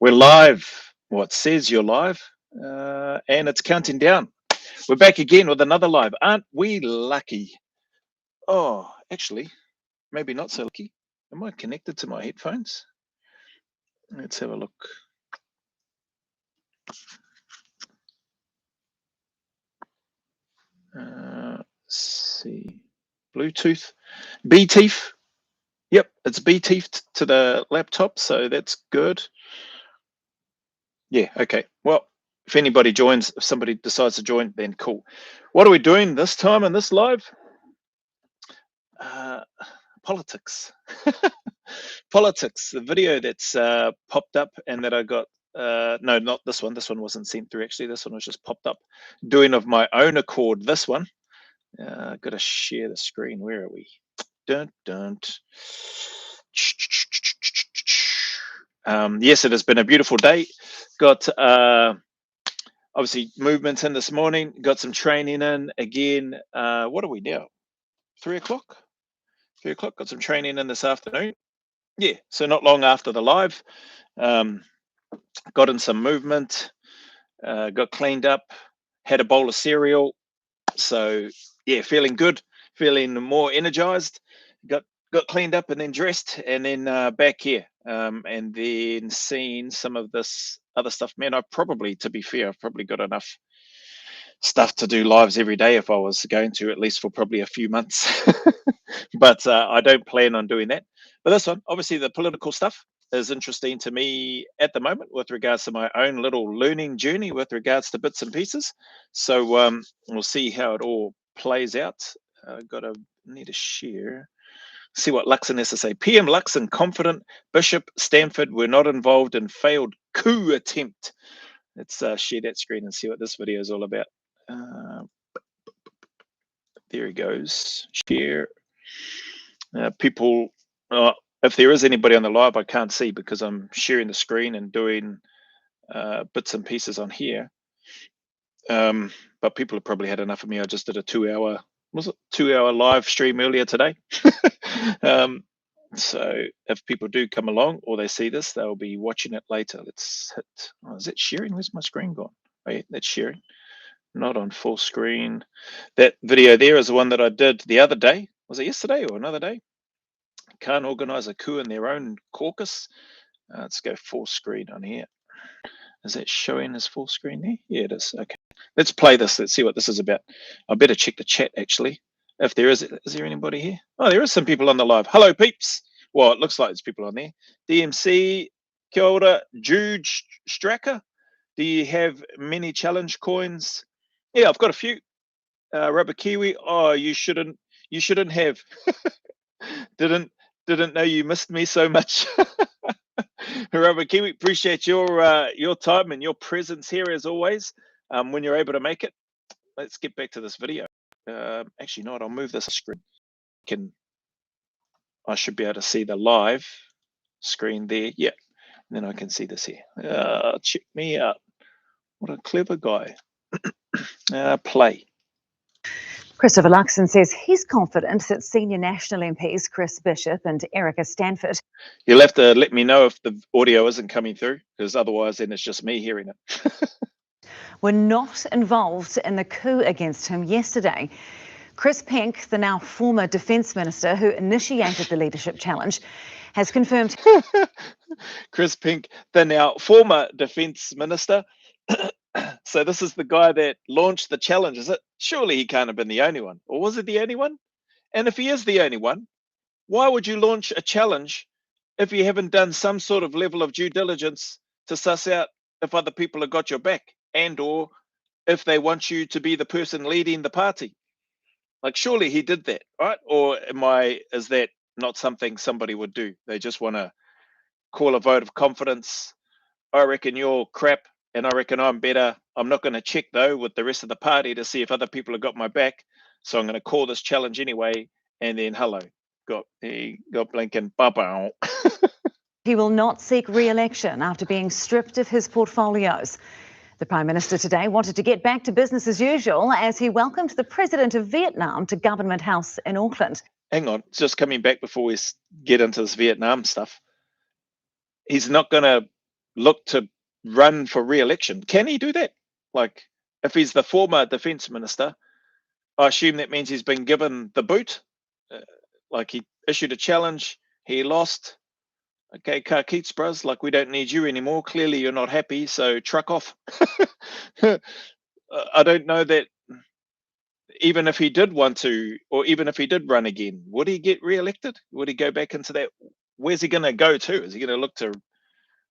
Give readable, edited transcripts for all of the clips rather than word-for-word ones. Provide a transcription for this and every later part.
We're live. Well, it says you're live, and it's counting down. We're back again with another live. Aren't we lucky? Oh, actually, maybe not so lucky. Am I connected to my headphones? Let's have a look. Let's see. Bluetooth. BTEEF. Yep, it's BTEEF to the laptop, so that's good. Yeah, okay. Well, if anybody joins, if somebody decides to join, then cool. What are we doing this time in this live? Politics. Politics. The video that's popped up and that I got, no, not this one. This one wasn't sent through, actually. This one was just popped up. Doing of my own accord, this one. Got to share the screen. Where are we? Dun, dun. Yes, it has been a beautiful day. Got obviously movement in this morning. Got some training in again. What are we now? 3 o'clock. 3 o'clock. Got some training in this afternoon. Yeah, so not long after the live. Got in some movement. Got cleaned up. Had a bowl of cereal. So yeah, feeling good. Feeling more energized. Got cleaned up and then dressed, and then back here, and then seeing some of this other stuff. Man, to be fair, I've probably got enough stuff to do lives every day if I was going to, at least for probably a few months. But I don't plan on doing that. But this one, obviously the political stuff is interesting to me at the moment with regards to my own little learning journey with regards to bits and pieces. So we'll see how it all plays out. Need to share. See what Luxon has to say. PM Luxon confident Bishop Stanford were not involved in failed coup attempt. Let's share that screen and see what this video is all about. There he goes. Share. People, if there is anybody on the live, I can't see because I'm sharing the screen and doing bits and pieces on here. But people have probably had enough of me. I just did a 2 hour, was it 2 hour live stream earlier today? So if people do come along or they see this, they'll be watching it later. Let's hit, is it sharing? Where's my screen gone? Oh yeah, that's sharing. Not on full screen. That video there is the one that I did the other day. Was it yesterday or another day? Can't organize a coup in their own caucus. Let's go full screen on here. Is that showing as full screen there? Yeah, it is. Okay. Let's play this. Let's see what this is about. I better check the chat, actually. If there is there anybody here? Oh, there is some people on the live. Hello, peeps. Well, it looks like there's people on there. DMC, kia ora, Jude Stracker. Do you have many challenge coins? Yeah, I've got a few. Rubber Kiwi. Oh, you shouldn't have. Didn't know you missed me so much. Rubber Kiwi, appreciate your time and your presence here as always. When you're able to make it. Let's get back to this video. Actually, not. I'll move this screen. I should be able to see the live screen there. Yeah, and then I can see this here. Check me out. What a clever guy. Play. Christopher Luxon says he's confident that senior National MPs Chris Bishop and Erica Stanford. You'll have to let me know if the audio isn't coming through, because otherwise then it's just me hearing it. Were not involved in the coup against him yesterday. Chris Pink, the now former Defence Minister who initiated the leadership challenge, has confirmed. Chris Pink, the now former Defence Minister. So this is the guy that launched the challenge, is it? Surely he can't have been the only one. Or was it the only one? And if he is the only one, why would you launch a challenge if you haven't done some sort of level of due diligence to suss out if other people have got your back and or if they want you to be the person leading the party? Like, surely he did that, right? Or is that not something somebody would do? They just want to call a vote of confidence. I reckon you're crap and I reckon I'm better. I'm not going to check though with the rest of the party to see if other people have got my back. So I'm going to call this challenge anyway. And then hello, got blinking baba. He will not seek re-election after being stripped of his portfolios. The Prime Minister today wanted to get back to business as usual as he welcomed the President of Vietnam to Government House in Auckland. Hang on, just coming back before we get into this Vietnam stuff. He's not going to look to run for re-election. Can he do that? Like, if he's the former defence minister, I assume that means he's been given the boot. Like, he issued a challenge, he lost. Okay, Keats, bros, like, we don't need you anymore. Clearly you're not happy, so truck off. I don't know that even if he did want to, or even if he did run again, would he get re-elected? Would he go back into that? Where's he going to go to? Is he going to look to,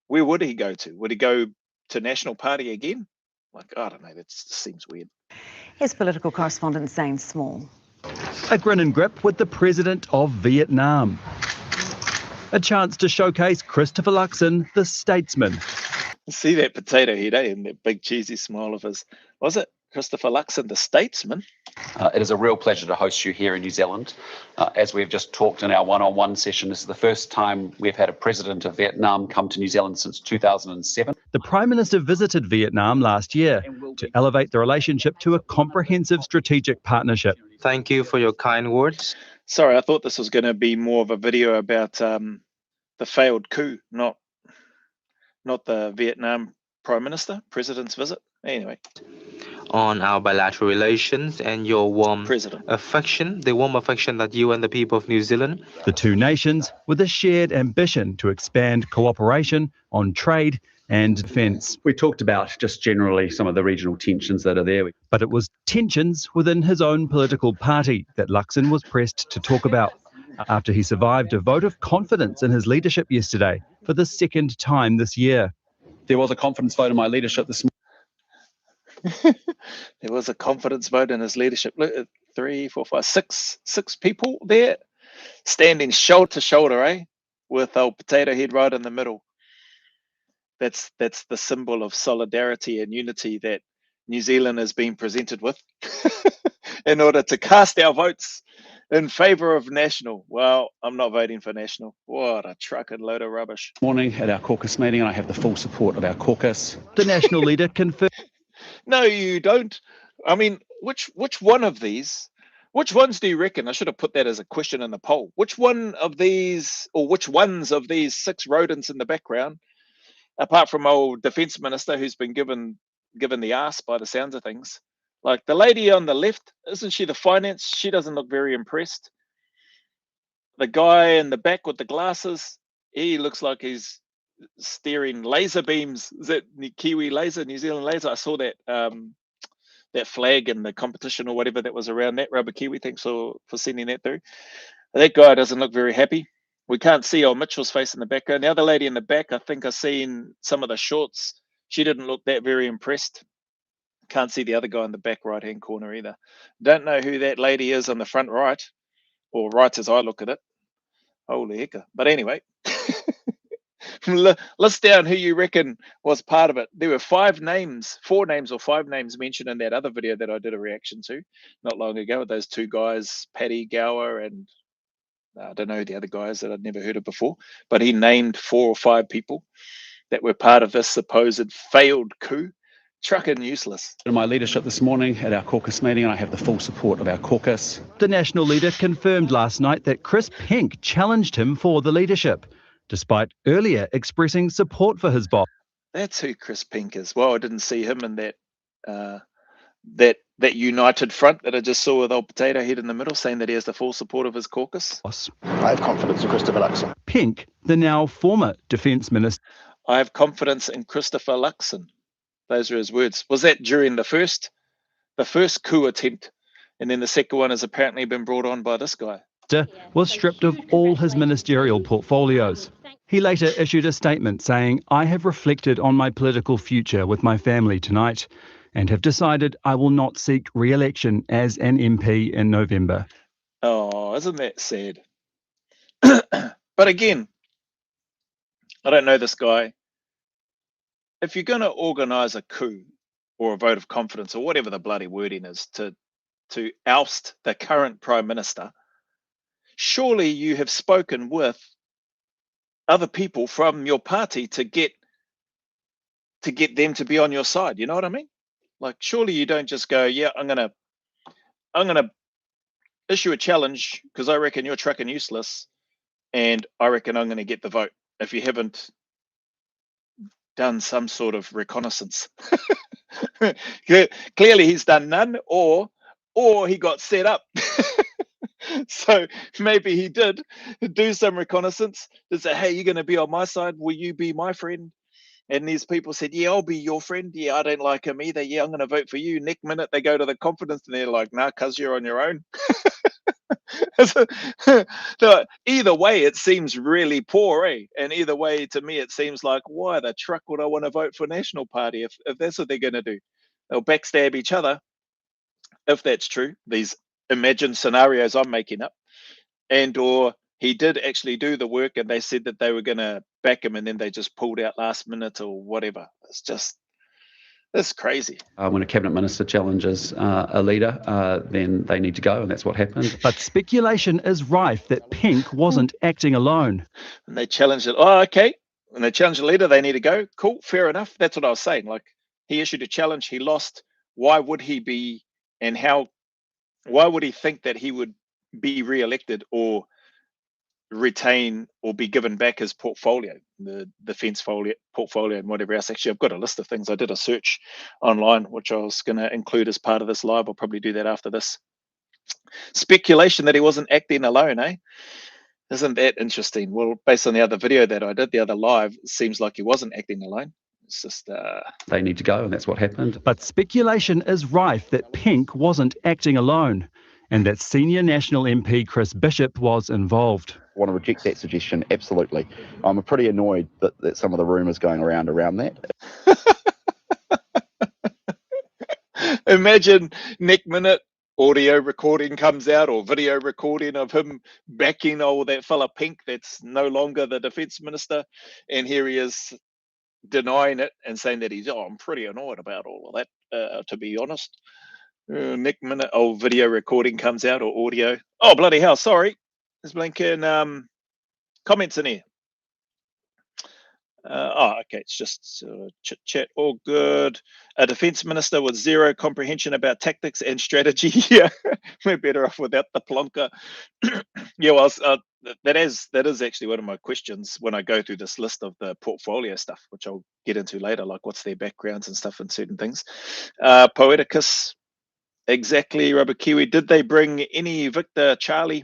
where would he go to? Would he go to National Party again? Like, I don't know, that seems weird. Here's political correspondent Zane Small. A grin and grip with the president of Vietnam. A chance to showcase Christopher Luxon, the statesman. See that potato head, eh? And that big cheesy smile of his. Was it Christopher Luxon, the statesman? It is a real pleasure to host you here in New Zealand. As we've just talked in our one-on-one session, this is the first time we've had a president of Vietnam come to New Zealand since 2007. The Prime Minister visited Vietnam last year to elevate the relationship to a comprehensive strategic partnership. Thank you for your kind words. Sorry, I thought this was going to be more of a video about the failed coup, not the Vietnam Prime Minister, President's visit. Anyway. On our bilateral relations and your warm affection, the warm affection that you and the people of New Zealand. The two nations with a shared ambition to expand cooperation on trade and defence. We talked about just generally some of the regional tensions that are there. But it was tensions within his own political party that Luxon was pressed to talk about after he survived a vote of confidence in his leadership yesterday for the second time this year. There was a confidence vote in my leadership this morning. There was a confidence vote in his leadership. Look, 3, 4, 5, 6 people there standing shoulder to shoulder, eh? With old potato head right in the middle. That's the symbol of solidarity and unity that New Zealand has been presented with in order to cast our votes in favour of National. Well, I'm not voting for National. What a trucking load of rubbish. Morning at our caucus meeting, and I have the full support of our caucus. The National leader confirmed. No, you don't. I mean, which one of these? Which ones do you reckon? I should have put that as a question in the poll. Which one of these, or which ones of these 6 rodents in the background, apart from old defence minister who's been given the arse by the sounds of things, like the lady on the left, isn't she the finance? She doesn't look very impressed. The guy in the back with the glasses, he looks like he's steering laser beams. Is that Kiwi laser, New Zealand laser? I saw that that flag in the competition or whatever that was around that. Rubber Kiwi, thanks for sending that through. That guy doesn't look very happy. We can't see old Mitchell's face in the background. The other lady in the back, I think I've seen some of the shorts. She didn't look that very impressed. Can't see the other guy in the back right-hand corner either. Don't know who that lady is on the front right, or right as I look at it. Holy hecker. But anyway, list down who you reckon was part of it. There were 4 names or 5 names mentioned in that other video that I did a reaction to not long ago with those 2 guys, Paddy Gower and I don't know the other guys that I'd never heard of before, but he named 4 or 5 people that were part of this supposed failed coup. Trucking useless. In my leadership this morning at our caucus meeting, and I have the full support of our caucus. The National leader confirmed last night that Chris Pink challenged him for the leadership, despite earlier expressing support for his boss. That's who Chris Pink is. Well, I didn't see him in that united front that I just saw with old potato head in the middle, saying that he has the full support of his caucus. I have confidence in Christopher Luxon. Pink, the now former defence minister. I have confidence in Christopher Luxon. Those are his words. Was that during the first coup attempt, and then the second one has apparently been brought on by this guy? Was stripped of all his ministerial portfolios. He later issued a statement saying, "I have reflected on my political future with my family tonight and have decided I will not seek re-election as an MP in November." Oh, isn't that sad? But again, I don't know this guy. If you're going to organise a coup or a vote of confidence or whatever the bloody wording is to oust the current Prime Minister, surely you have spoken with other people from your party to get them to be on your side. You know what I mean? Like, surely you don't just go, yeah, I'm gonna issue a challenge because I reckon you're trucking useless, and I reckon I'm going to get the vote. If you haven't done some sort of reconnaissance. Clearly he's done none, or he got set up. So maybe he did do some reconnaissance to say, hey, you're going to be on my side, will you be my friend? And these people said, yeah, I'll be your friend. Yeah, I don't like him either. Yeah, I'm going to vote for you. Next minute they go to the confidence and they're like, nah, cuz you're on your own. So either way, it seems really poor, eh? And either way, to me, it seems like, why the truck would I want to vote for National Party if that's what they're going to do? They'll backstab each other, if that's true. These imagined scenarios I'm making up, and or he did actually do the work, and they said that they were going to back him, and then they just pulled out last minute or whatever. It's crazy. When a cabinet minister challenges a leader, then they need to go, and that's what happened. But speculation is rife that Pink wasn't acting alone. And they challenged it. Oh, okay. When they challenge the leader, they need to go. Cool, fair enough. That's what I was saying. Like, he issued a challenge, he lost. Why would he be, and why would he think that he would be re-elected or retain or be given back his portfolio, the defence portfolio and whatever else? Actually, I've got a list of things. I did a search online, which I was going to include as part of this live. I'll probably do that after this. Speculation that he wasn't acting alone, eh? Isn't that interesting? Well, based on the other video that I did, the other live, it seems like he wasn't acting alone. It's just they need to go, and that's what happened. But speculation is rife that Pink wasn't acting alone, and that senior National MP Chris Bishop was involved. I want to reject that suggestion, absolutely. I'm pretty annoyed that some of the rumours going around that. Imagine next minute audio recording comes out, or video recording of him backing that fella Pink that's no longer the defence minister, and here he is denying it and saying that I'm pretty annoyed about all of that, to be honest. Next minute video recording comes out, or audio. Oh, bloody hell, sorry. There's blinking comments in here. Okay, it's just chit chat. All good. A defence minister with zero comprehension about tactics and strategy. Yeah, we're better off without the plonker. Yeah, well, that is actually one of my questions when I go through this list of the portfolio stuff, which I'll get into later, like what's their backgrounds and stuff and certain things. Poeticus, exactly. Rubber Kiwi, did they bring any Victor, Charlie?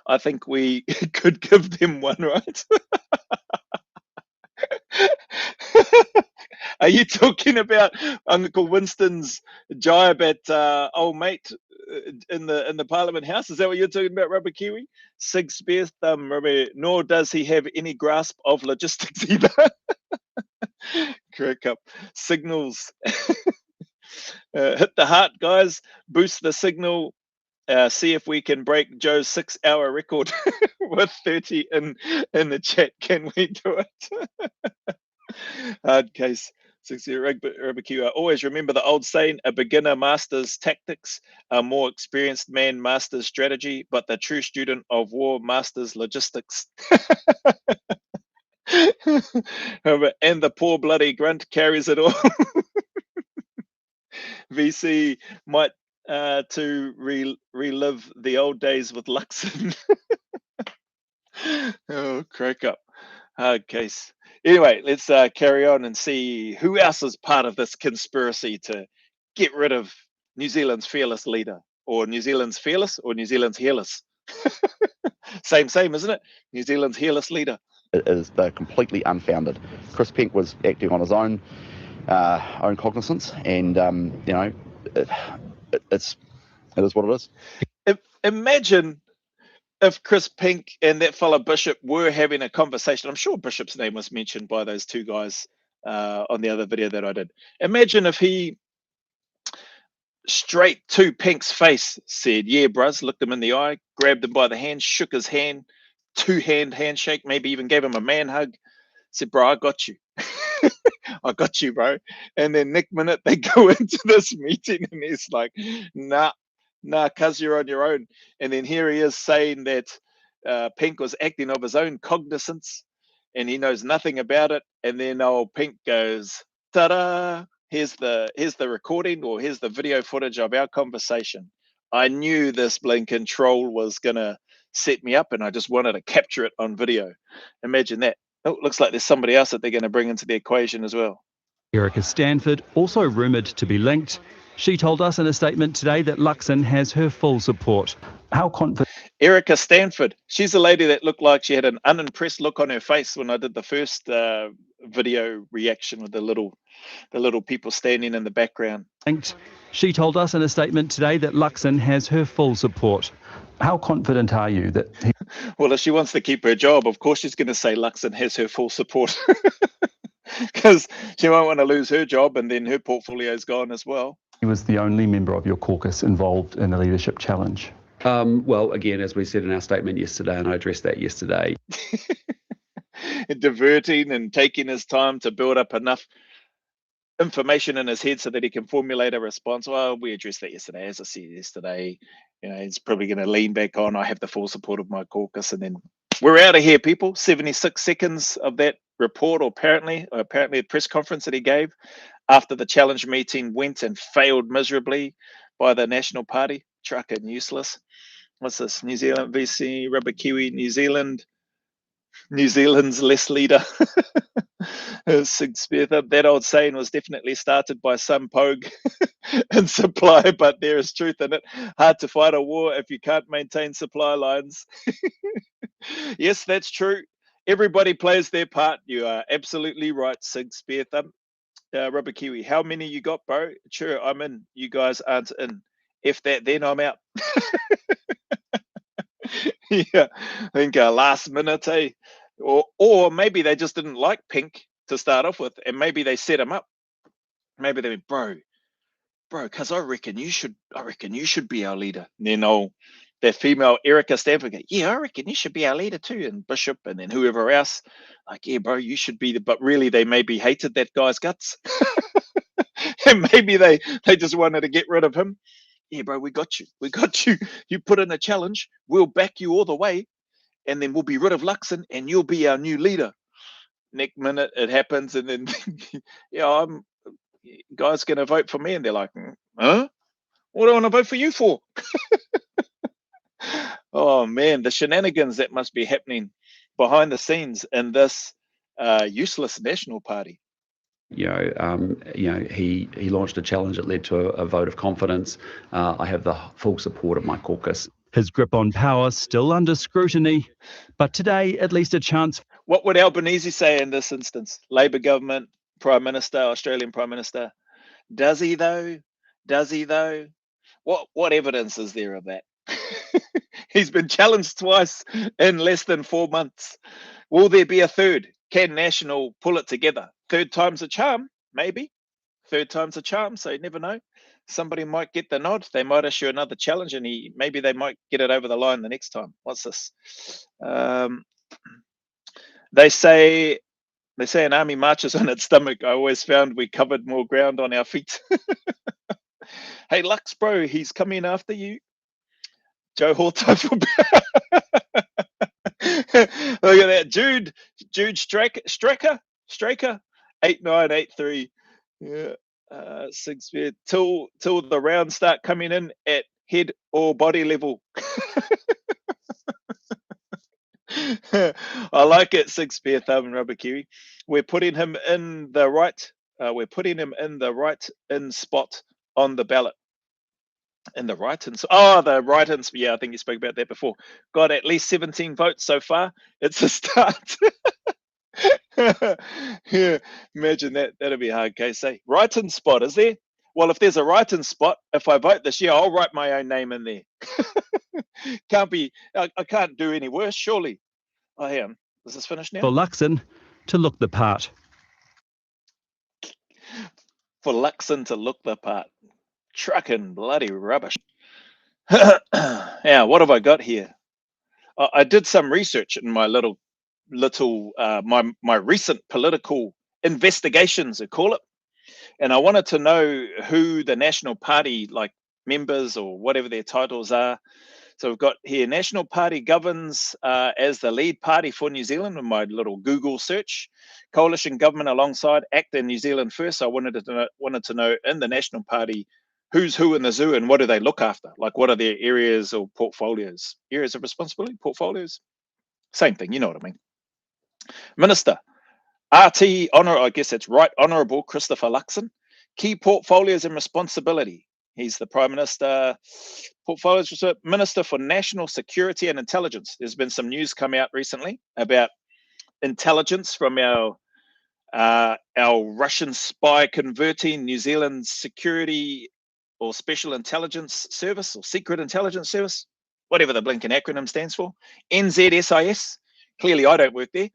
I think we could give them one, right? Are you talking about Uncle Winston's jibe at old mate in the Parliament House? Is that what you're talking about, Rubber Kiwi? Sig spare thumb, Rubber. Nor does he have any grasp of logistics either. Crack up. Signals. Hit the heart, guys. Boost the signal. See if we can break Joe's 6-hour record with 30 in the chat. Can we do it? Hard case. 60 Rubber Kiwi. Always remember the old saying, a beginner masters tactics, a more experienced man masters strategy, but the true student of war masters logistics. And the poor bloody grunt carries it all. VC might to relive the old days with Luxon. Oh, crack up. Hard case. Anyway, let's carry on and see who else is part of this conspiracy to get rid of New Zealand's fearless leader, or New Zealand's fearless, or New Zealand's hairless. Same, isn't it? New Zealand's hairless leader. They're completely unfounded. Chris Pink was acting on his own cognizance, and it is what it is. Imagine if Chris Pink and that fella Bishop were having a conversation. I'm sure Bishop's name was mentioned by those two guys on the other video that I did. Imagine if he straight to Pink's face said, yeah, bruz, looked him in the eye, grabbed him by the hand, shook his hand, two-hand handshake, maybe even gave him a man hug, said, bro, I got you. I got you, bro. And then next minute they go into this meeting and he's like, nah, cuz you're on your own. And then here he is saying that Pink was acting of his own cognizance and he knows nothing about it. And then old Pink goes, ta-da, here's the recording, or here's the video footage of our conversation. I knew this blinking troll was gonna set me up and I just wanted to capture it on video. Imagine that. Oh, looks like there's somebody else that they're going to bring into the equation as well. Erica Stanford, also rumoured to be linked. She told us in a statement today that Luxon has her full support. How confident? Erica Stanford, she's the lady that looked like she had an unimpressed look on her face when I did the first video reaction with the little people standing in the background. She told us in a statement today that Luxon has her full support. How confident are you that he... Well, if she wants to keep her job, of course she's going to say Luxon has her full support, because she won't want to lose her job and then her portfolio is gone as well. He was the only member of your caucus involved in the leadership challenge. Well, again, as we said in our statement yesterday, and I addressed that yesterday. Diverting and taking his time to build up enough information in his head so that he can formulate a response. Well, we addressed that yesterday. As I said yesterday, he's probably going to lean back on, I have the full support of my caucus, and then we're out of here, people. 76 seconds of that report, or apparently a press conference that he gave after the challenge meeting went and failed miserably by the National Party. Truck and useless. What's this? New Zealand VC, Rubber Kiwi, New Zealand's less leader. That old saying was definitely started by some pogue in supply, but there is truth in it. Hard to fight a war if you can't maintain supply lines. Yes, that's true. Everybody plays their part. You are absolutely right, Sig Spearthumb. Rubber Kiwi, how many you got, bro? Sure, I'm in. You guys aren't in. If that, then I'm out. Yeah, I think last minute, or maybe they just didn't like Pink to start off with, and maybe they set him up. Maybe they went, bro, because I reckon you should be our leader. And then that female Erica Stanford go, yeah, I reckon you should be our leader too, and Bishop, and then whoever else, like, yeah, bro, you should be but really they maybe hated that guy's guts. And maybe they just wanted to get rid of him. Yeah, bro, we got you. You put in a challenge, we'll back you all the way, and then we'll be rid of Luxon, and you'll be our new leader. Next minute, it happens, and then, guys going to vote for me, and they're like, huh? What do I want to vote for you for? Oh man, the shenanigans that must be happening behind the scenes in this useless National Party. He launched a challenge that led to a vote of confidence. I have the full support of my caucus. His grip on power still under scrutiny, but today at least a chance. What would Albanese say in this instance? Labour government, Prime Minister, Australian Prime Minister. Does he though? What evidence is there of that? He's been challenged twice in less than 4 months. Will there be a third? Can National pull it together? Third time's a charm, maybe. Third time's a charm, so you never know. Somebody might get the nod. They might issue another challenge, and maybe they might get it over the line the next time. What's this? They say an army marches on its stomach. I always found we covered more ground on our feet. Hey, Lux, bro, he's coming after you. Joe Hortofel. Look at that. Jude Straker, 8983. Yeah. 6 feet till the rounds start coming in at head or body level. I like it, 6 Spearthumb and Rubber Kiwi. We're putting him in the right. We're putting him in the right spot on the ballot. In the right the right yeah, I think you spoke about that before. Got at least 17 votes so far. It's a start. Yeah, imagine that. That'd be a hard case, eh? Right-in spot, is there? Well, if there's a right-in spot, if I vote this year, I'll write my own name in there. Can't be. I can't do any worse, surely. Oh, hang on. Is this finished now? For Luxon to look the part. For Luxon to look the part. Trucking bloody rubbish. Yeah, what have I got here? I did some research in my my recent political investigations, I call it, and I wanted to know who the National Party members or whatever their titles are. So we've got here National Party governs as the lead party for New Zealand in my little Google search. Coalition government alongside ACT and New Zealand First. I wanted to know in the National Party who's who in the zoo and what do they look after? Like, what are their areas or portfolios? Areas of responsibility, portfolios? Same thing, you know what I mean. Minister, RT Honour, I guess that's Right Honourable Christopher Luxon. Key portfolios and responsibility. He's the Prime Minister. Portfolios, Minister for National Security and Intelligence. There's been some news come out recently about intelligence from our Russian spy converting New Zealand's security or special intelligence service or secret intelligence service, whatever the blinking acronym stands for, NZSIS. Clearly, I don't work there.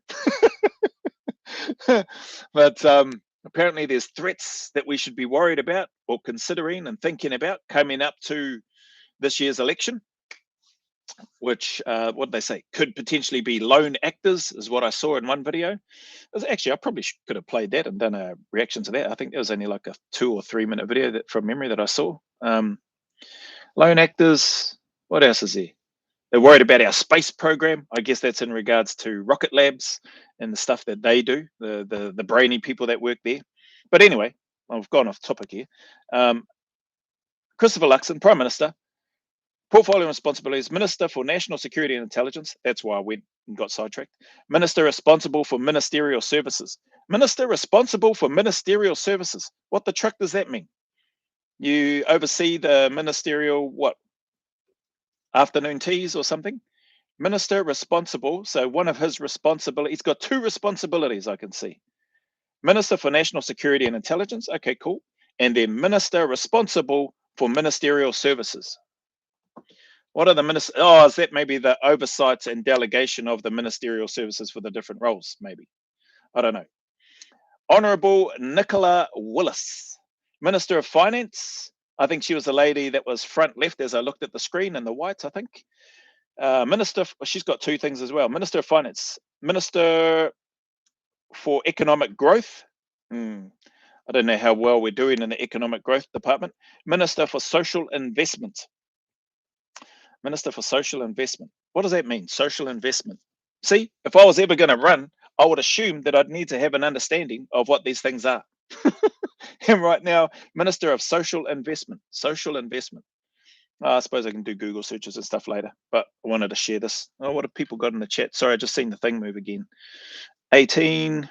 But apparently there's threats that we should be worried about or considering and thinking about coming up to this year's election, which, what did they say, could potentially be lone actors, is what I saw in one video. Actually, I probably could have played that and done a reaction to that. I think there was only like a 2 or 3 minute video that, from memory, that I saw. Lone actors, what else is there? They're worried about our space program. I guess that's in regards to Rocket Labs and the stuff that they do, the brainy people that work there. But anyway, I've gone off topic here. Christopher Luxon, Prime Minister, portfolio responsibilities, Minister for National Security and Intelligence. That's why I went and got sidetracked. Minister responsible for ministerial services. Minister responsible for ministerial services. What the truck does that mean? You oversee the ministerial, what? Afternoon teas or something. Minister responsible. So one of his responsibilities, he's got 2 responsibilities I can see. Minister for National Security and Intelligence. Okay, cool. And then Minister responsible for ministerial services. What are the ministers? Oh, is that maybe the oversight and delegation of the ministerial services for the different roles? Maybe. I don't know. Honourable Nicola Willis, Minister of Finance. I think she was the lady that was front left as I looked at the screen in the whites, I think. Minister, she's got 2 things as well. Minister of Finance, Minister for Economic Growth. I don't know how well we're doing in the Economic Growth Department. Minister for Social Investment. Minister for Social Investment. What does that mean, social investment? See, if I was ever going to run, I would assume that I'd need to have an understanding of what these things are. And right now, Minister of Social Investment. Social investment. I suppose I can do Google searches and stuff later, but I wanted to share this. Oh, what have people got in the chat? Sorry, I just seen the thing move again. 18.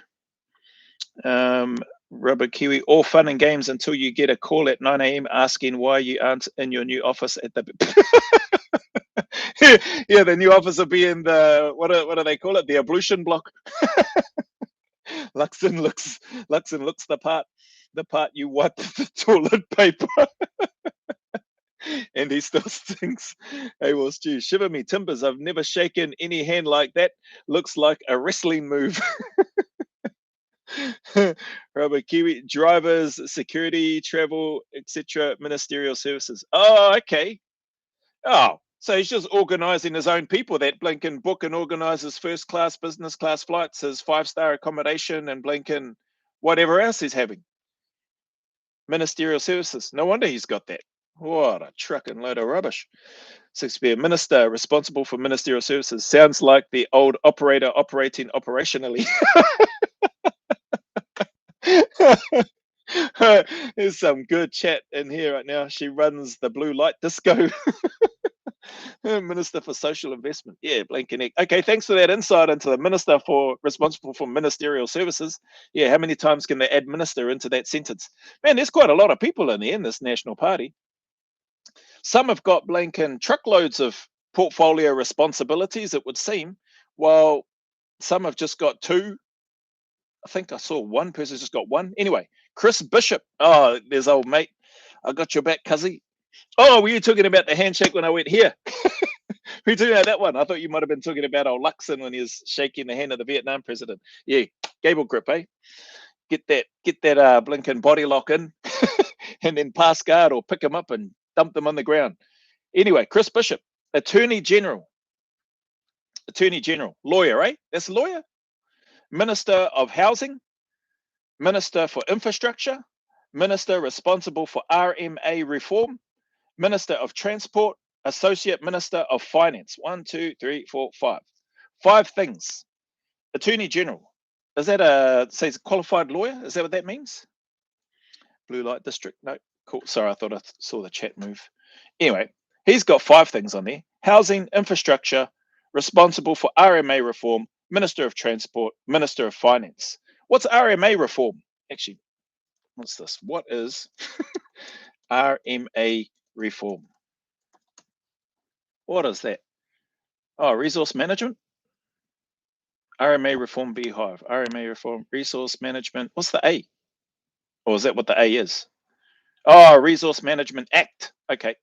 Rubber Kiwi, all fun and games until you get a call at 9 a.m. asking why you aren't in your new office at the... Yeah, the new office will be in the, what do they call it? The ablution block. Luxon looks the part you wipe the toilet paper. And he still stinks. Hey, well, Stu, shiver me timbers. I've never shaken any hand like that. Looks like a wrestling move. Rubber Kiwi, drivers, security, travel, etc., ministerial services. Oh, okay. Oh, so he's just organising his own people that blinking book and organises first class, business class flights, his 5-star accommodation, and blinking whatever else he's having. Ministerial services. No wonder he's got that. What a trucking load of rubbish. 6B, minister responsible for ministerial services. Sounds like the old operator operating operationally. There's some good chat in here right now. She runs the blue light disco. Minister for Social Investment. Yeah, blinking egg. Okay, thanks for that insight into the minister responsible for ministerial services. Yeah, how many times can they add minister into that sentence? Man, there's quite a lot of people in there in this National Party. Some have got blinking truckloads of portfolio responsibilities, it would seem, while some have just got 2. I think I saw one person's just got 1. Anyway, Chris Bishop. Oh, there's old mate. I got your back, cuzzy. Oh, were you talking about the handshake when I went here? Were you talking about that one? I thought you might have been talking about old Luxon when he was shaking the hand of the Vietnam president. Yeah, Gable grip, eh? Get that blinking body lock in and then pass guard or pick him up and dump them on the ground. Anyway, Chris Bishop, Attorney General, lawyer, eh? That's a lawyer. Minister of Housing, Minister for Infrastructure, Minister responsible for RMA reform, Minister of Transport, Associate Minister of Finance. 1, 2, 3, 4, 5. 5 things. Attorney General. Is that says qualified lawyer? Is that what that means? Blue light district. No. Cool. Sorry, I thought I saw the chat move. Anyway, he's got 5 things on there. Housing, infrastructure, responsible for RMA reform, Minister of Transport, Minister of Finance. What's RMA reform? Actually, what's this? What is RMA reform? What is that? Oh, resource management? RMA reform beehive. RMA reform, resource management. What's the A? Or is that what the A is? Oh, Resource Management Act. Okay.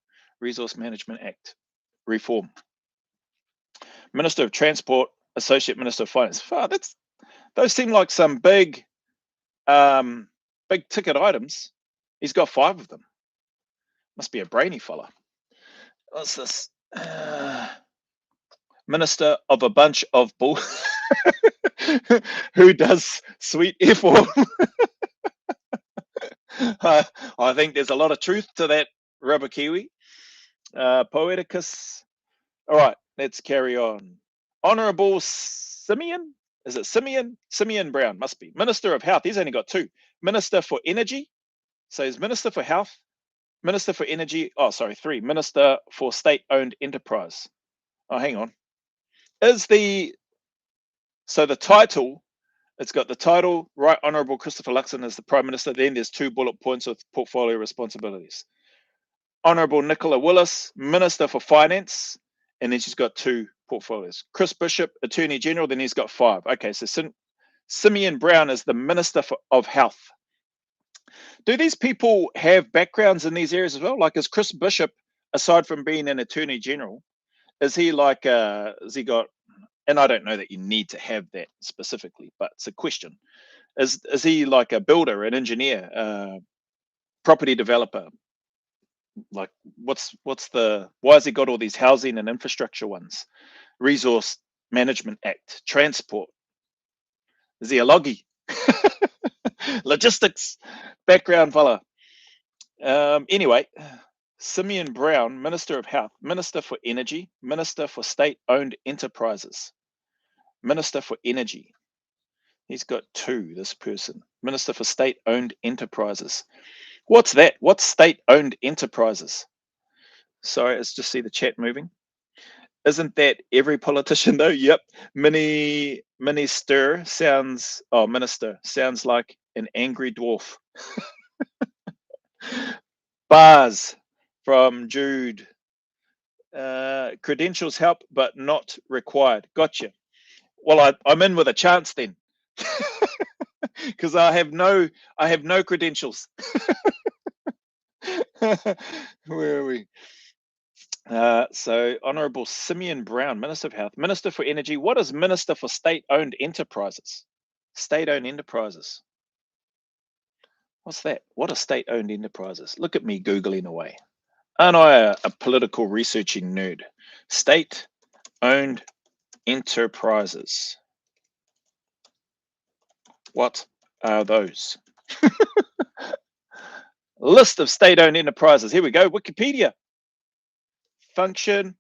Resource Management Act. Reform. Minister of Transport, Associate Minister of Finance. Oh, those seem like some big ticket items. He's got 5 of them. Must be a brainy fella. What's this? Minister of a bunch of bull. Who does sweet F-form? I think there's a lot of truth to that, Rubber Kiwi. Poeticus. All right, let's carry on. Honourable Simeon. Is it Simeon? Simeon Brown, must be. Minister of Health. He's only got 2. Minister for Energy. So he's Minister for Health, Minister for Energy. Oh, sorry, 3. Minister for State-Owned Enterprise. Oh, hang on. So the title, it's got the title, Right Honourable Christopher Luxon as the Prime Minister. Then there's 2 bullet points with portfolio responsibilities. Honourable Nicola Willis, Minister for Finance, and then she's got 2 portfolios. Chris Bishop, Attorney General, then he's got 5. Okay, so Simeon Brown is the Minister of Health. Do these people have backgrounds in these areas as well? Like, is Chris Bishop, aside from being an Attorney General, is he like, has he got, and I don't know that you need to have that specifically, but it's a question. Is he like a builder, an engineer, property developer? Like, why has he got all these housing and infrastructure ones? Resource Management Act, transport. Is he a loggy? Logistics background fella. Anyway, Simeon Brown, Minister of Health, Minister for Energy, Minister for State-Owned Enterprises. Minister for Energy. He's got 2, this person. Minister for State-Owned Enterprises. What's that? What's state-owned enterprises? Sorry, let's just see the chat moving. Isn't that every politician though? Yep. Minister sounds like an angry dwarf. Bars from Jude. Credentials help, but not required. Gotcha. Well, I'm in with a chance then. Because I have no credentials. Where are we? So Honourable Simeon Brown, Minister of Health, Minister for Energy. What is Minister for State-Owned Enterprises? State-owned enterprises. What's that? What are state-owned enterprises? Look at me Googling away. Aren't I a political researching nerd? State-owned enterprises. What are those? List of state-owned enterprises. Here we go. Wikipedia. Function.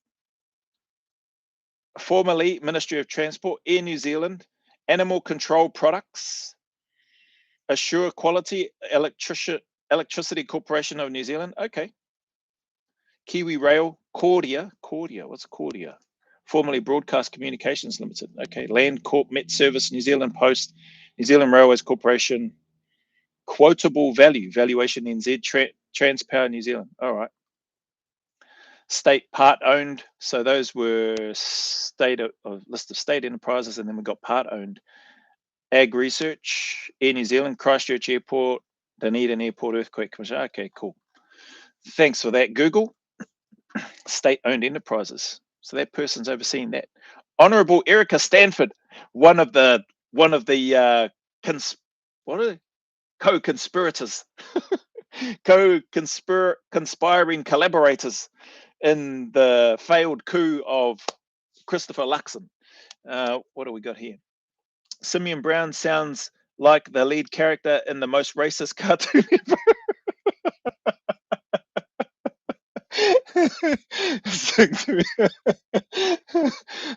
Formerly Ministry of Transport, Air New Zealand, Animal Control Products, Assure Quality, Electricity Corporation of New Zealand. Okay. Kiwi Rail, Cordia. What's Cordia? Formerly Broadcast Communications Limited. Okay. Land Corp, Met Service, New Zealand Post, New Zealand Railways Corporation, Quotable Value, Valuation NZ, Transpower New Zealand. All right. State part owned. So those were list of state enterprises, and then we got part owned. Ag Research, Air New Zealand, Christchurch Airport, Dunedin Airport Earthquake Commission. Okay, cool. Thanks for that, Google. State-owned enterprises. So that person's overseeing that. Honourable Erica Stanford, one of the co-conspirators, conspiring collaborators in the failed coup of Christopher Luxon. What do we got here? Simeon Brown sounds like the lead character in the most racist cartoon ever.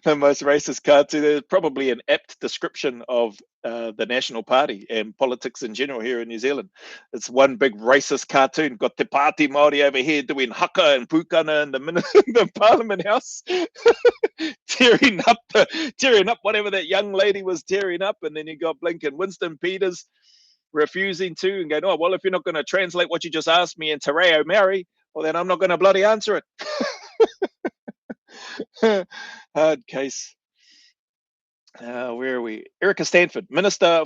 The most racist cartoon. There's probably an apt description of the National Party and politics in general here in New Zealand. It's one big racist cartoon. Got Te Pāti Māori over here doing haka and pukana in the Parliament House, tearing up whatever that young lady was tearing up, and then you got Blinken, Winston Peters refusing to and going, oh, well, if you're not going to translate what you just asked me in Te Reo Maori, well, then I'm not going to bloody answer it. Hard case. Where are we? Erica Stanford, Minister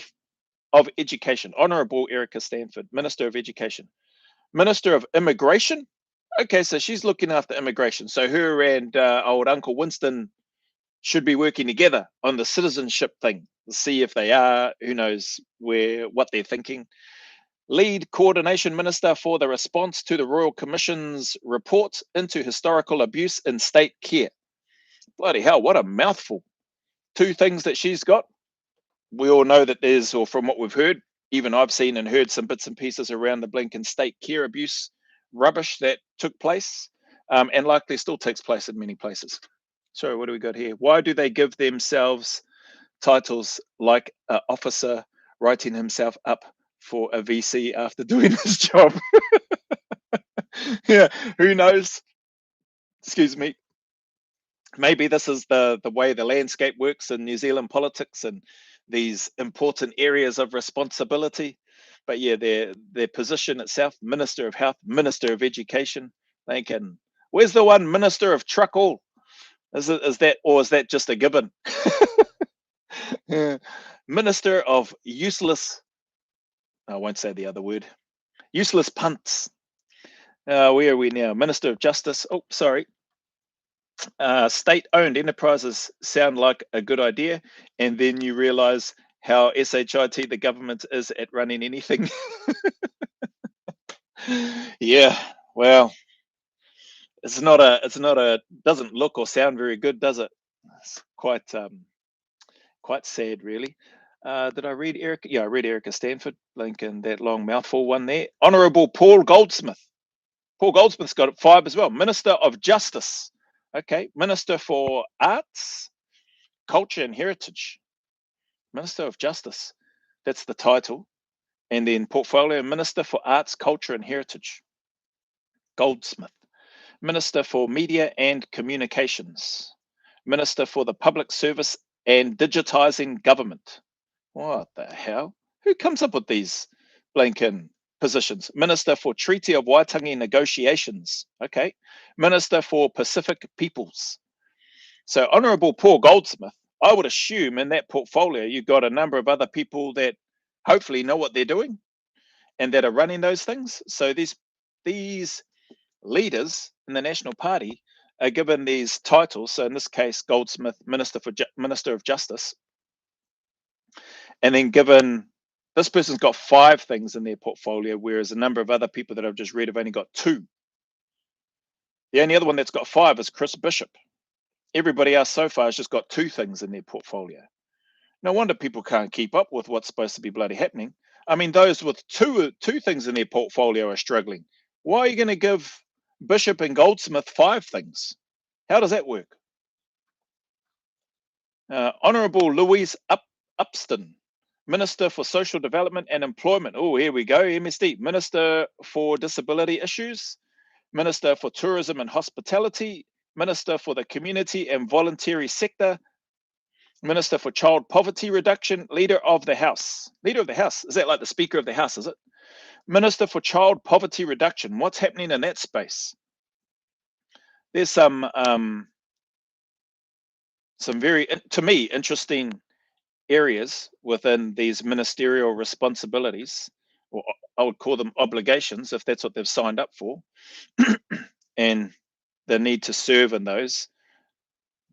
of Education. Honourable Erica Stanford, Minister of Education. Minister of Immigration. Okay, so she's looking after immigration. So her and old Uncle Winston should be working together on the citizenship thing. See if they are, who knows what they're thinking. Lead Coordination Minister for the response to the Royal Commission's report into historical abuse in state care. Bloody hell, what a mouthful. 2 things that she's got. We all know that there's, or from what we've heard, even I've seen and heard some bits and pieces around the Blinken state care abuse rubbish that took place, and likely still takes place in many places. So what do we got here? Why do they give themselves titles like officer writing himself up for a VC after doing his job? Yeah, who knows? Excuse me. Maybe this is the way the landscape works in New Zealand politics and these important areas of responsibility. But yeah, their position itself, Minister of Health, Minister of Education, thinking, where's the one Minister of Truck All? Is that just a given? Minister of Useless, I won't say the other word, useless punts. Where are we now? Minister of Justice. Oh, sorry. State-owned enterprises sound like a good idea, and then you realize how SHIT the government is at running anything. Yeah, well, doesn't look or sound very good, does it? It's quite sad, really. Did I read Erica? Yeah, I read Erica Stanford, Blinken, that long mouthful one there. Honourable Paul Goldsmith. Paul Goldsmith's got 5 as well. Minister of Justice. Okay, Minister for Arts, Culture and Heritage. Minister of Justice, that's the title. And then Portfolio, Minister for Arts, Culture and Heritage. Goldsmith. Minister for Media and Communications. Minister for the Public Service and Digitising Government. What the hell? Who comes up with these Blinken positions? Minister for Treaty of Waitangi Negotiations. Okay. Minister for Pacific Peoples. So Honourable Paul Goldsmith, I would assume in that portfolio you've got a number of other people that hopefully know what they're doing and that are running those things. So these leaders in the National Party are given these titles. So in this case, Goldsmith, Minister of Justice, and then given this person's got 5 things in their portfolio, whereas a number of other people that I've just read have only got 2. The only other one that's got 5 is Chris Bishop. Everybody else so far has just got 2 things in their portfolio. No wonder people can't keep up with what's supposed to be bloody happening. I mean, those with two things in their portfolio are struggling. Why are you going to give Bishop and Goldsmith 5 things? How does that work? Honourable Louise Upston, Minister for Social Development and Employment. Oh, here we go, MSD. Minister for Disability Issues, Minister for Tourism and Hospitality, Minister for the Community and Voluntary Sector, Minister for Child Poverty Reduction, Leader of the House. Leader of the House, is that like the Speaker of the House, is it? Minister for Child Poverty Reduction. What's happening in that space? There's some very, to me, interesting areas within these ministerial responsibilities, or I would call them obligations if that's what they've signed up for, and the need to serve in those.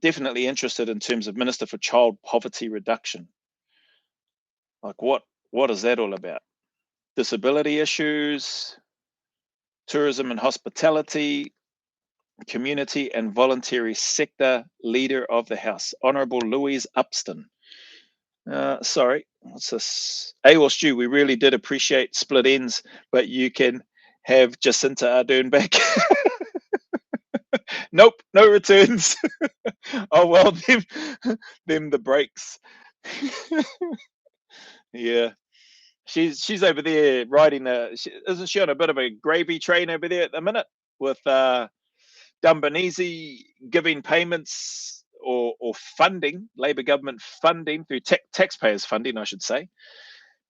Definitely interested in terms of Minister for Child Poverty Reduction. Like what is that all about? Disability issues, tourism and hospitality, community and voluntary sector, Leader of the House, Honourable Louise Upston. Sorry, what's this? AWOL Stew, we really did appreciate split ends, but you can have Jacinta Ardern back. Nope, no returns. Oh well, them the breaks. Yeah, she's over there riding isn't she on a bit of a gravy train over there at the minute with Dumbanese giving payments or funding, Labor government funding through taxpayers funding, I should say.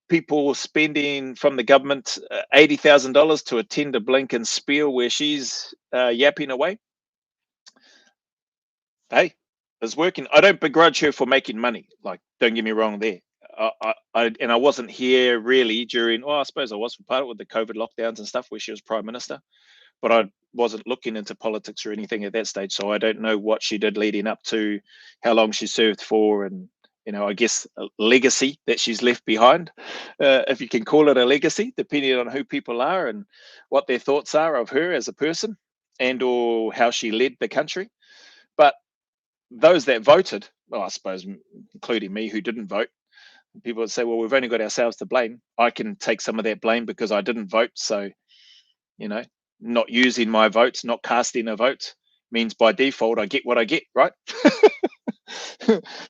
People spending from the government $80,000 to attend a Blinken spiel where she's yapping away. Hey, it's working. I don't begrudge her for making money. Like, don't get me wrong there. I wasn't here really during. Well, I suppose I was for part of it with the COVID lockdowns and stuff where she was prime minister, but I wasn't looking into politics or anything at that stage, so I don't know what she did leading up to, how long she served for, and I guess a legacy that she's left behind, if you can call it a legacy, depending on who people are and what their thoughts are of her as a person and or how she led the country. But those that voted, well, I suppose including me who didn't vote, people would say, well, we've only got ourselves to blame. I can take some of that blame because I didn't vote. So, not using my votes, not casting a vote means by default I get what I get, right?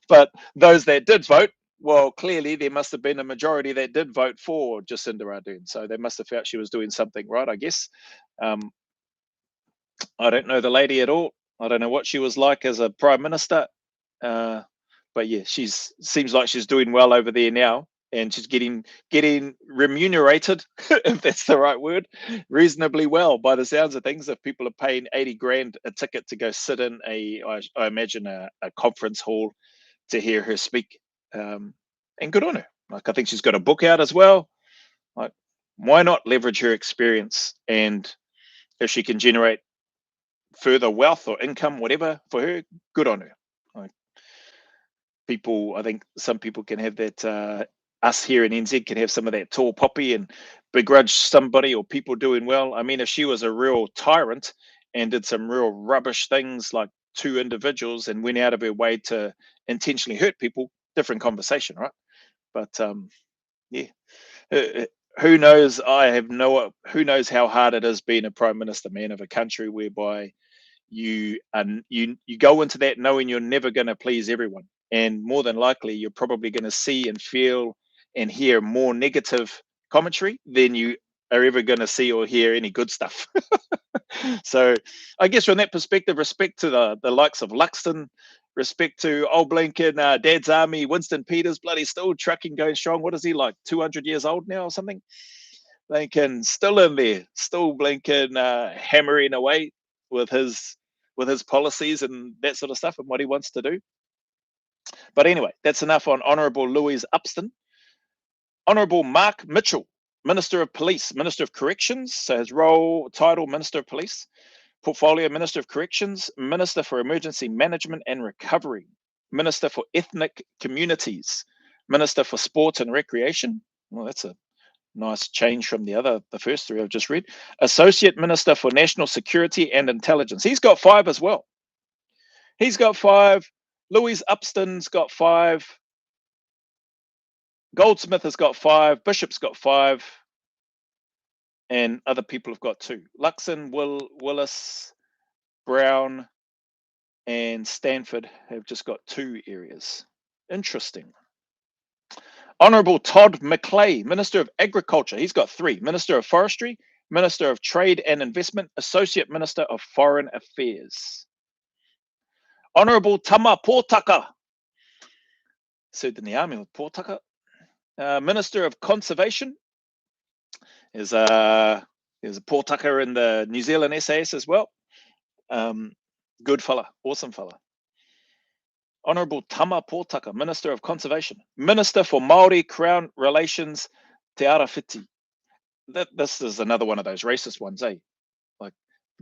But those that did vote, well, clearly there must have been a majority that did vote for Jacinda Ardern. So they must have felt she was doing something right, I guess. I don't know the lady at all. I don't know what she was like as a prime minister. But yeah, seems like she's doing well over there now, and she's getting remunerated, if that's the right word, reasonably well by the sounds of things. If people are paying 80 grand a ticket to go sit in I imagine a conference hall to hear her speak, and good on her. Like, I think she's got a book out as well. Like, why not leverage her experience? And if she can generate further wealth or income, whatever, for her, good on her. Like, I think some people can have that, us here in NZ can have some of that tall poppy and begrudge somebody or people doing well. I mean, if she was a real tyrant and did some real rubbish things like two individuals and went out of her way to intentionally hurt people, different conversation, right? But yeah, who knows? Who knows how hard it is being a prime minister, man, of a country whereby you go into that knowing you're never going to please everyone, and more than likely you're probably going to see and feel and hear more negative commentary than you are ever going to see or hear any good stuff. So I guess from that perspective, respect to the likes of Luxton, respect to old Blinken, Dad's Army, Winston Peters, bloody still trucking, going strong. What is he, like 200 years old now or something? Blinken still in there, still Blinken hammering away with his policies and that sort of stuff and what he wants to do. But anyway, that's enough on Honourable Louise Upston. Honourable Mark Mitchell, Minister of Police, Minister of Corrections, so his role, title, Minister of Police, portfolio, Minister of Corrections, Minister for Emergency Management and Recovery, Minister for Ethnic Communities, Minister for Sport and Recreation. Well, that's a nice change from the first three I've just read. Associate Minister for National Security and Intelligence. He's got 5 as well. He's got 5. Louise Upston's got 5. Goldsmith has got 5. Bishop's got 5. And other people have got 2. Luxon, Willis, Brown, and Stanford have just got 2 areas. Interesting. Honourable Todd McClay, Minister of Agriculture. He's got 3. Minister of Forestry, Minister of Trade and Investment, Associate Minister of Foreign Affairs. Honourable Tama Pōtaka, served in the army with Pōtaka. Minister of Conservation. There's a Pōtaka in the New Zealand SAS as well. Good fella, awesome fella. Honourable Tama Pōtaka, Minister of Conservation. Minister for Māori Crown Relations, Te Arawhiti. This is another one of those racist ones, eh? Like,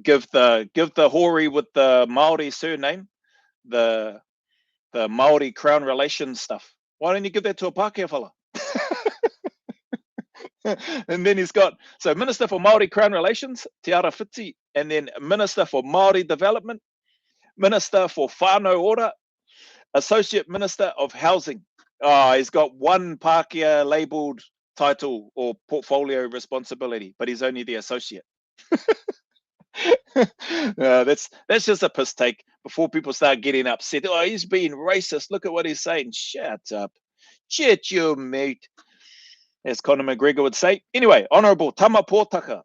give the Hori with the Māori surname the Māori Crown Relations stuff. Why don't you give that to a Pākehā fella? And then he's got, so Minister for Māori Crown Relations, Te Arawhiti, and then Minister for Māori Development, Minister for Whānau Ora, Associate Minister of Housing. He's got one Pākehā labelled title or portfolio responsibility, but he's only the associate. That's just a piss take before people start getting upset. Oh, he's being racist. Look at what he's saying. Shut up. Shut your mate, as Conor McGregor would say. Anyway, Honourable Tama Pōtaka.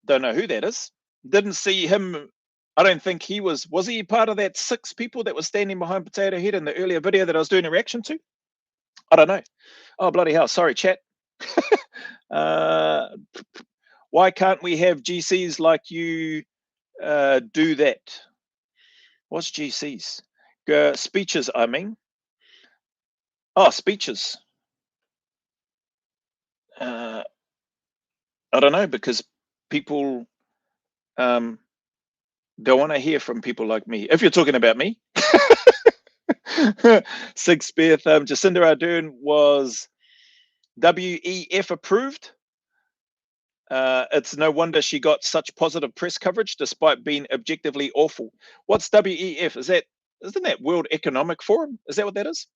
Don't know who that is. Didn't see him. I don't think he was he part of that 6 people that was standing behind Potato Head in the earlier video that I was doing a reaction to? I don't know. Oh, bloody hell. Sorry, chat. Why can't we have GCs like you do that? What's GCs? Speeches, I mean. Oh, speeches. I don't know, because people don't want to hear from people like me. If you're talking about me. Sig Spear Thumb. Jacinda Ardern was WEF approved. It's no wonder she got such positive press coverage despite being objectively awful. What's WEF? Isn't that World Economic Forum? Is that what that is?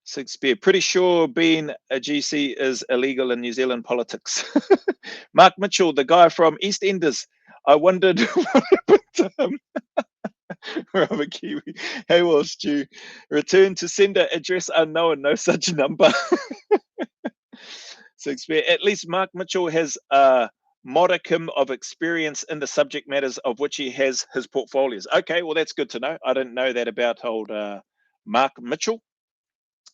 Sig Spear. Pretty sure being a GC is illegal in New Zealand politics. Mark Mitchell, the guy from EastEnders. I wondered what happened to him. Robert Kiwi. Hey, well, Stu. Return to sender address unknown. No such number. Sig Spear. At least Mark Mitchell has a modicum of experience in the subject matters of which he has his portfolios. Okay, well, that's good to know. I didn't know that about old Mark Mitchell,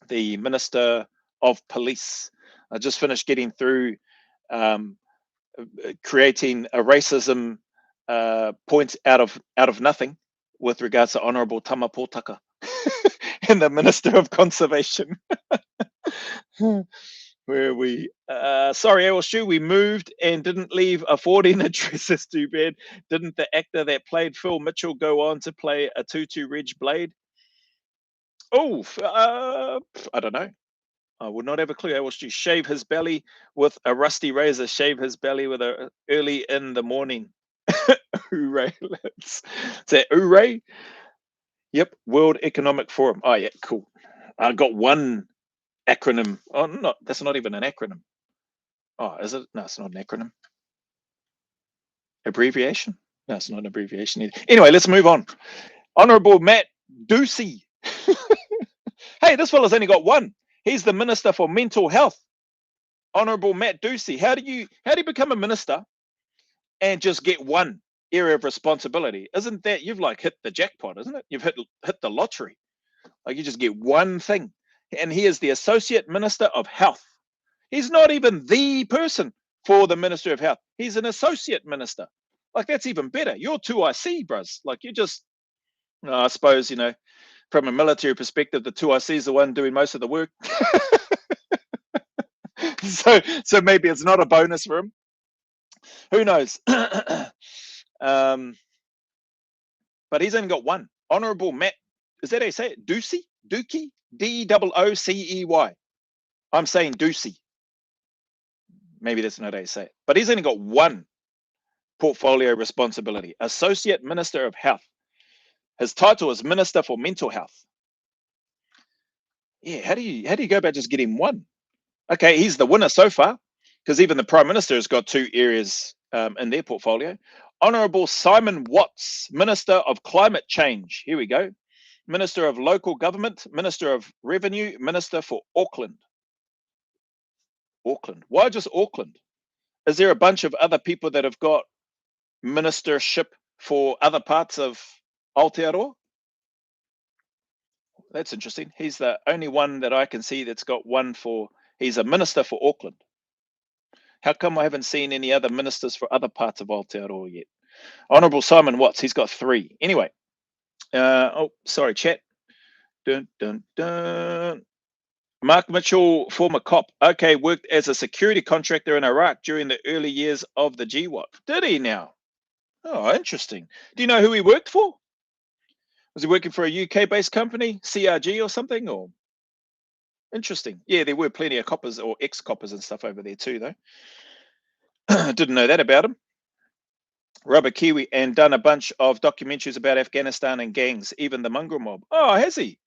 the Minister of Police. I just finished getting through creating a racism point out of nothing with regards to Honourable Tama Pōtaka and the Minister of Conservation. Where we sorry, Stu, we moved and didn't leave a forwarding address. That's too bad. Didn't the actor that played Phil Mitchell go on to play a Tutu Reg Blade? Oh, I don't know. I would not have a clue. Stu, shave his belly with a rusty razor. Shave his belly with a early in the morning. Hooray! Is that hooray? Yep. World Economic Forum. Oh yeah, cool. I got one acronym. Oh, no, that's not even an acronym. Oh, is it? No, it's not an acronym. Abbreviation? No, it's not an abbreviation either. Anyway, let's move on. Honourable Matt Ducey. Hey, this fella's only got one. He's the Minister for Mental Health. Honourable Matt Ducey. How do you become a minister and just get one area of responsibility? Isn't that, you've like hit the jackpot, isn't it? You've hit the lottery. Like, you just get one thing. And he is the Associate Minister of Health. He's not even the person for the Minister of Health. He's an Associate Minister. Like, that's even better. You're 2IC, bros. Like, you just, I suppose, from a military perspective, the 2IC is the one doing most of the work. So maybe it's not a bonus for him. Who knows? But he's only got one. Honourable Matt, is that how you say it? Ducey? Dookie? DOOCEY. I'm saying Ducey. Maybe that's not how you say it. But he's only got one portfolio responsibility. Associate Minister of Health. His title is Minister for Mental Health. Yeah, how do you go about just getting one? Okay, he's the winner so far, because even the Prime Minister has got 2 areas in their portfolio. Honourable Simon Watts, Minister of Climate Change. Here we go. Minister of Local Government, Minister of Revenue, Minister for Auckland. Auckland. Why just Auckland? Is there a bunch of other people that have got ministership for other parts of Aotearoa? That's interesting. He's the only one that I can see that's got one for, he's a minister for Auckland. How come I haven't seen any other ministers for other parts of Aotearoa yet? Honourable Simon Watts, he's got 3. Anyway, oh, sorry, chat. Dun, dun, dun. Mark Mitchell, former cop. Okay, worked as a security contractor in Iraq during the early years of the GWOT. Did he now? Oh, interesting. Do you know who he worked for? Was he working for a UK-based company, CRG or something? Or interesting. Yeah, there were plenty of coppers or ex-coppers and stuff over there too, though. Didn't know that about him. Robert Kiwi, and done a bunch of documentaries about Afghanistan and gangs, even the mongrel mob. Oh, has he?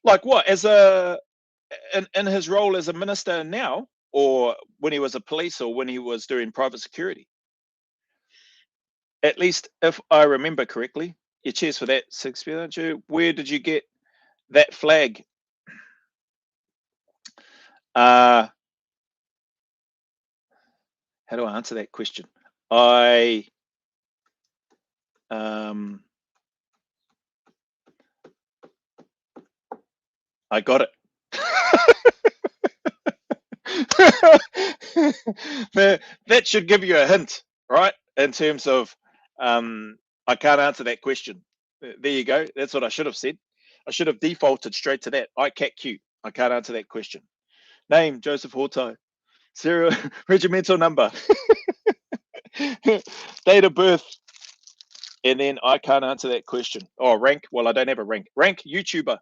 Like what? As in his role as a minister now, or when he was a police, or when he was doing private security? at least if I remember correctly. Yeah, cheers for that, Shakespeare, aren't you? Where did you get that flag? How do I answer that question? I got it. That should give you a hint, right? In terms of, I can't answer that question. There you go. That's what I should have said. I should have defaulted straight to that. ICAT-Q. I can't answer that question. Name, Joseph Hortai. Serial regimental number. Date of birth. And then I can't answer that question. Oh, rank. Well, I don't have a rank. Rank, YouTuber.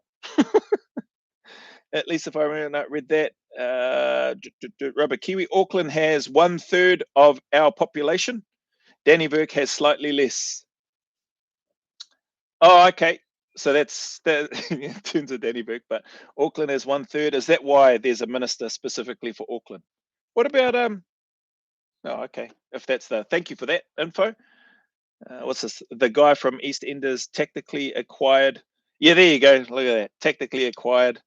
At least if I read that. Rubber Kiwi. Auckland has 1/3 of our population. Danny Burke has slightly less. Oh, okay. So that's that in terms of Danny Burke, but Auckland has 1/3. Is that why there's a minister specifically for Auckland? What about Oh, okay. If that's the thank you for that info. What's this? The guy from EastEnders technically acquired. Yeah, there you go. Look at that. Technically acquired.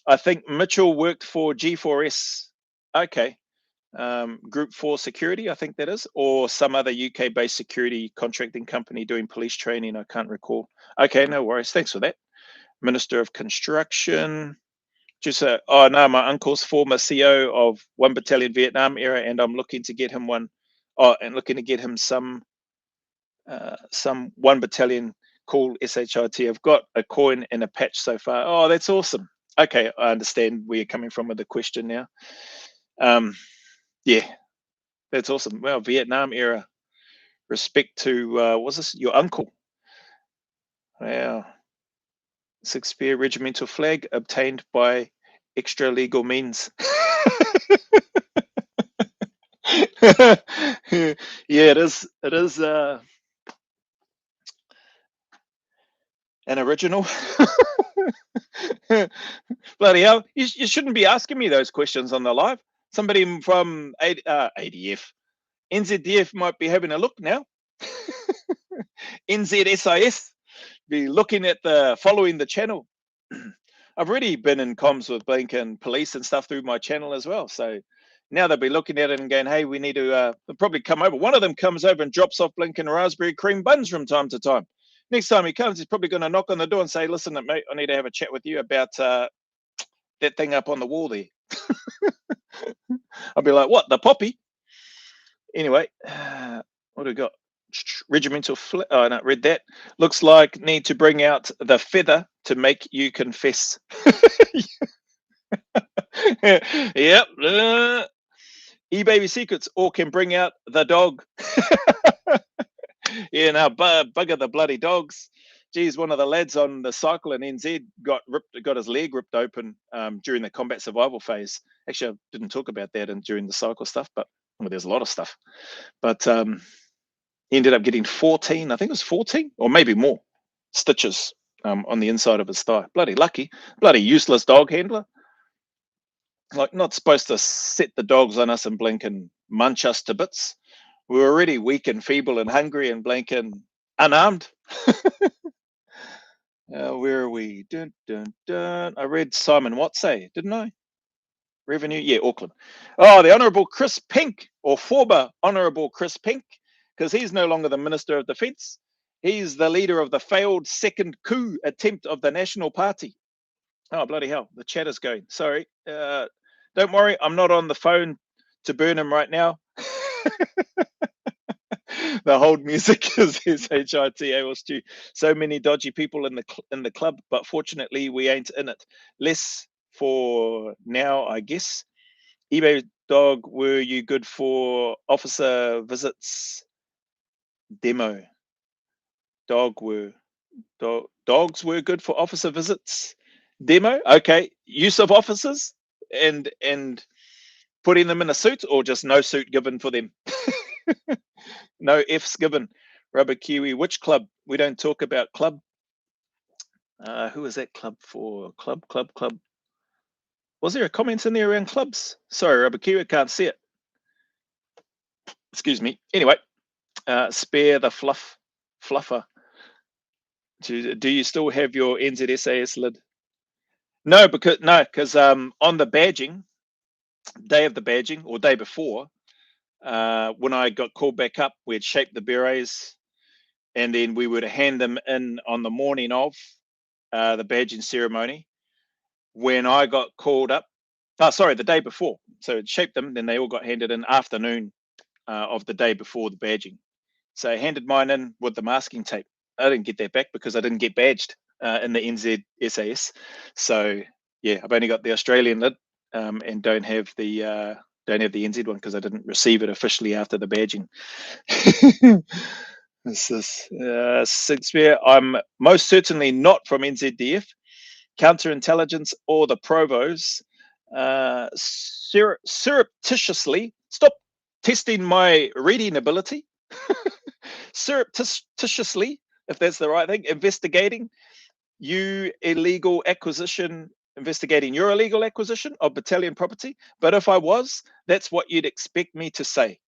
I think Mitchell worked for G4S. Okay. Group 4 Security, I think that is, or some other UK-based security contracting company doing police training. I can't recall. Okay, no worries. Thanks for that. Minister of Construction. Just oh no, my uncle's former CO of 1 Battalion Vietnam era, and I'm looking to get him one. Oh, and looking to get him some 1 Battalion called SHIT. I've got a coin and a patch so far. Oh, that's awesome. Okay, I understand where you're coming from with the question now. Yeah, that's awesome. Well, Vietnam era. Respect to what's this? Your uncle. Wow. 6-spear regimental flag obtained by extra legal means. Yeah, it is. It is an original. Bloody hell! You shouldn't be asking me those questions on the live. Somebody from ADF, NZDF might be having a look now. NZSIS be looking at following the channel. I've already been in comms with Blinken police and stuff through my channel as well. So now they'll be looking at it and going, hey, we need to they'll probably come over. One of them comes over and drops off Blinken raspberry cream buns from time to time. Next time he comes, he's probably going to knock on the door and say, listen, mate, I need to have a chat with you about that thing up on the wall there. I'll be like, what, the poppy? Anyway, what do we got? Regimental oh no, read that. Looks like need to bring out the feather to make you confess. Yep. E-baby secrets, or can bring out the dog. Yeah, now bugger the bloody dogs. Geez, one of the lads on the cycle in NZ got his leg ripped open during the combat survival phase. Actually, I didn't talk about that during the cycle stuff, but well, there's a lot of stuff. But he ended up getting 14, I think it was 14 or maybe more stitches on the inside of his thigh. Bloody lucky, bloody useless dog handler. Like, not supposed to set the dogs on us and blink and munch us to bits. We were already weak and feeble and hungry and blink and unarmed. Where are we? Dun, dun, dun. I read Simon Watsay, didn't I? Revenue, yeah, Auckland. Oh, the Honourable Chris Pink, or former Honourable Chris Pink, because he's no longer the Minister of Defence. He's the leader of the failed second coup attempt of the National Party. Oh, bloody hell, the chat is going. Sorry. Don't worry, I'm not on the phone to burn him right now. The hold music is SHIT. So many dodgy people in the club, but fortunately we ain't in it. Less for now, I guess. eBay dog, were you good for officer visits? Demo. Dogs were good for officer visits. Demo. Okay. Use of officers and putting them in a suit, or just no suit given for them. No F's given. Rubber Kiwi. Which club? We don't talk about club. Who is that club for? Club. Was there a comment in there around clubs? Sorry, Rubber Kiwi, can't see it. Excuse me. Anyway, Spare the fluffer. Do you still have your NZSAS lid? No, because on the badging, day of the badging or day before, when I got called back up, we'd shape the berets, and then we would hand them in on the morning of the badging ceremony. When I got called up, the day before. So it shaped them, then they all got handed in afternoon of the day before the badging. So I handed mine in with the masking tape. I didn't get that back because I didn't get badged in the NZSAS. So yeah, I've only got the Australian lid and don't have the NZ one because I didn't receive it officially after the badging. This is Shakespeare. I'm most certainly not from NZDF, counterintelligence, or the Provos. Surreptitiously stop testing my reading ability. Surreptitiously, if that's the right thing, investigating your illegal acquisition of battalion property. But if I was, that's what you'd expect me to say.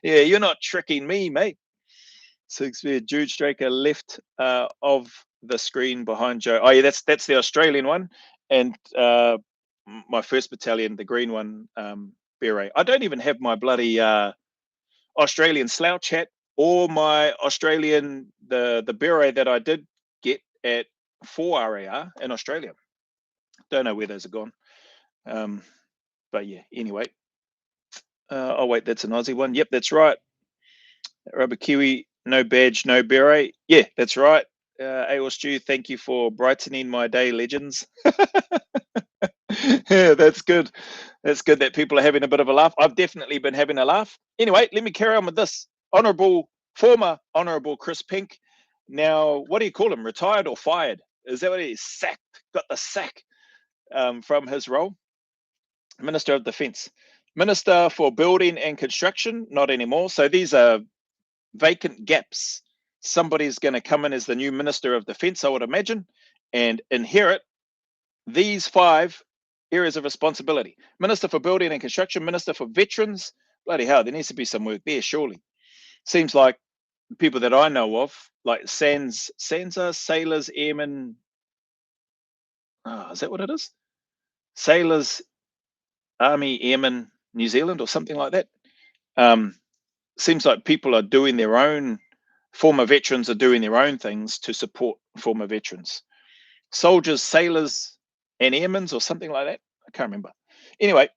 Yeah, you're not tricking me, mate. Jude Straker left of the screen behind Joe. Oh yeah, that's the Australian one, and my 1st battalion, the green one, beret. I don't even have my bloody Australian slouch hat or my Australian the beret that I did get at 4 RAR in Australia. Don't know where those are gone. But yeah, anyway. Oh wait, that's an Aussie one. Yep, that's right. Rubber Kiwi, no badge, no beret. Yeah, that's right. AOL Stu, thank you for brightening my day, legends. Yeah, that's good. That's good that people are having a bit of a laugh. I've definitely been having a laugh. Anyway, let me carry on with this. Former Honourable Chris Pink. Now, what do you call him? Retired or fired? Is that what he is? Sacked? Got the sack from his role. Minister of Defence. Minister for Building and Construction, not anymore. So these are vacant gaps. Somebody's going to come in as the new Minister of Defence, I would imagine, and inherit these 5 areas of responsibility. Minister for Building and Construction, Minister for Veterans. Bloody hell, there needs to be some work there, surely. Seems like people that I know of, like SANZA, Sailors, Airmen. Oh, is that what it is? Sailors, Army, Airmen, New Zealand, or something like that. Seems like people are doing their own, former veterans are doing their own things to support former veterans. Soldiers, sailors, and airmen, or something like that. I can't remember. Anyway,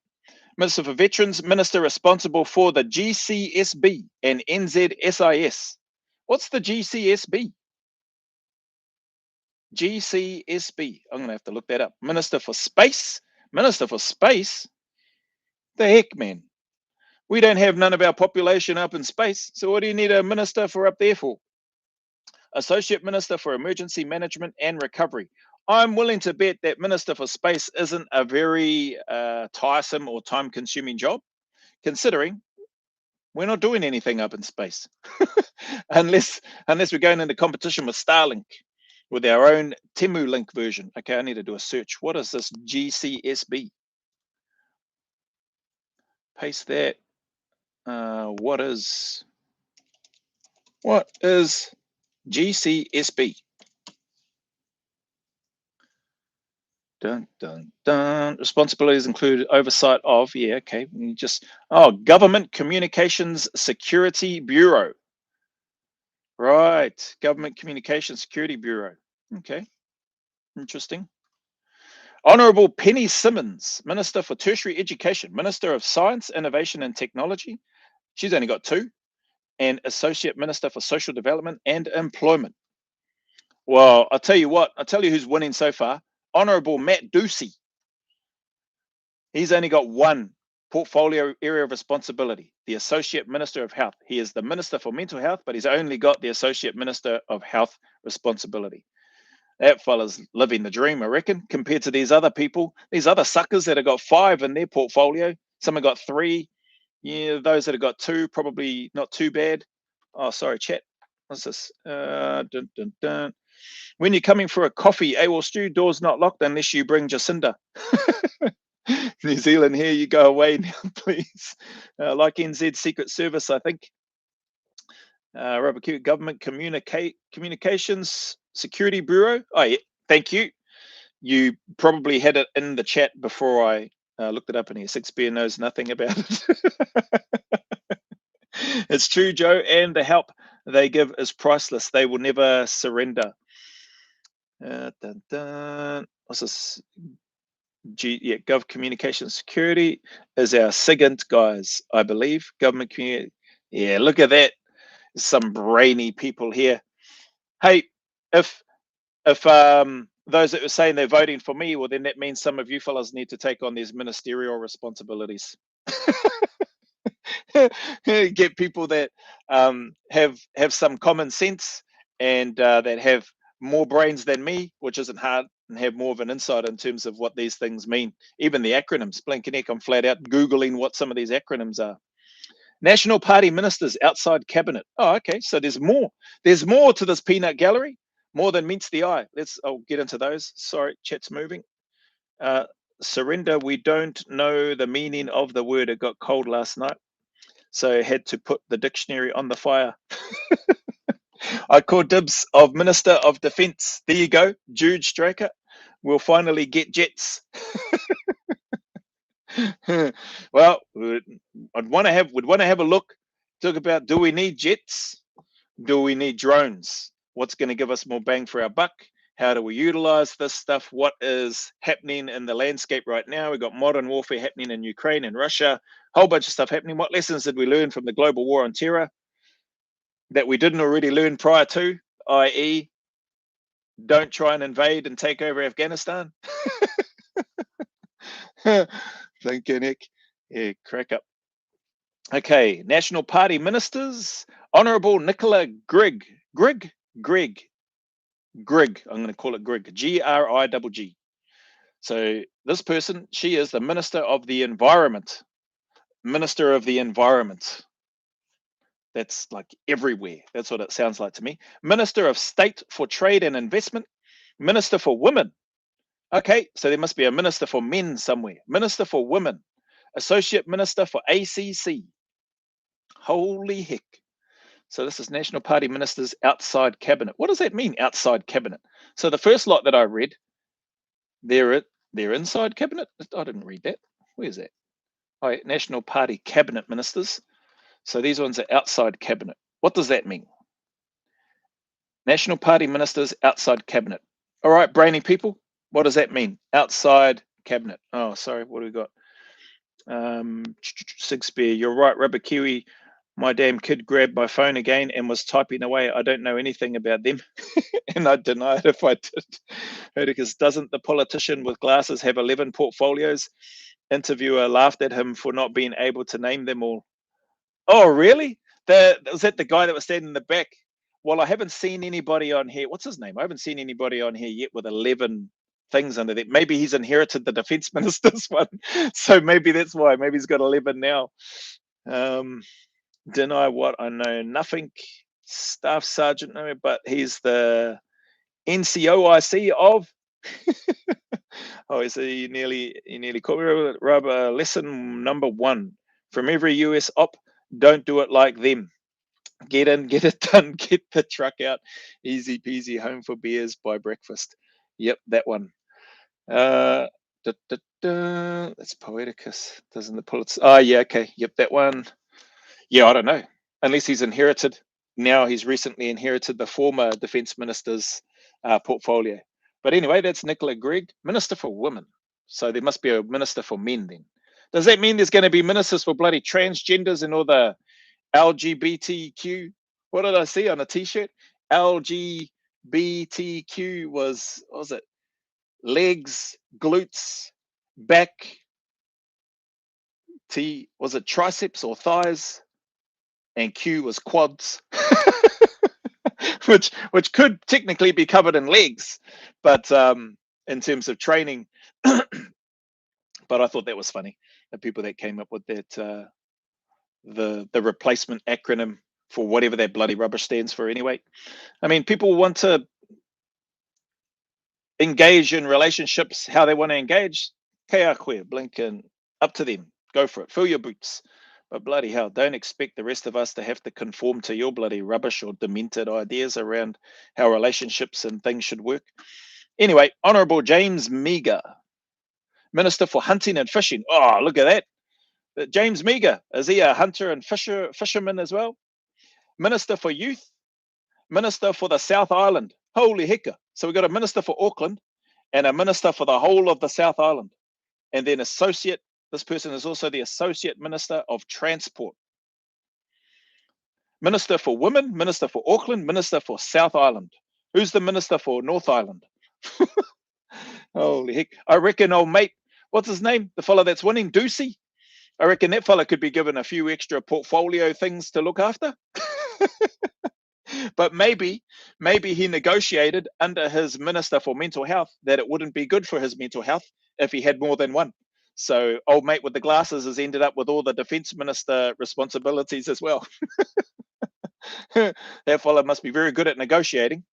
Minister for Veterans, Minister responsible for the GCSB and NZSIS. What's the GCSB? GCSB. I'm going to have to look that up. Minister for Space. Minister for Space? The heck, man. We don't have none of our population up in space. So what do you need a minister for up there for? Associate Minister for Emergency Management and Recovery. I'm willing to bet that Minister for Space isn't a very tiresome or time-consuming job, considering we're not doing anything up in space, unless we're going into competition with Starlink, with our own Temu Link version. Okay, I need to do a search. What is this GCSB? Paste that. What is GCSB? Dun, dun, dun. Responsibilities include oversight of, yeah, okay. Government Communications Security Bureau. Right, Government Communications Security Bureau. Okay, interesting. Honourable Penny Simmons, Minister for Tertiary Education, Minister of Science, Innovation and Technology. She's only got 2. And Associate Minister for Social Development and Employment. Well, I'll tell you who's winning so far. Honourable Matt Ducey. He's only got 1 portfolio area of responsibility, the Associate Minister of Health. He is the Minister for Mental Health, but he's only got the Associate Minister of Health responsibility. That fella's living the dream, I reckon, compared to these other people, these other suckers that have got 5 in their portfolio. Some have got 3. Yeah, those that have got 2, probably not too bad. Oh, sorry, chat. What's this? Dun, dun, dun. When you're coming for a coffee, AWOL Stu, door's not locked unless you bring Jacinda. New Zealand, here you go away now, please. Like NZ Secret Service, I think. Robert Q, Government Communications Security Bureau. Oh, yeah, thank you. You probably had it in the chat before I looked it up in here. 6Bear knows nothing about it. It's true, Joe, and the help they give is priceless. They will never surrender. Dun, dun. What's this? Gov Communications Security is our SIGINT guys, I believe. Government Community. Yeah, look at that. Some brainy people here. Hey, if those that were saying they're voting for me, well, then that means some of you fellas need to take on these ministerial responsibilities. Get people that have some common sense and that have more brains than me, which isn't hard, and have more of an insight in terms of what these things mean. Even the acronyms. Blinking heck, I'm flat out Googling what some of these acronyms are. National Party ministers outside cabinet. Oh, okay. So there's more. There's more to this peanut gallery, more than meets the eye. I'll get into those. Sorry, chat's moving. Surrender. We don't know the meaning of the word. It got cold last night, so I had to put the dictionary on the fire. I call dibs of Minister of Defence. There you go, Jude Straker. We'll finally get jets. Well, would want to have a look. Talk about, do we need jets? Do we need drones? What's going to give us more bang for our buck? How do we utilize this stuff? What is happening in the landscape right now? We've got modern warfare happening in Ukraine and Russia, a whole bunch of stuff happening. What lessons did we learn from the global war on terror that we didn't already learn prior to, i.e., don't try and invade and take over Afghanistan? Thinking, heck, yeah, crack up. Okay, National Party ministers, Honourable Nicola Grigg. Grigg. I'm going to call it Grigg. Grigg. So this person, she is the Minister of the Environment. Minister of the Environment. That's like everywhere. That's what it sounds like to me. Minister of State for Trade and Investment. Minister for Women. Okay, so there must be a minister for men somewhere. Minister for Women. Associate Minister for ACC. Holy heck. So this is National Party ministers outside cabinet. What does that mean, outside cabinet? So the first lot that I read, they're inside cabinet. I didn't read that. Where's that? Oh, National Party cabinet ministers. So these ones are outside cabinet. What does that mean? National Party ministers outside cabinet. All right, brainy people. What does that mean? Outside cabinet. Oh, sorry. What do we got? 6Bear. You're right, Rubber Kiwi. My damn kid grabbed my phone again and was typing away. I don't know anything about them. And I deny it if I did. Because doesn't the politician with glasses have 11 portfolios? Interviewer laughed at him for not being able to name them all. Oh, really? Was that the guy that was standing in the back? Well, I haven't seen anybody on here. What's his name? I haven't seen anybody on here yet with 11 things under that. Maybe he's inherited the defense minister's one. So maybe that's why. Maybe he's got 11 now. Deny what? I know nothing. Staff Sergeant, no, but he's the NCOIC of. Oh, so you nearly caught me. Rubber. Lesson number 1 from every US op: don't do it like them. Get in, get it done, get the truck out. Easy peasy, home for beers by breakfast. Yep, that one. That's Poeticus. Doesn't the Pulitzer? Oh, yeah, okay. Yep, that one. Yeah, I don't know. Unless he's inherited. Now he's recently inherited the former defense minister's portfolio. But anyway, that's Nicola Grigg, Minister for Women. So there must be a minister for men then. Does that mean there's going to be ministers for bloody transgenders and all the LGBTQ? What did I see on a t-shirt? LGBTQ was, what was it? Legs, glutes, back, T, was it triceps or thighs? And Q was quads. which could technically be covered in legs, but in terms of training. But I thought that was funny, the people that came up with that the replacement acronym for whatever that bloody rubbish stands for anyway. I mean, people want to engage in relationships how they want to engage. Kea koe, blink, and up to them. Go for it. Fill your boots. But bloody hell, don't expect the rest of us to have to conform to your bloody rubbish or demented ideas around how relationships and things should work. Anyway, Honourable James Meagher, Minister for Hunting and Fishing. Oh, look at that. James Meagher, is he a hunter and fisherman as well? Minister for Youth, Minister for the South Island. Holy hecker. So we've got a Minister for Auckland and a Minister for the whole of the South Island. And then this person is also the Associate Minister of Transport. Minister for Women, Minister for Auckland, Minister for South Island. Who's the Minister for North Island? Holy heck. I reckon old mate, what's his name? The fella that's winning, Ducey. I reckon that fella could be given a few extra portfolio things to look after. But maybe he negotiated under his Minister for Mental Health that it wouldn't be good for his mental health if he had more than one. So old mate with the glasses has ended up with all the Defence Minister responsibilities as well. That fella must be very good at negotiating.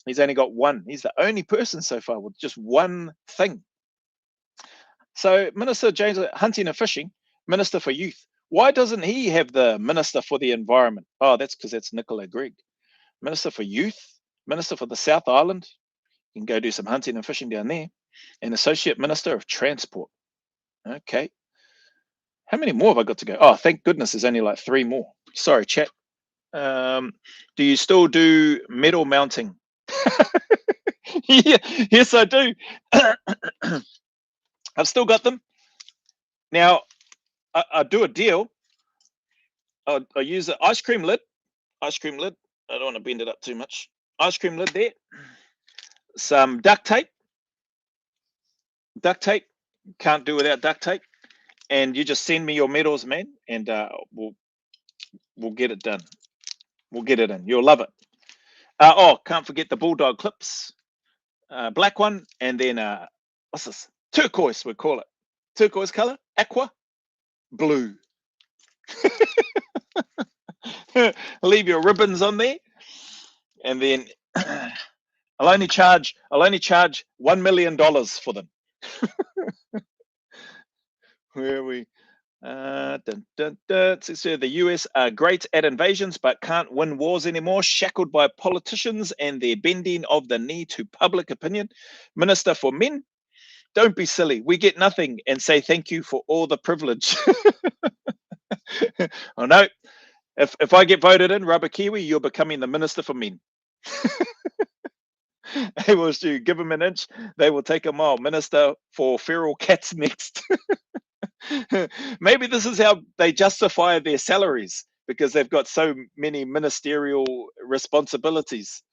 He's only got one. He's the only person so far with just one thing. So Minister James, Hunting and Fishing, Minister for Youth. Why doesn't he have the Minister for the Environment? Oh, that's because that's Nicola Gregg. Minister for Youth, Minister for the South Island. You can go do some hunting and fishing down there. And Associate Minister of Transport. Okay. How many more have I got to go? Oh, thank goodness there's only like 3 more. Sorry, chat. Do you still do medal mounting? Yeah, yes, I do. I've still got them. Now, I do a deal. I use an ice cream lid. I don't want to bend it up too much. Ice cream lid there. Some duct tape. Can't do without duct tape. And you just send me your medals, man, and we'll get it done. We'll get it in. You'll love it. Can't forget the bulldog clips. Black one, and then what's this? Turquoise, we call it. Turquoise color, aqua, blue. Leave your ribbons on there, and then I'll only charge $1 million for them. Where are we? So the US are great at invasions but can't win wars anymore, shackled by politicians and their bending of the knee to public opinion. Minister for Men, don't be silly. We get nothing and say thank you for all the privilege. Oh no, if I get voted in, Rubber Kiwi, you're becoming the Minister for Men. They will give them an inch, they will take a mile. Minister for Feral Cats next. Maybe this is how they justify their salaries, because they've got so many ministerial responsibilities.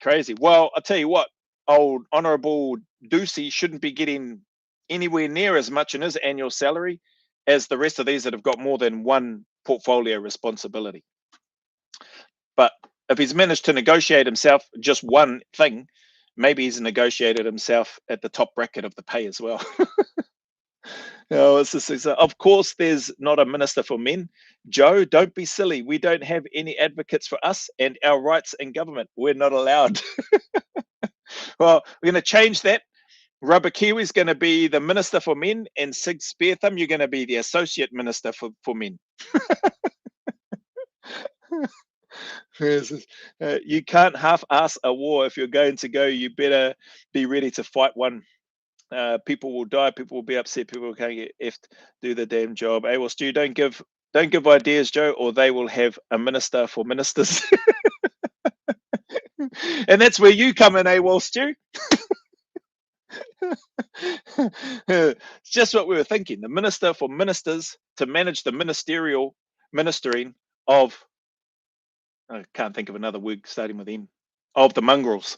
Crazy. Well, I'll tell you what, old Honourable Ducey shouldn't be getting anywhere near as much in his annual salary as the rest of these that have got more than one portfolio responsibility. But if he's managed to negotiate himself just one thing, maybe he's negotiated himself at the top bracket of the pay as well. No, of course, there's not a Minister for Men. Joe, don't be silly. We don't have any advocates for us and our rights in government. We're not allowed. Well, we're going to change that. Rubber Kiwi's going to be the Minister for Men, and Sig Spearthumb, you're going to be the Associate Minister for Men. You can't half-ass a war. If you're going to go, you better be ready to fight one. People will die, people will be upset, people can't get effed, do the damn job. Well, Stu, don't give ideas, Joe, or they will have a minister for ministers. And that's where you come in, well, Stu. It's just what we were thinking. The Minister for Ministers to manage the ministering of, I can't think of another word starting with M, of the mongrels.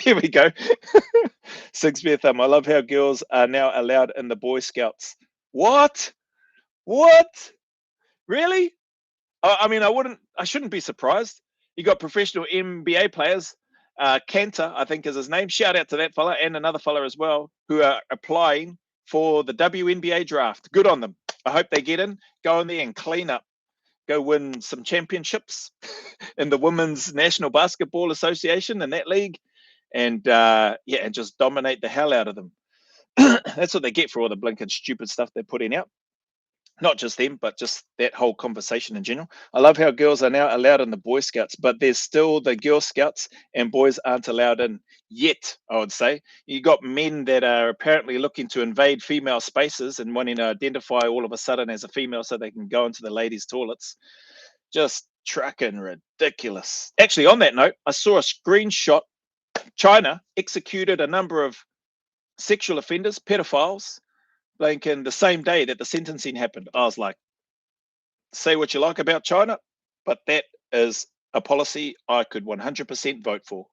There we go. Sig Spearthumb, I love how girls are now allowed in the Boy Scouts. What? Really? I mean, I shouldn't be surprised. You got professional NBA players, Kanter, I think is his name. Shout out to that fella and another fella as well, who are applying for the WNBA draft. Good on them. I hope they get in, go in there and clean up. Go win some championships in the Women's National Basketball Association in that league, and and just dominate the hell out of them. That's what they get for all the blinking stupid stuff they're putting out. Not just them, but just that whole conversation in general. I love how girls are now allowed in the Boy Scouts, but there's still the Girl Scouts and boys aren't allowed in yet, I would say. You got men that are apparently looking to invade female spaces and wanting to identify all of a sudden as a female so they can go into the ladies' toilets. Just trucking ridiculous. Actually, on that note, I saw a screenshot. China executed a number of sexual offenders, pedophiles, like in the same day that the sentencing happened. I was like, say what you like about China, but that is a policy I could 100% vote for.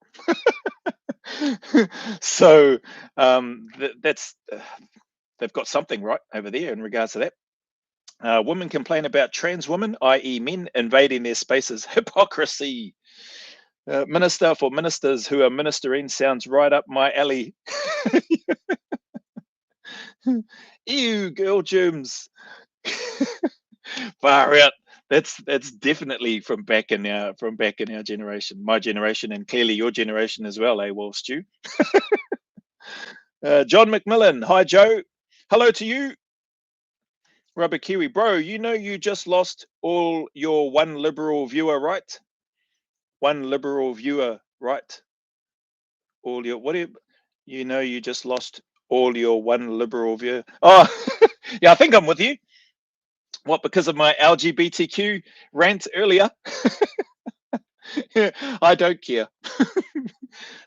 So that's they've got something right over there in regards to that. Women complain about trans women, i.e. men invading their spaces. Hypocrisy. Minister for ministers who are ministering sounds right up my alley. Ew, girl germs. Far out. That's definitely from back in our generation, my generation, and clearly your generation as well, Wall Stew. John McMillan, hi Joe. Hello to you. Rubber Kiwi, bro. You know you just lost all your one liberal viewer, right? One liberal viewer, right? All your you know you just lost all your one liberal viewer. Oh, yeah, I think I'm with you. What, because of my LGBTQ rant earlier? I don't care.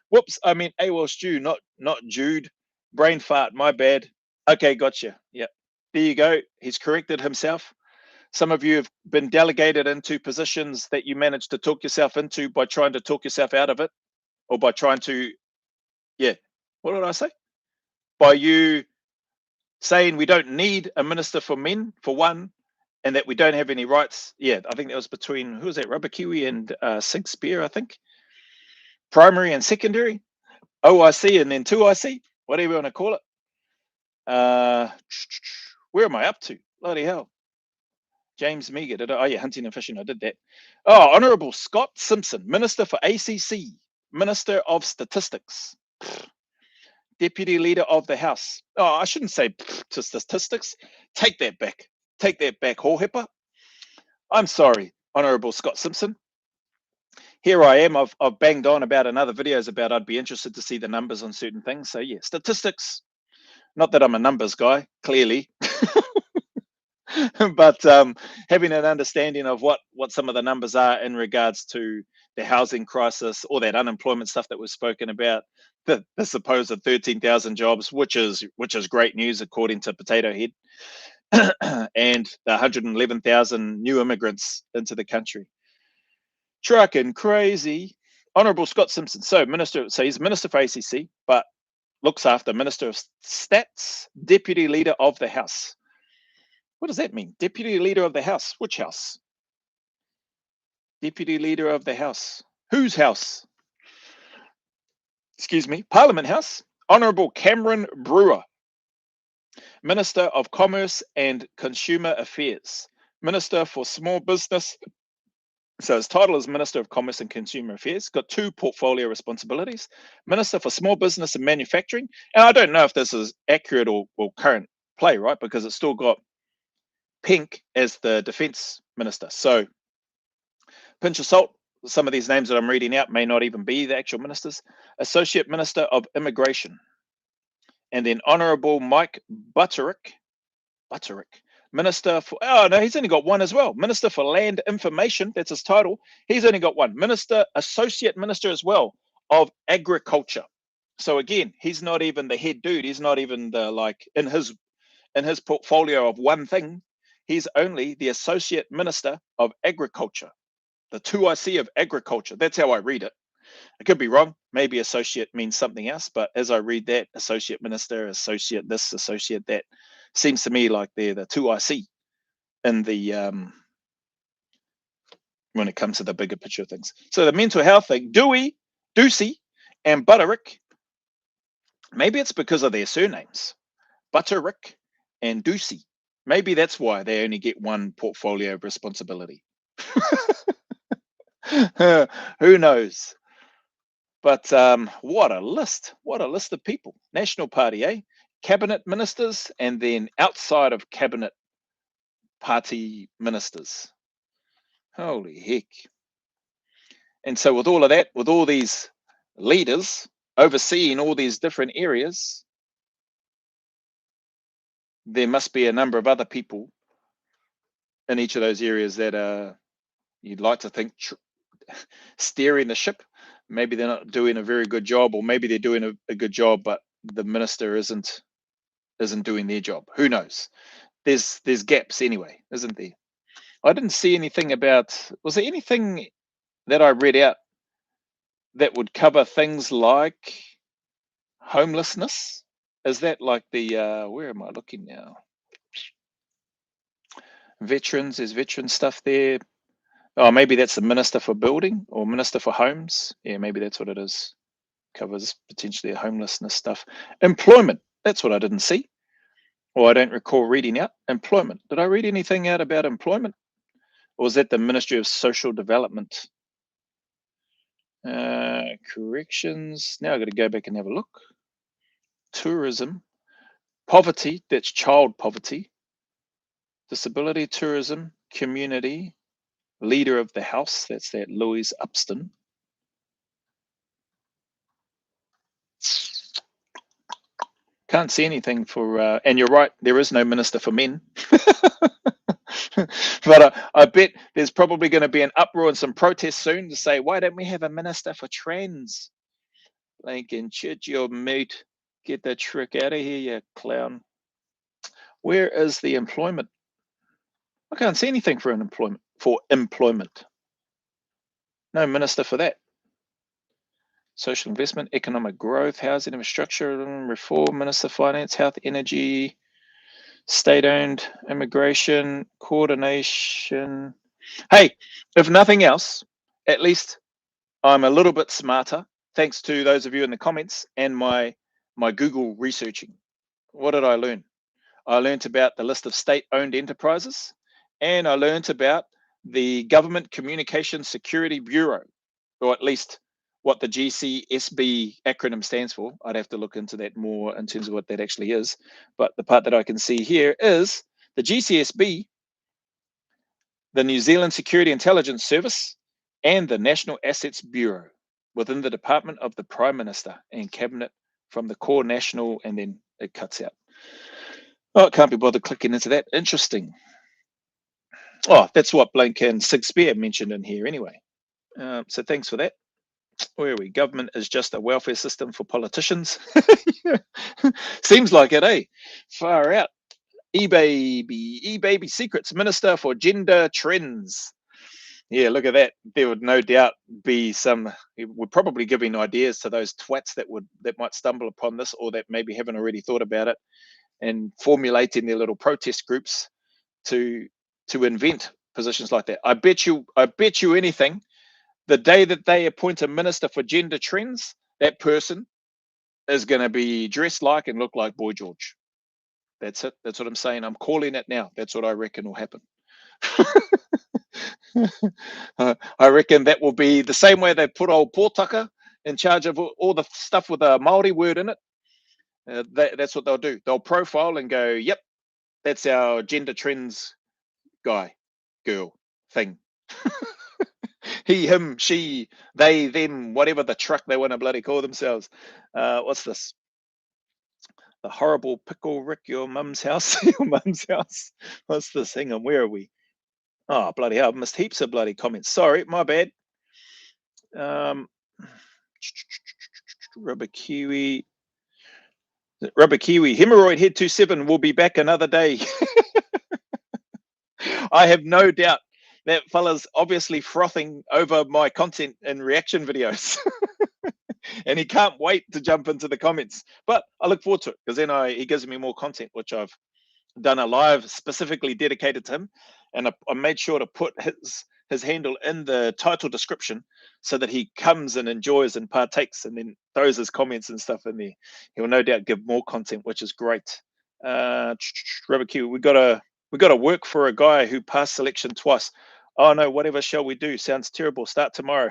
Whoops, I mean AWOL Stew, not Jude. Brain fart, my bad. Okay, gotcha. Yeah, there you go. He's corrected himself. Some of you have been delegated into positions that you managed to talk yourself into by trying to talk yourself out of it, or by trying to, yeah, what did I say? By you saying we don't need a minister for men, for one, and that we don't have any rights. Yeah, I think that was between, who was that, Rubber Kiwi and Sig Spear, I think. Primary and secondary, OIC and then 2IC, whatever you want to call it. Where am I up to? Bloody hell. James Meager, oh yeah, hunting and fishing, I did that. Oh, Honourable Scott Simpson, Minister for ACC, Minister of Statistics, Deputy Leader of the House. Oh, I shouldn't say to statistics. Take that back. Take that back, whorehipper. I'm sorry, Honourable Scott Simpson. Here I am. I've banged on about in other videos about I'd be interested to see the numbers on certain things. So yeah, statistics. Not that I'm a numbers guy, clearly. But having an understanding of what some of the numbers are in regards to the housing crisis or that unemployment stuff that was spoken about, the supposed 13,000 jobs, which is great news according to Potato Head, and the 111,000 new immigrants into the country. Trucking crazy. Honourable Scott Simpson. So he's Minister for ACC, but looks after Minister of Stats, Deputy Leader of the House. What does that mean? Deputy Leader of the House? Which house? Deputy Leader of the House. Whose house? Excuse me. Parliament House. Honourable Cameron Brewer, Minister of Commerce and Consumer Affairs, Minister for Small Business. So his title is Minister of Commerce and Consumer Affairs. Got two portfolio responsibilities. Minister for Small Business and Manufacturing. And I don't know if this is accurate or current play, right? Because it's still got Pink as the Defence Minister. So pinch of salt. Some of these names that I'm reading out may not even be the actual ministers. Associate Minister of Immigration. And then Honourable Mike Butterick, Minister for, oh no, he's only got one as well. Minister for Land Information, that's his title. He's only got one. Associate Minister as well of Agriculture. So again, he's not even the head dude. He's not even the, like, in his portfolio of one thing, he's only the Associate Minister of Agriculture, the 2IC of Agriculture. That's how I read it. I could be wrong. Maybe associate means something else, but as I read that, associate minister, associate this, associate that, seems to me like they're the 2IC in the when it comes to the bigger picture of things. So the mental health thing, Ducey, and Butterick, maybe it's because of their surnames, Butterick and Ducey. Maybe that's why they only get one portfolio of responsibility. Who knows? But what a list of people. National Party, Cabinet ministers, and then outside of cabinet party ministers. Holy heck. And so with all of that, with all these leaders overseeing all these different areas, there must be a number of other people in each of those areas that are, you'd like to think, steering the ship. Maybe they're not doing a very good job, or maybe they're doing a good job, but the minister isn't doing their job. Who knows? There's gaps anyway, isn't there? I didn't see anything about, was there anything that I read out that would cover things like homelessness? Is that like the, where am I looking now? Veterans, there's veteran stuff there. Oh, maybe that's the Minister for Building or Minister for Homes. Yeah, maybe that's what it is. Covers potentially homelessness stuff. Employment, that's what I didn't see. Or I don't recall reading out. Employment. Did I read anything out about employment? Or was that the Ministry of Social Development? Corrections. Now I've got to go back and have a look. Tourism. Poverty, that's child poverty. Disability, tourism, community. Leader of the House, that's that Louise Upston. Can't see anything for, and you're right, there is no minister for men. But I bet there's probably going to be an uproar and some protests soon to say, why don't we have a minister for trans? Lincoln, shut your mute. Get that trick out of here, you clown. Where is the employment? I can't see anything for employment. No minister for that. Social investment, economic growth, housing infrastructure, reform, Minister of Finance, health, energy, state-owned, immigration, coordination. Hey, if nothing else, at least I'm a little bit smarter, thanks to those of you in the comments and my Google researching. What did I learn? I learned about the list of state-owned enterprises, and I learned about the Government Communications Security Bureau, or at least what the GCSB acronym stands for. I'd have to look into that more in terms of what that actually is. But the part that I can see here is the GCSB, the New Zealand Security Intelligence Service, and the National Assets Bureau within the Department of the Prime Minister and Cabinet from the core national, and then it cuts out. Oh, I can't be bothered clicking into that. Interesting. Oh, that's what Blake and Sig Spear mentioned in here anyway. So thanks for that. Where are we? Government is just a welfare system for politicians. Seems like it, eh? Far out. E-Baby Secrets, Minister for Gender Trends. Yeah, look at that. There would no doubt be some, we're probably giving ideas to those twats that might stumble upon this, or that maybe haven't already thought about it, and formulating their little protest groups to invent positions like that. I bet you anything, the day that they appoint a minister for gender trends, that person is going to be dressed like and look like Boy George. That's it. That's what I'm saying. I'm calling it now. That's what I reckon will happen. I reckon that will be the same way they put old Pōtaka in charge of all the stuff with a Māori word in it. That's what they'll do. They'll profile and go, yep, that's our gender trends guy, girl, thing. He, him, she, they, them, whatever the truck they want to bloody call themselves. What's this? The horrible pickle Rick, your mum's house. Your mum's house. What's this? Hang on, where are we? Oh, bloody hell, I've missed heaps of bloody comments. Sorry, my bad. Rubber Kiwi. Hemorrhoid Head 27 will be back another day. I have no doubt that fella's obviously frothing over my content and reaction videos. And he can't wait to jump into the comments. But I look forward to it, because then he gives me more content, which I've done a live specifically dedicated to him. And I made sure to put his handle in the title description so that he comes and enjoys and partakes, and then throws his comments and stuff in there. He'll no doubt give more content, which is great. Rubber Q, we got to work for a guy who passed selection twice. Oh no, whatever shall we do? Sounds terrible. Start tomorrow.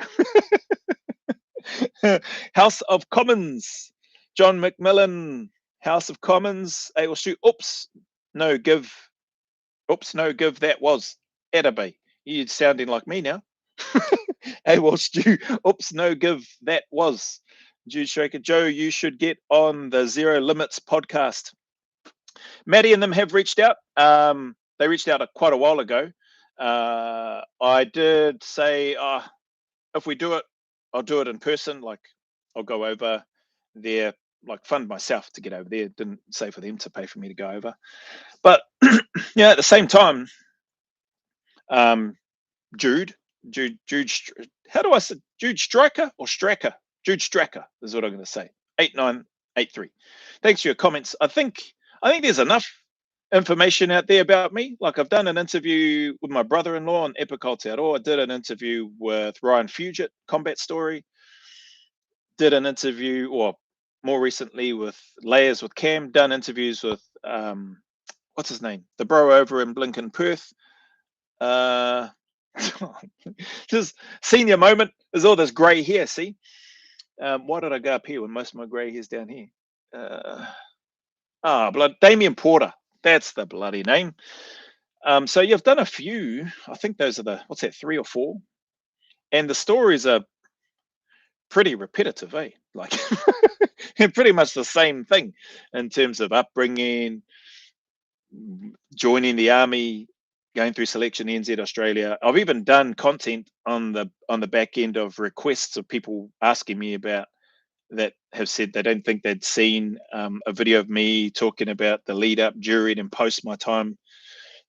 House of Commons, John McMillan. House of Commons. Hey, well, shoot. Oops. No, give. Oops, no give, that was Etabay. You're sounding like me now. AWOL Stu, oops, no give, that was Jude Straker. Joe, you should get on the Zero Limits podcast. Maddie and them have reached out. They reached out quite a while ago. I did say, if we do it, I'll do it in person. Like, I'll go over there, like fund myself to get over there. Didn't say for them to pay for me to go over. But yeah, at the same time, Jude, how do I say Jude Striker or Stracker? Jude Stracker is what I'm going to say. 8983. Thanks for your comments. I think there's enough information out there about me. Like, I've done an interview with my brother-in-law on Epic Aotearoa. I did an interview with Ryan Fugit, Combat Story. Did an interview, or more recently, with Layers with Cam. Done interviews with what's his name, the bro over in Blinken Perth. Just senior moment is all this grey hair. See, why did I go up here when most of my grey hair's down here? Damien Porter. That's the bloody name. So you've done a few. I think those are the, what's that, 3 or 4? And the stories are pretty repetitive, eh? Like, pretty much the same thing in terms of upbringing, joining the army, going through selection, NZ Australia. I've even done content on the back end of requests of people asking me about that, have said they don't think they'd seen a video of me talking about the lead up, during, and post my time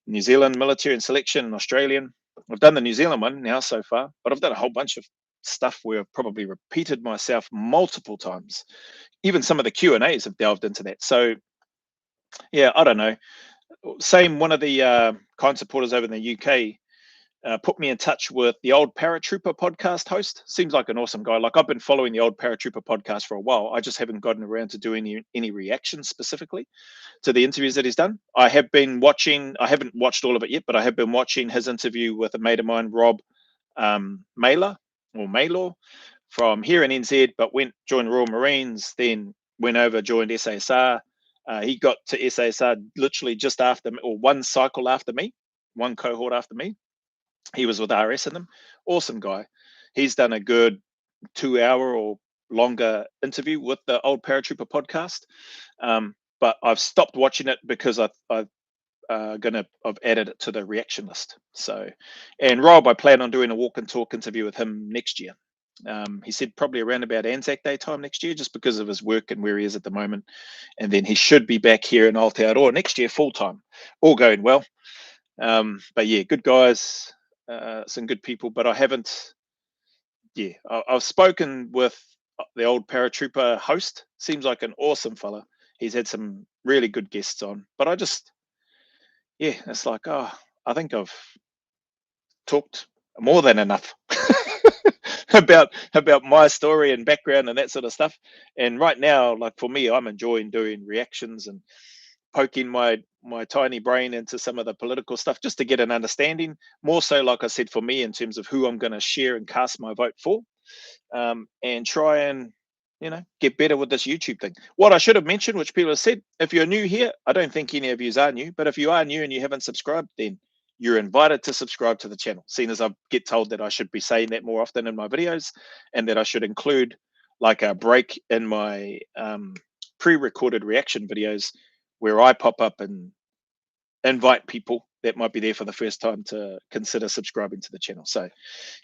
in New Zealand military and selection and Australian. I've done the New Zealand one now so far, but I've done a whole bunch of stuff where I've probably repeated myself multiple times. Even some of the Q&As have delved into that. So yeah, I don't know. Same, one of the kind supporters over in the UK put me in touch with the Old Paratrooper podcast host. Seems like an awesome guy. Like, I've been following the Old Paratrooper podcast for a while. I just haven't gotten around to doing any reactions specifically to the interviews that he's done. I haven't watched all of it yet, but I have been watching his interview with a mate of mine, Rob Maylor from here in NZ, but joined Royal Marines, then went over, joined SASR. He got to SASR literally just after, or one cycle after me, one cohort after me. He was with RS in them. Awesome guy. He's done a good 2-hour or longer interview with the Old Paratrooper podcast. But I've stopped watching it because I've added it to the reaction list. So, and Rob, I plan on doing a walk and talk interview with him next year. He said probably around about Anzac Day time next year, just because of his work and where he is at the moment. And then he should be back here in Aotearoa next year full time, all going well. But yeah, good guys, some good people. But I haven't. Yeah, I've spoken with the Old Paratrooper host. Seems like an awesome fella. He's had some really good guests on. But it's like, I think I've talked more than enough about my story and background and that sort of stuff. And right now, like, for me, I'm enjoying doing reactions and poking my tiny brain into some of the political stuff just to get an understanding. More so, like I said, for me, in terms of who I'm going to share and cast my vote for, and try and get better with this YouTube thing. What I should have mentioned, which people have said, if you're new here, I don't think any of you are new, but if you are new and you haven't subscribed, then you're invited to subscribe to the channel, seeing as I get told that I should be saying that more often in my videos, and that I should include like a break in my pre-recorded reaction videos where I pop up and invite people that might be there for the first time to consider subscribing to the channel. So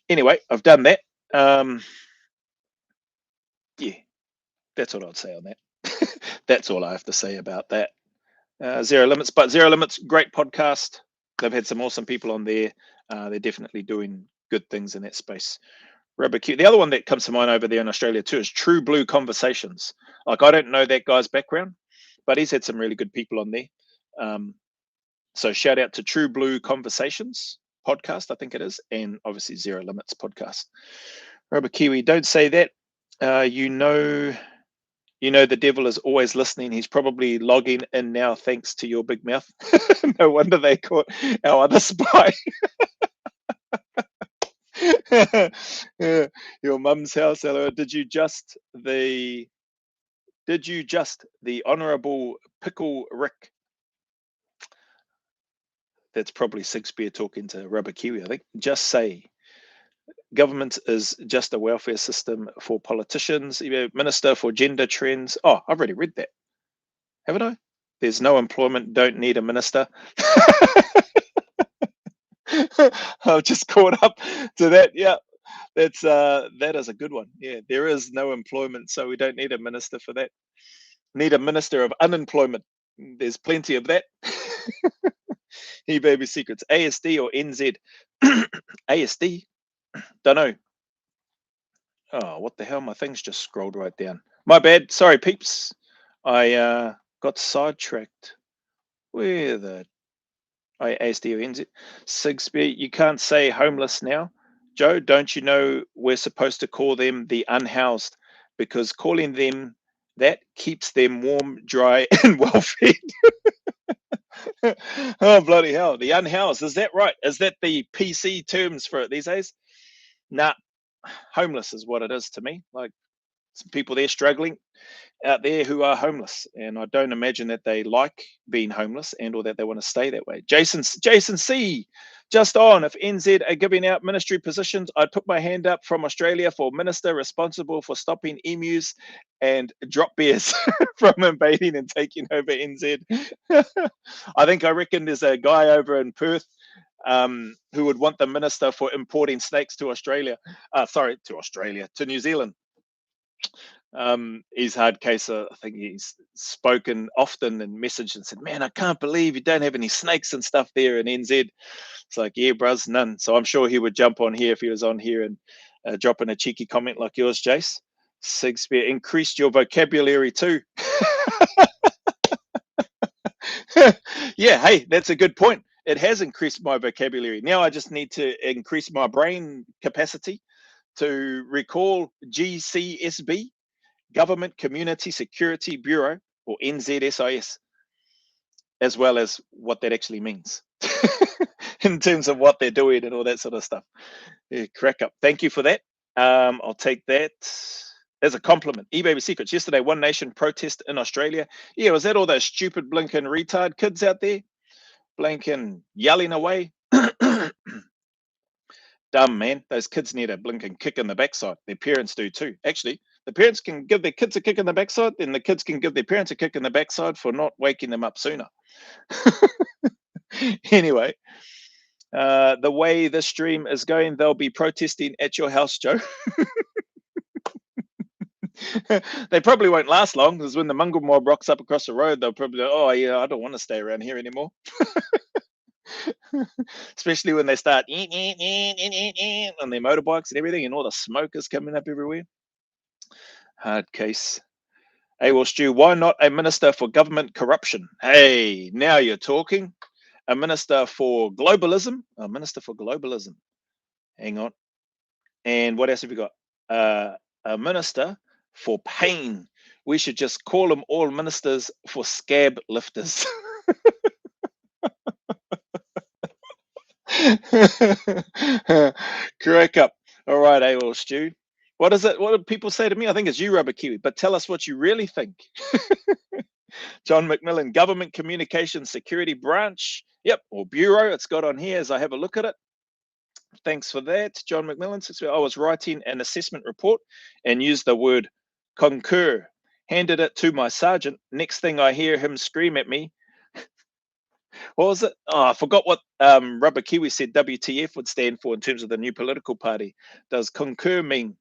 anyway, I've done that. Yeah, that's what I'd say on that. That's all I have to say about that. Zero Limits, but Zero Limits, great podcast. They've had some awesome people on there. They're definitely doing good things in that space. Rubber Q. The other one that comes to mind over there in Australia too is True Blue Conversations. Like, I don't know that guy's background, but he's had some really good people on there. So shout out to True Blue Conversations podcast, I think it is, and obviously Zero Limits podcast. Rubber Kiwi, don't say that. You know the devil is always listening. He's probably logging in now thanks to your big mouth. No wonder they caught our other spy. Your mum's house, hello. Did you just the Honourable Pickle Rick? that's probably Sigsbee talking to Rubber Kiwi, I think. Just say government is just a welfare system for politicians, minister for gender trends. Oh, I've already read that. Haven't I? There's no employment, don't need a minister. I've just caught up to that. Yeah, that is a good one. Yeah, there is no employment, so we don't need a minister for that. Need a minister of unemployment. There's plenty of that. Baby secrets. ASD or NZ? ASD? Don't know. Oh, what the hell? My thing's just scrolled right down. My bad. Sorry, peeps. I got sidetracked. Where the ASD or NZ? Sigsbee, you can't say homeless now. Joe, don't you know we're supposed to call them the unhoused, because calling them that keeps them warm, dry, and well fed. Oh, bloody hell. The unhoused, is that right? Is that the PC terms for it these days? Nah, homeless is what it is to me. Like, some people there struggling out there who are homeless, and I don't imagine that they like being homeless and or that they want to stay that way. Jason C, just on, if NZ are giving out ministry positions, I'd put my hand up from Australia for minister responsible for stopping emus and drop bears from invading and taking over NZ. I reckon there's a guy over in Perth who would want the minister for importing snakes to Australia. To New Zealand. He's hard case. I think he's spoken often and messaged and said, man, I can't believe you don't have any snakes and stuff there in NZ. It's like, yeah, bruz, none. So I'm sure he would jump on here if he was on here and drop in a cheeky comment like yours, Jace. Sigsbee, increased your vocabulary too. Yeah, hey, that's a good point. It has increased my vocabulary. Now I just need to increase my brain capacity to recall GCSB, Government Community Security Bureau, or NZSIS, as well as what that actually means in terms of what they're doing and all that sort of stuff. Yeah, crack up. Thank you for that. I'll take that as a compliment. eBaby Secrets. Yesterday, One Nation protest in Australia. Yeah, was that all those stupid blinking retard kids out there? Blinking yelling away? Dumb, man. Those kids need a blinking kick in the backside. Their parents do too. Actually, the parents can give their kids a kick in the backside, then the kids can give their parents a kick in the backside for not waking them up sooner. Anyway, the way this stream is going, they'll be protesting at your house, Joe. They probably won't last long, because when the mongrel mob rocks up across the road, they'll probably go, oh yeah, I don't want to stay around here anymore. Especially when they start on their motorbikes and everything, and all the smoke is coming up everywhere. Hard case. Hey, well, Stu, why not a minister for government corruption? Hey, now you're talking. A minister for globalism. A minister for globalism. Hang on. And what else have we got? A minister for pain. We should just call them all ministers for scab lifters. Crack up. All right, well, Stu. What is it? What do people say to me? I think it's you, Rubber Kiwi. But tell us what you really think. John McMillan, Government Communications Security Branch. Yep, or Bureau. It's got on here as I have a look at it. Thanks for that, John McMillan. I was writing an assessment report and used the word concur. Handed it to my sergeant. Next thing I hear him scream at me. What was it? Oh, I forgot what Rubber Kiwi said WTF would stand for in terms of the new political party. Does concur mean?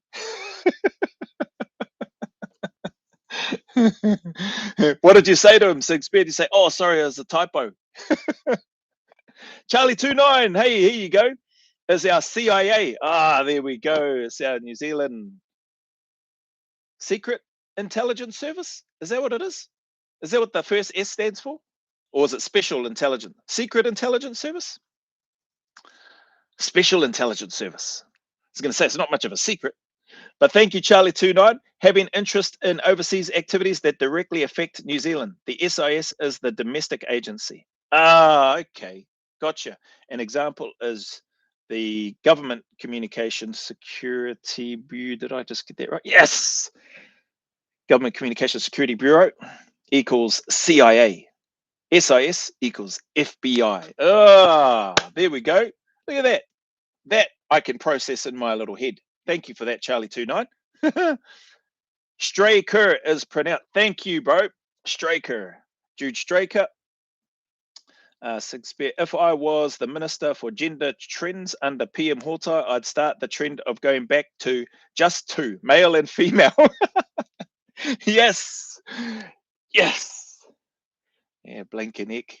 What did you say to him, Sigsbee? Did you say, oh, sorry, it was a typo? Charlie29, hey, here you go. Is our CIA. Ah, there we go. It's our New Zealand Secret Intelligence Service. Is that what it is? Is that what the first S stands for? Or is it Special Intelligence? Secret Intelligence Service? Special Intelligence Service. I was going to say it's not much of a secret. But thank you, Charlie29. Having interest in overseas activities that directly affect New Zealand. The SIS is the domestic agency. Ah, okay. Gotcha. An example is the Government Communications Security Bureau. Did I just get that right? Yes! Government Communications Security Bureau equals CIA. SIS equals FBI. Ah, there we go. Look at that. That I can process in my little head. Thank you for that, Charlie29. Straker is pronounced. Thank you, bro. Straker. Jude Straker. If I was the Minister for Gender Trends under PM Horta, I'd start the trend of going back to just two, male and female. Yes. Yes. Yeah, blinking neck.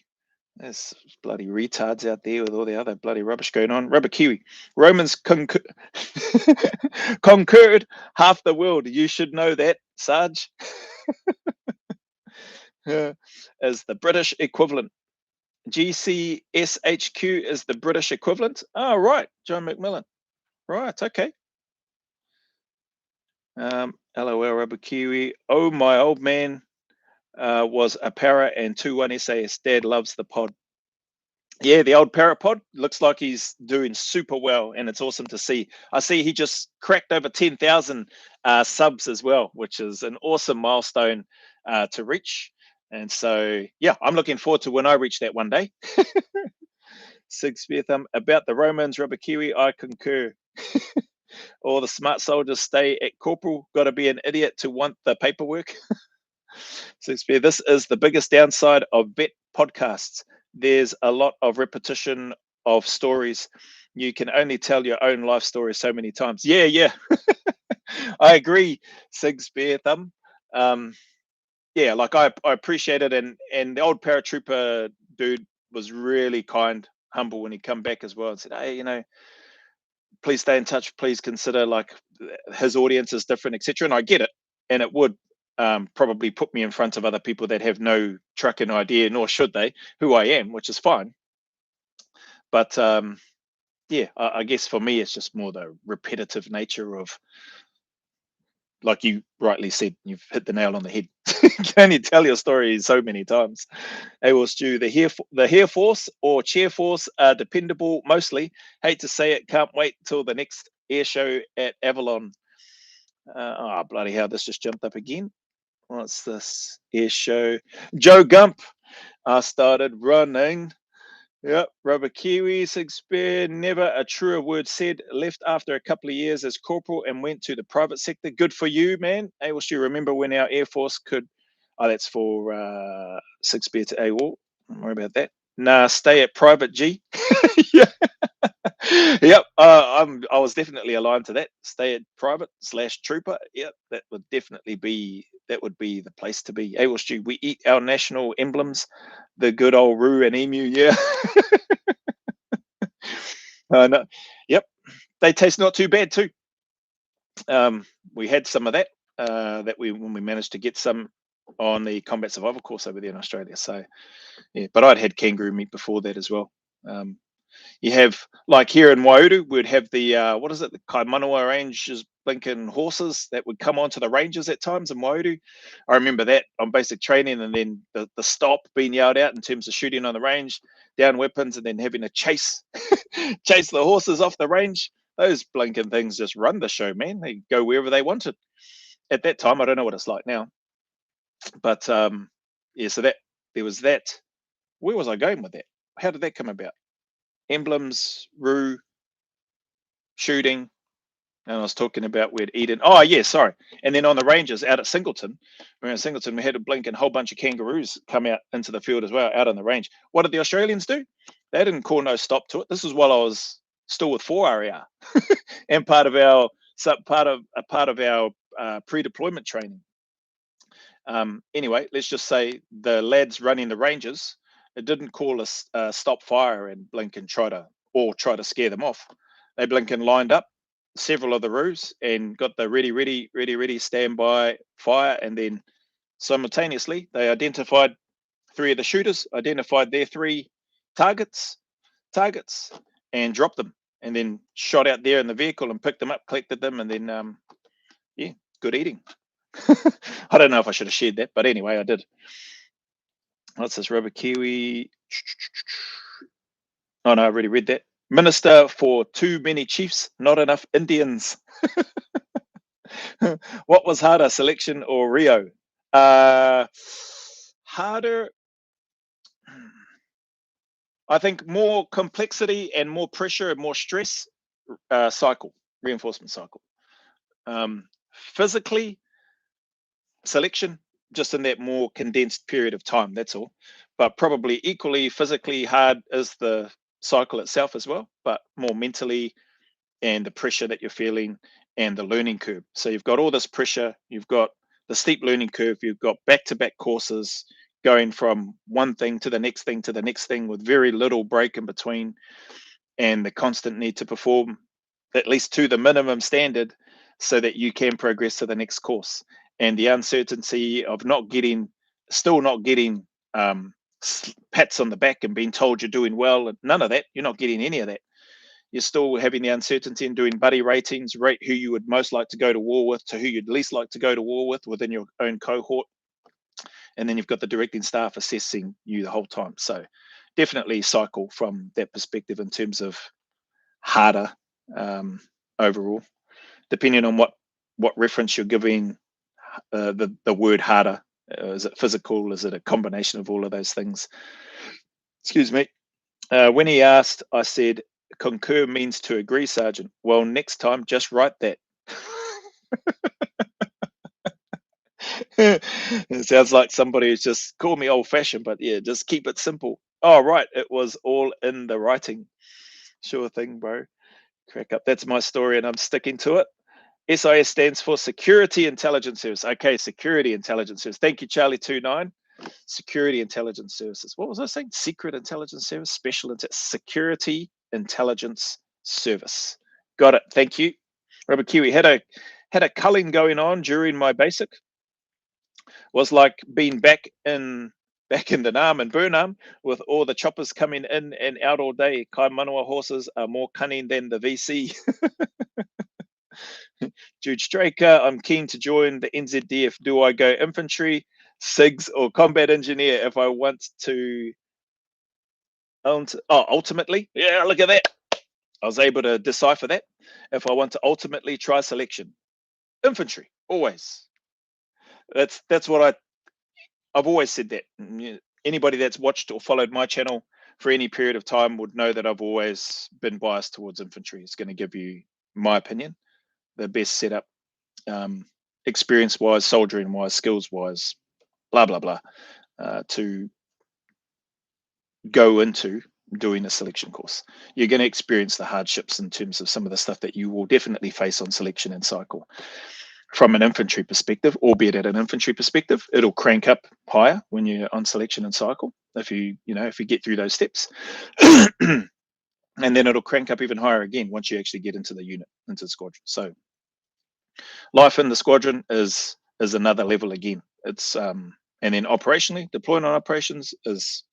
There's bloody retards out there with all the other bloody rubbish going on. Rubber Kiwi. Romans conquered half the world. You should know that, Sarge. As the British equivalent. GCSHQ is the British equivalent. Oh, right. John McMillan. Right. Okay. LOL Rubber Kiwi. Oh, my old man was a para and 2-1 SAS. Dad loves the pod. Yeah, the old Parapod looks like he's doing super well, and it's awesome to see. I see he just cracked over 10,000 subs as well, which is an awesome milestone to reach. And so, yeah, I'm looking forward to when I reach that one day. Sig Spear Thumb. About the Romans, Rubber Kiwi, I concur. All the smart soldiers stay at corporal. Got to be an idiot to want the paperwork. Sig Spear, this is the biggest downside of vet podcasts. There's a lot of repetition of stories. You can only tell your own life story so many times. Yeah. I agree, Sig Spear Thumb. Yeah, like I appreciate it, and the old paratrooper dude was really kind, humble when he come back as well and said, hey, please stay in touch, please consider, like, his audience is different, etc. And I get it, and it would probably put me in front of other people that have no trucking idea, nor should they, who I am, which is fine. But yeah, I guess for me it's just more the repetitive nature of, like you rightly said, you've hit the nail on the head. You can only tell your story so many times. AWOL Stew, the hair force or chair force are dependable mostly. Hate to say it, can't wait till the next air show at Avalon. Oh, bloody hell, this just jumped up again. What's this? Air show. Joe Gump. I started running. Yep, Rubber Kiwi, Sig Spear, never a truer word said. Left after a couple of years as corporal and went to the private sector. Good for you, man. AWOL, you remember when our Air Force could... Oh, that's for Sig Spear to AWOL. Don't worry about that. Nah, stay at private, G. Yeah. Yep, I was definitely aligned to that. Stay at private / trooper. Yep, that would definitely be... That would be the place to be. AWOL Stew, we eat our national emblems, the good old roo and emu. Yeah. No. Yep, they taste not too bad too. We had some of that when we managed to get some on the combat survival course over there in Australia. So yeah, but I'd had kangaroo meat before that as well. You have, like here in Waiuru, we'd have the what is it, the Kaimanawa Ranges blinking horses that would come onto the ranges at times in Waiuru. I remember that on basic training, and then the stop being yelled out in terms of shooting on the range, down weapons, and then having to chase the horses off the range. Those blinking things just run the show, man. They go wherever they wanted. At that time, I don't know what it's like now. But yeah, so that there was that. Where was I going with that? How did that come about? Emblems, roo, shooting, and I was talking about we'd eaten. Oh yeah, sorry. And then on the ranges out at Singleton, we had a blinking whole bunch of kangaroos come out into the field as well, out on the range. What did the Australians do? They didn't call no stop to it. This was while I was still with 4RER and part of our pre-deployment training. Anyway, let's just say the lads running the ranges, it didn't call us stop fire and blink and try to scare them off. They blink and lined up several of the roos and got the ready, stand by, fire, and then simultaneously they identified 3 of the shooters, identified their 3 targets, and dropped them, and then shot out there in the vehicle and picked them up, collected them, and then yeah, good eating. I don't know if I should have shared that, but anyway, I did. What's this? Rubber Kiwi. Oh no, I already read that. Minister for too many chiefs, not enough Indians. What was harder, selection or Rio? Harder. I think more complexity and more pressure and more stress cycle, reinforcement cycle. Physically, selection, just in that more condensed period of time, that's all. But probably equally physically hard is the cycle itself as well, but more mentally and the pressure that you're feeling and the learning curve. So you've got all this pressure, you've got the steep learning curve, you've got back-to-back courses going from one thing to the next thing to the next thing with very little break in between, and the constant need to perform at least to the minimum standard so that you can progress to the next course. And the uncertainty of still not getting pats on the back and being told you're doing well, and none of that. You're not getting any of that. You're still having the uncertainty in doing buddy ratings, rate who you would most like to go to war with to who you'd least like to go to war with within your own cohort. And then you've got the directing staff assessing you the whole time. So definitely cycle from that perspective in terms of harder overall, depending on what reference you're giving the word harder. Is it physical? Is it a combination of all of those things? Excuse me. When he asked, I said, concur means to agree, Sergeant. Well, next time, just write that. It sounds like somebody who's just called me old-fashioned, but yeah, just keep it simple. Oh, right, it was all in the writing. Sure thing, bro. Crack up. That's my story, and I'm sticking to it. SIS stands for Security Intelligence Service. Okay, Security Intelligence Service. Thank you, Charlie29. Security Intelligence Services. What was I saying? Secret Intelligence Service? Security Intelligence Service. Got it. Thank you. Robert Kiwi had a culling going on during my basic. Was like being back in Denham and Burnham with all the choppers coming in and out all day. Kaimanawa horses are more cunning than the VC. Jude Straker, I'm keen to join the NZDF. Do I go infantry, SIGs, or combat engineer if I want to? Ultimately, yeah, look at that. I was able to decipher that. If I want to ultimately try selection, infantry, always. That's what I've always said that. Anybody that's watched or followed my channel for any period of time would know that I've always been biased towards infantry. It's going to give you my opinion, the best setup, experience-wise, soldiering-wise, skills-wise, blah blah blah, to go into doing a selection course. You're going to experience the hardships in terms of some of the stuff that you will definitely face on selection and cycle. From an infantry perspective, albeit at an infantry perspective, it'll crank up higher when you're on selection and cycle. If you get through those steps, and then it'll crank up even higher again once you actually get into the unit, into the squadron. So life in the squadron is another level again. It's and then operationally, deploying on operations is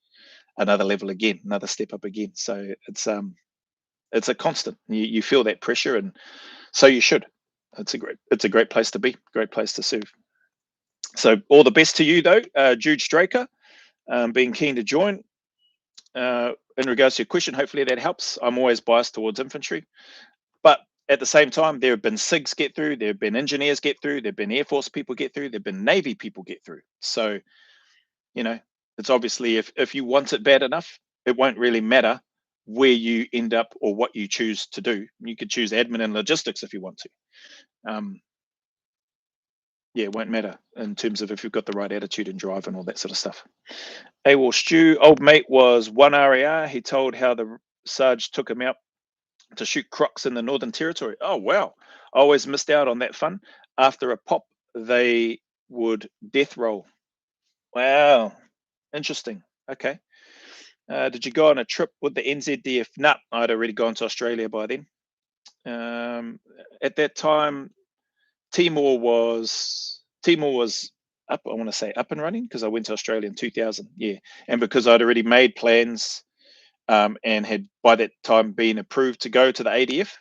another level again, another step up again. So it's a constant. You feel that pressure, and so you should. It's a great place to be, great place to serve. So all the best to you though, Jude Straker, being keen to join. In regards to your question, hopefully that helps. I'm always biased towards infantry, but at the same time, there have been SIGs get through, there have been engineers get through, there have been Air Force people get through, there have been Navy people get through. So, it's obviously if you want it bad enough, it won't really matter where you end up or what you choose to do. You could choose admin and logistics if you want to. Yeah, it won't matter in terms of if you've got the right attitude and drive and all that sort of stuff. AWOL Stew, old mate was 1 RAR. He told how the Sarge took him out to shoot crocs in the Northern Territory. Oh, wow. I always missed out on that fun. After a pop, they would death roll. Wow. Interesting. Okay. Did you go on a trip with the NZDF? Nah, I'd already gone to Australia by then. At that time, Timor was up, I want to say up and running, because I went to Australia in 2000. Yeah. And because I'd already made plans and had by that time been approved to go to the ADF,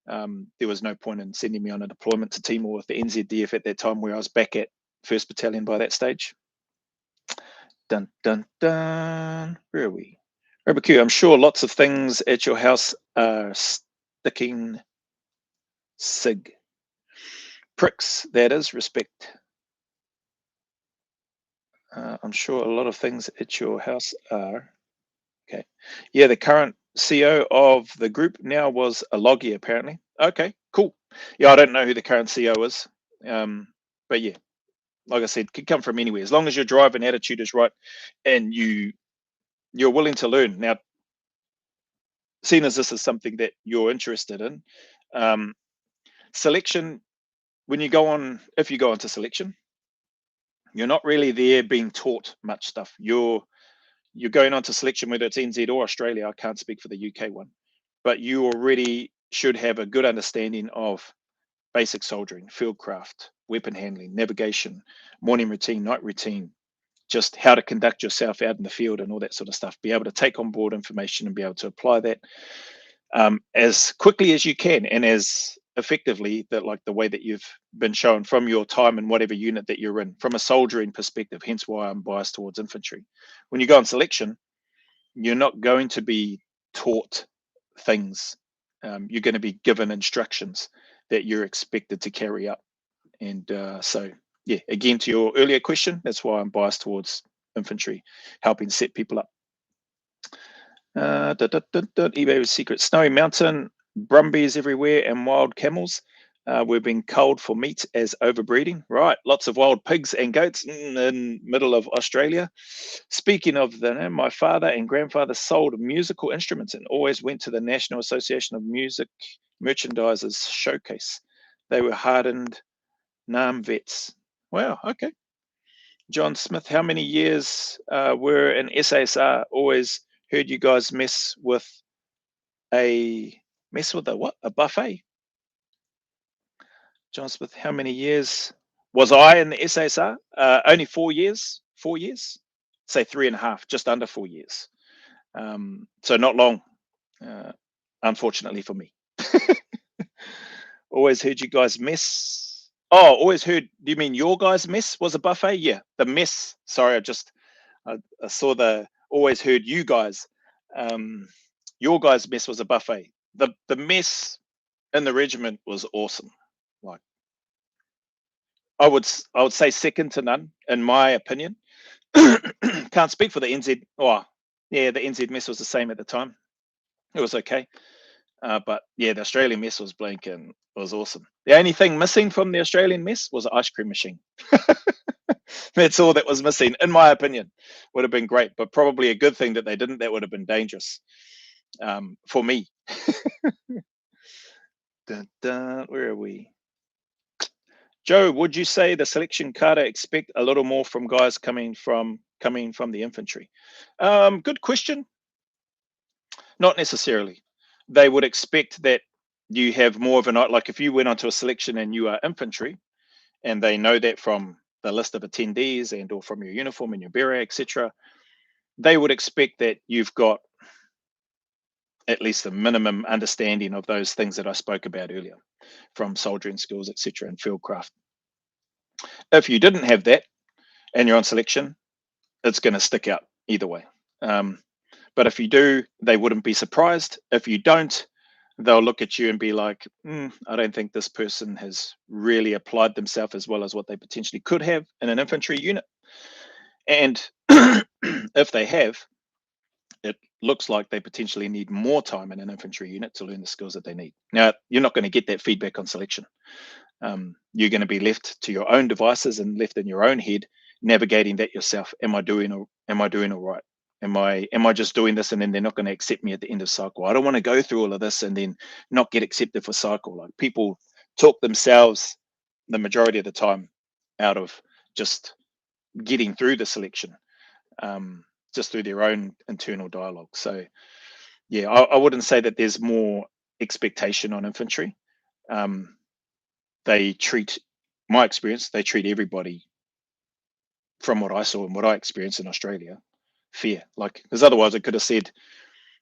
there was no point in sending me on a deployment to Timor with the NZDF at that time, where I was back at 1st Battalion by that stage. Dun, dun, dun. Where are we? Robert Q, I'm sure lots of things at your house are sticking SIG. Pricks, that is, respect. I'm sure a lot of things at your house are Okay. Yeah, the current CEO of the group now was a Logie, apparently. Okay, cool. Yeah, I don't know who the current CEO is. But yeah, like I said, could come from anywhere. As long as your drive and attitude is right and you're willing to learn. Now, seeing as this is something that you're interested in, selection, when you go on, if you go into selection, you're not really there being taught much stuff. You're going on to selection, whether it's NZ or Australia. I can't speak for the UK one, but you already should have a good understanding of basic soldiering, field craft, weapon handling, navigation, morning routine, night routine, just how to conduct yourself out in the field and all that sort of stuff. Be able to take on board information and be able to apply that as quickly as you can and as effectively, that like the way that you've been shown from your time in whatever unit that you're in, from a soldiering perspective. Hence why I'm biased towards infantry. When you go on selection, you're not going to be taught things. You're going to be given instructions that you're expected to carry out. And so, yeah, again, to your earlier question, that's why I'm biased towards infantry, helping set people up. eBay was secret. Snowy Mountain, brumbies everywhere, and wild camels. We're being culled for meat as overbreeding. Right, lots of wild pigs and goats in middle of Australia. Speaking of my father and grandfather sold musical instruments and always went to the National Association of Music Merchandisers showcase. They were hardened NAM vets. Wow, okay. John Smith, how many years were in SASR? Always heard you guys mess with a what? A buffet. John Smith, how many years was I in the SASR? Only 4 years. 4 years. Say 3.5, just under 4 years. So not long, unfortunately for me. Always heard you guys mess. Oh, always heard. Do you mean your guys' mess was a buffet? Yeah, the mess. Sorry, I saw the always heard you guys. Your guys' mess was a buffet. The mess in the regiment was awesome. Like I would say second to none in my opinion. Can't speak for the NZ. Oh, yeah, the NZ mess was the same at the time. It was okay. But yeah, the Australian mess was blank and was awesome. The only thing missing from the Australian mess was an ice cream machine. That's all that was missing, in my opinion. Would have been great, but probably a good thing that they didn't. That would have been dangerous for me. Where are we? Joe, would you say the selection cadre expect a little more from guys coming from the infantry? Good question. Not necessarily. They would expect that you have more of an, like if you went onto a selection and you are infantry, and they know that from the list of attendees and or from your uniform and your beret, etc., they would expect that you've got at least a minimum understanding of those things that I spoke about earlier, from soldiering skills, etc., and fieldcraft. If you didn't have that and you're on selection, it's going to stick out either way. But if you do, they wouldn't be surprised. If you don't, they'll look at you and be like, I don't think this person has really applied themselves as well as what they potentially could have in an infantry unit. And if they have, it looks like they potentially need more time in an infantry unit to learn the skills that they need. Now, you're not going to get that feedback on selection. You're going to be left to your own devices and left in your own head, navigating that yourself. Am I doing all right? Am I just doing this and then they're not going to accept me at the end of cycle? I don't want to go through all of this and then not get accepted for cycle. Like people talk themselves the majority of the time out of just getting through the selection, just through their own internal dialogue. So yeah, I wouldn't say that there's more expectation on infantry. They treat, my experience, they treat everybody, from what I saw and what I experienced in Australia, fair. Like, because otherwise I could have said,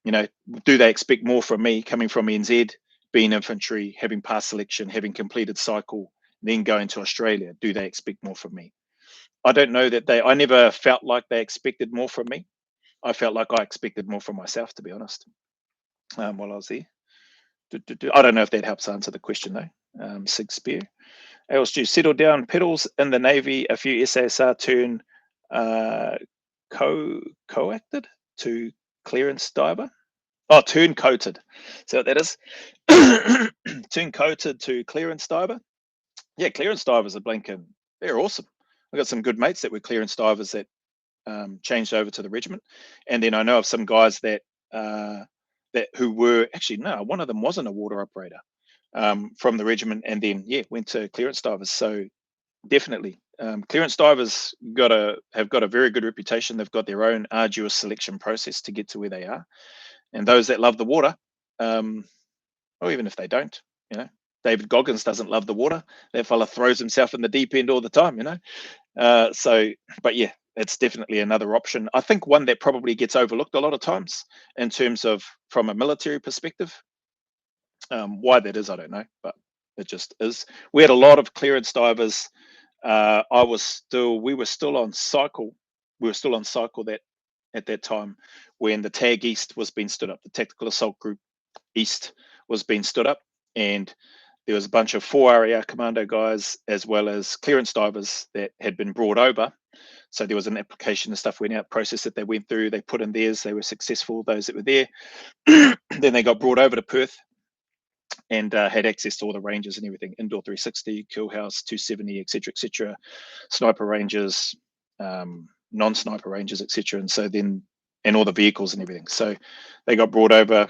do they expect more from me coming from NZ, being infantry, having passed selection, having completed cycle, then going to Australia? Do they expect more from me? I don't know that I never felt like they expected more from me. I felt like I expected more from myself, to be honest, while I was there. I don't know if that helps answer the question though. Sig Spear. LSG, settle down, pedals in the Navy, a few SASR turn co-acted to clearance diver. Oh, turncoated. So what that is? Turncoated to clearance diver. Yeah, clearance divers are blinking. They're awesome. I've got some good mates that were clearance divers that changed over to the regiment, and then I know of some guys that who were actually, no, one of them wasn't a water operator from the regiment, and then went to clearance divers. So definitely, clearance divers have got a very good reputation. They've got their own arduous selection process to get to where they are, and those that love the water, or even if they don't, David Goggins doesn't love the water. That fella throws himself in the deep end all the time, but yeah, it's definitely another option. I think one that probably gets overlooked a lot of times in terms of from a military perspective. Why that is, I don't know, but it just is. We had a lot of clearance divers. We were still on cycle. We were still on cycle at that time when the TAG East was being stood up. The Tactical Assault Group East was being stood up, and there was a bunch of 4RAR commando guys as well as clearance divers that had been brought over. So there was an application and stuff went out, process that they went through, they put in theirs, they were successful, those that were there. Then they got brought over to Perth and had access to all the ranges and everything, indoor 360, kill house, 270, etc., sniper ranges, non-sniper ranges, etc. And so then, and all the vehicles and everything. So they got brought over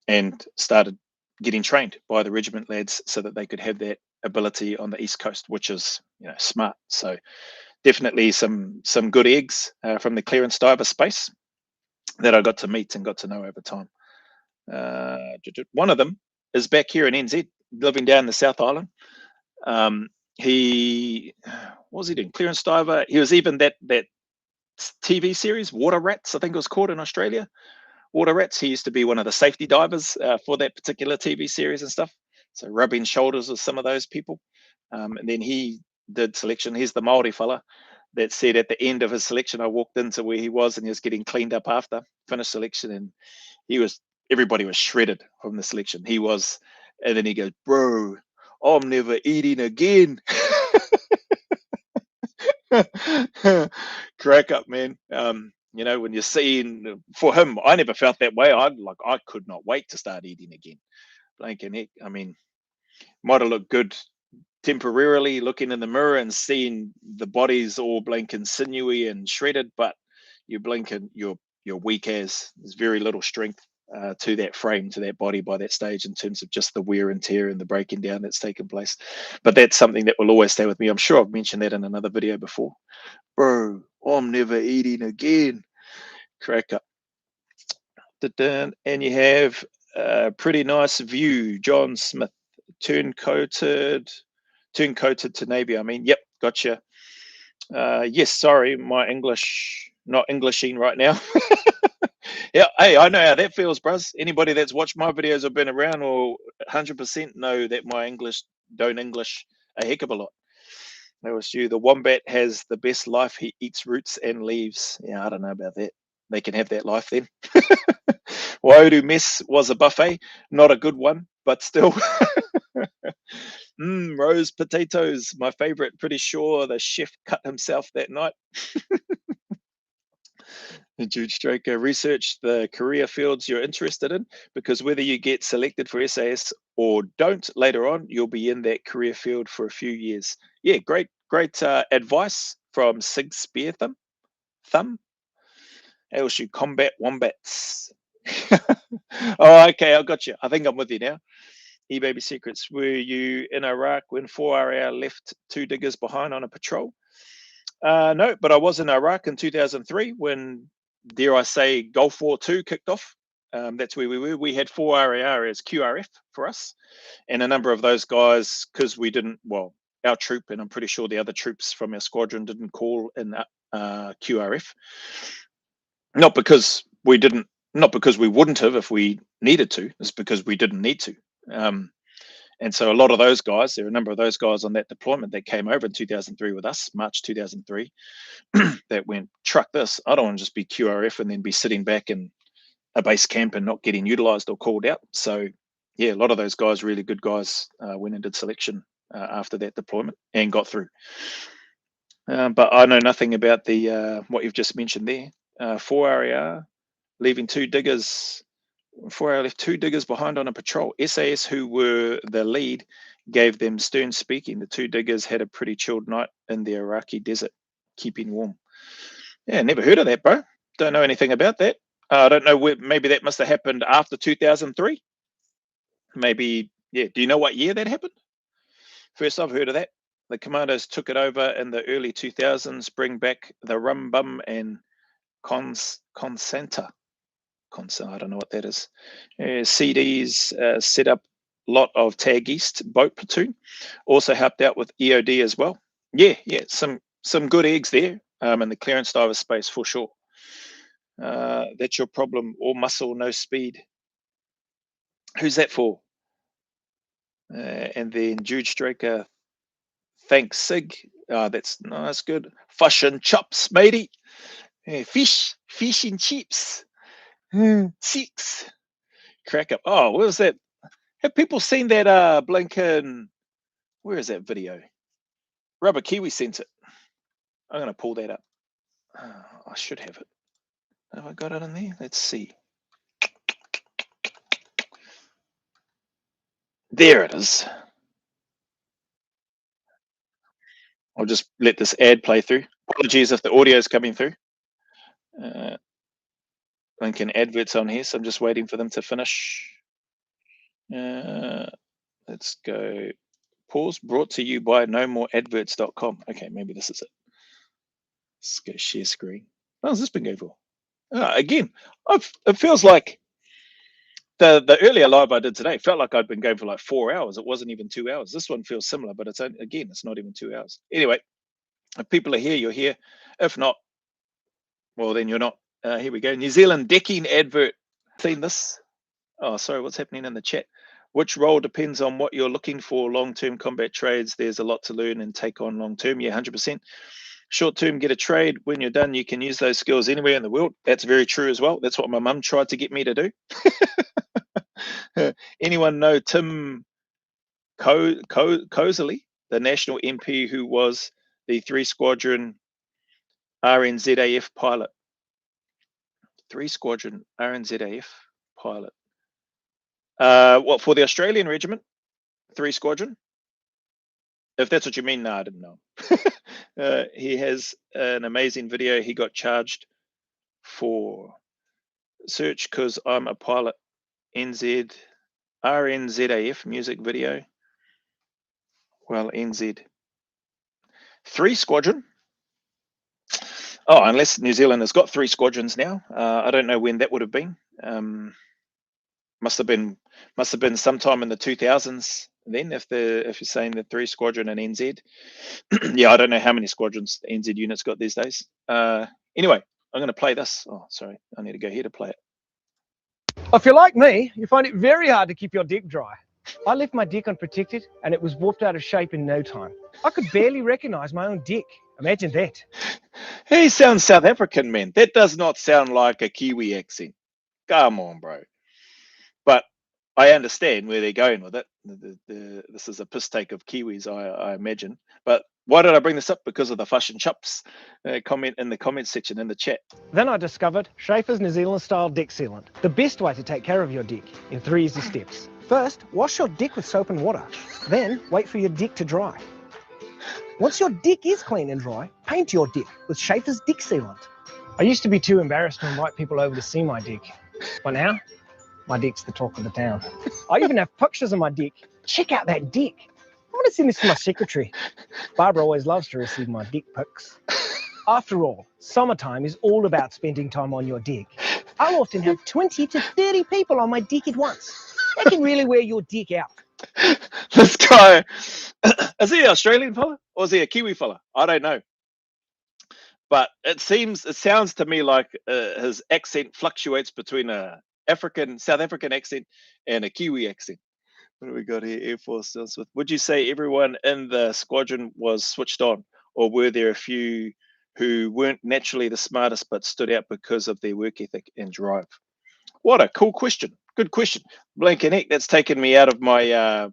and started getting trained by the regiment lads so that they could have that ability on the East Coast, which is smart. So definitely some good eggs from the clearance diver space that I got to meet and got to know over time. One of them is back here in NZ, living down the South Island. What was he doing? Clearance diver. He was even that TV series, Water Rats, I think it was called in Australia. Water Rats. He used to be one of the safety divers for that particular TV series and stuff. So rubbing shoulders with some of those people. And then he did selection. He's the Māori fella that said at the end of his selection, I walked into where he was and he was getting cleaned up after finished selection, and everybody was shredded from the selection. He was, and then he goes, "Bro, I'm never eating again." Crack up, man. When you're seeing, for him, I never felt that way. I could not wait to start eating again. Blanking heck. I mean, might have looked good temporarily looking in the mirror and seeing the body's all blinking sinewy and shredded, but you're blinking, you're weak as there's very little strength to that frame, to that body by that stage in terms of just the wear and tear and the breaking down that's taken place. But that's something that will always stay with me. I'm sure I've mentioned that in another video before. Bro, I'm never eating again. Crack up. And you have a pretty nice view. John Smith, turncoated to Navy. I mean, yep, gotcha. Yes, sorry, my English, not Englishing right now. Yeah, hey, I know how that feels, bruz. Anybody that's watched my videos or been around will 100% know that my English don't English a heck of a lot. That was you. The wombat has the best life. He eats roots and leaves. Yeah, I don't know about that. They can have that life then. Waiuru mess was a buffet. Not a good one, but still. Rose potatoes, my favorite. Pretty sure the chef cut himself that night. Jude Straker, research the career fields you're interested in, because whether you get selected for SAS or don't later on, you'll be in that career field for a few years. Yeah, great advice from Sig Spear Thumb. How else you combat wombats? Oh, okay, I got you. I think I'm with you now. E-Baby Secrets, were you in Iraq when 4RAR left 2 diggers behind on a patrol? No, but I was in Iraq in 2003 when, dare I say, Gulf War II kicked off. That's where we were. We had 4RAR as QRF for us, and a number of those guys, because we didn't, our troop, and I'm pretty sure the other troops from our squadron didn't call in QRF. Not because we wouldn't have if we needed to. It's because we didn't need to. And so a lot of those guys, there are a number of those guys on that deployment that came over in 2003 with us, March 2003, that went, truck this. I don't want to just be QRF and then be sitting back in a base camp and not getting utilized or called out. So yeah, a lot of those guys, really good guys, went and did selection after that deployment and got through. But I know nothing about the what you've just mentioned there. 4RAR, leaving 2 diggers. 4 hours left, 2 diggers behind on a patrol. SAS, who were the lead, gave them stern speaking. The 2 diggers had a pretty chilled night in the Iraqi desert, keeping warm. Yeah, never heard of that, bro. Don't know anything about that. I don't know where. Maybe that must have happened after 2003. Maybe, yeah. Do you know what year that happened? First I've heard of that. The commandos took it over in the early 2000s, bring back the Rum Bum and Consenta. I don't know what that is. CDs set up a lot of Tag East boat platoon. Also helped out with EOD as well. Yeah, some good eggs there in the clearance diver space for sure. That's your problem. All muscle, no speed. Who's that for? And then Jude Straker. Thanks, Sig. That's nice, good. Fish and chops, matey. Fish and chips. 6. Crack up. Oh, where was that? Have people seen that blinking? Where is that video? Rubber Kiwi sent it. I'm gonna pull that up. I should have it. Have I got it in there? Let's see. There it is. I'll just let this ad play through. Apologies if the audio is coming through. Linking adverts on here, so I'm just waiting for them to finish. Let's go. Pause. Brought to you by nomoreadverts.com. Okay, maybe this is it. Let's go share screen. How's this been going for? Again, it feels like the earlier live I did today felt like I'd been going for like 4 hours. It wasn't even 2 hours. This one feels similar, but it's not even 2 hours. Anyway, if people are here, you're here. If not, well, then you're not. Here we go. New Zealand decking advert. Seen this? Oh, sorry. What's happening in the chat? Which role depends on what you're looking for. Long-term combat trades. There's a lot to learn and take on long-term. Yeah, 100%. Short-term, get a trade. When you're done, you can use those skills anywhere in the world. That's very true as well. That's what my mum tried to get me to do. Anyone know Tim Cosley, the national MP who was the 3 Squadron RNZAF pilot? 3 Squadron RNZAF pilot. What, for the Australian regiment? 3 Squadron? If that's what you mean, no, I didn't know. He has an amazing video. He got charged for search because I'm a pilot. RNZAF music video. Well, NZ. 3 Squadron. Oh, unless New Zealand has got 3 squadrons now. I don't know when that would have been. Must have been sometime in the 2000s then, if you're saying the 3 Squadron and NZ. Yeah, I don't know how many squadrons the NZ unit's got these days. Anyway, I'm going to play this. Oh, sorry, I need to go here to play it. If you're like me, you find it very hard to keep your dick dry. I left my dick unprotected and it was warped out of shape in no time. I could barely recognize my own dick. Imagine that. He sounds South African, man. That does not sound like a Kiwi accent. Come on, bro. But I understand where they're going with it. This is a piss take of Kiwis, I imagine. But why did I bring this up? Because of the Fish and Chops comment in the comment section in the chat. Then I discovered Schaefer's New Zealand style dick sealant. The best way to take care of your dick in 3 easy steps. First, wash your dick with soap and water. Then wait for your dick to dry. Once your dick is clean and dry, paint your dick with Schaefer's dick sealant. I used to be too embarrassed to invite people over to see my dick. But now, my dick's the talk of the town. I even have pictures of my dick. Check out that dick. I want to send this to my secretary. Barbara always loves to receive my dick pics. After all, summertime is all about spending time on your dick. I'll often have 20 to 30 people on my dick at once. They can really wear your dick out. This guy, is he an Australian fella or is he a Kiwi fella? I don't know. But it sounds to me like his accent fluctuates between a South African accent and a Kiwi accent. What do we got here? Air Force deals with. Would you say everyone in the squadron was switched on, or were there a few who weren't naturally the smartest but stood out because of their work ethic and drive? What a cool question. Good question. Blank and heck, that's taken me out of my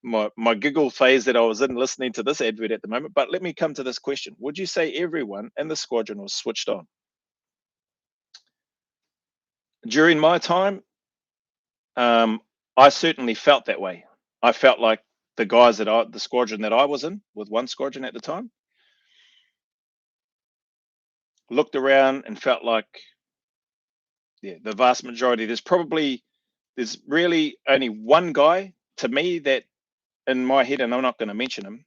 my giggle phase that I was in listening to this advert at the moment. But let me come to this question. Would you say everyone in the squadron was switched on? during my time, I certainly felt that way. I felt like the guys the squadron that I was in, with one squadron at the time, looked around and felt like, yeah, the vast majority, there's really only one guy to me that in my head, and I'm not going to mention him,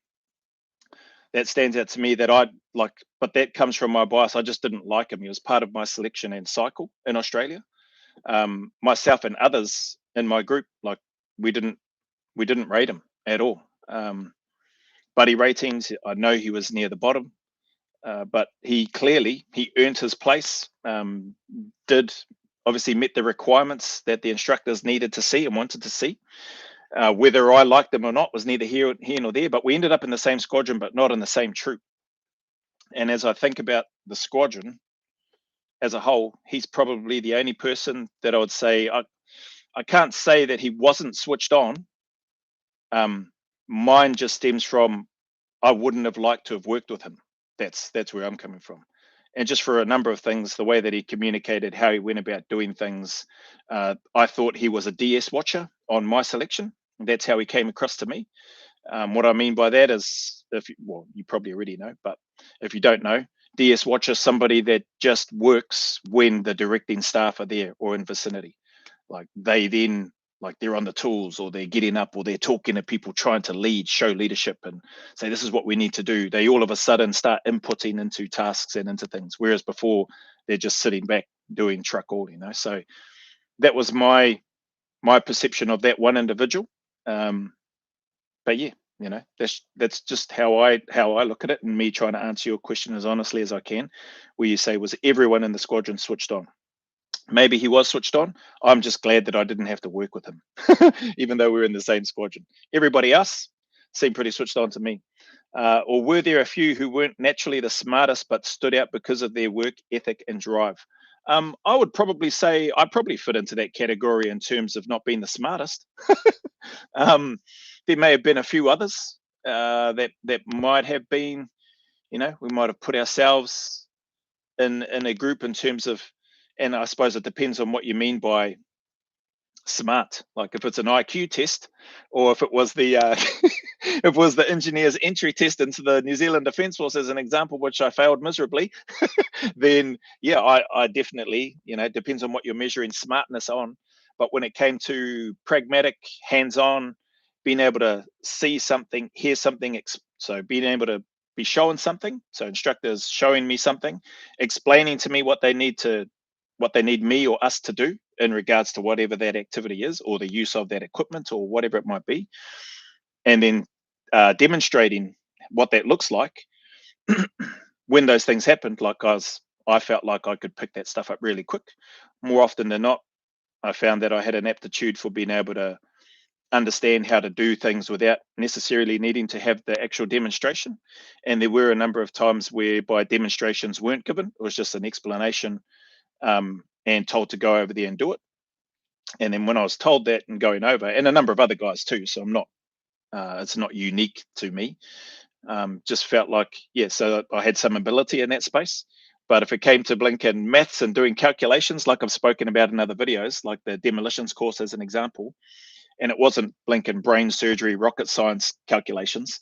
that stands out to me that I like, but that comes from my bias. I just didn't like him. He was part of my selection and cycle in Australia. Myself and others in my group, like we didn't rate him at all. Buddy ratings, I know he was near the bottom, but he earned his place. Did obviously met the requirements that the instructors needed to see and wanted to see. Whether I liked them or not was neither here nor there, but we ended up in the same squadron, but not in the same troop. And as I think about the squadron as a whole, he's probably the only person that I would say, I can't say that he wasn't switched on. Mine just stems from, I wouldn't have liked to have worked with him. That's where I'm coming from. And just for a number of things, the way that he communicated, how he went about doing things, I thought he was a DS watcher on my selection. That's how he came across to me. What I mean by that is, you probably already know, but if you don't know, DS watcher is somebody that just works when the directing staff are there or in vicinity. Like they then, like they're on the tools or they're getting up or they're talking to people, trying to lead, show leadership and say, this is what we need to do. They all of a sudden start inputting into tasks and into things. Whereas before they're just sitting back doing truck all, so that was my perception of that one individual. But yeah, that's just how I look at it, and me trying to answer your question as honestly as I can, where you say, was everyone in the squadron switched on? Maybe he was switched on. I'm just glad that I didn't have to work with him, even though we were in the same squadron. Everybody else seemed pretty switched on to me. Or were there a few who weren't naturally the smartest but stood out because of their work ethic and drive? I would probably say I probably fit into that category in terms of not being the smartest. There may have been a few others that might have been, we might have put ourselves in a group in terms of, and I suppose it depends on what you mean by smart. Like if it's an IQ test, or if it was the if it was the engineer's entry test into the New Zealand Defence Force as an example, which I failed miserably, then yeah, I definitely, it depends on what you're measuring smartness on. But when it came to pragmatic, hands-on, being able to see something, hear something, so being able to be shown something, so instructors showing me something, explaining to me what they need me or us to do in regards to whatever that activity is, or the use of that equipment, or whatever it might be, and then demonstrating what that looks like. When those things happened, I felt like I could pick that stuff up really quick. More often than not, I found that I had an aptitude for being able to understand how to do things without necessarily needing to have the actual demonstration. And there were a number of times whereby demonstrations weren't given. It was just an explanation and told to go over there and do it. And then when I was told that and going over, and a number of other guys too, so I'm not, it's not unique to me, just felt like, yeah, so I had some ability in that space. But if it came to blinking maths and doing calculations, like I've spoken about in other videos, like the demolitions course as an example, and it wasn't blinking brain surgery, rocket science calculations,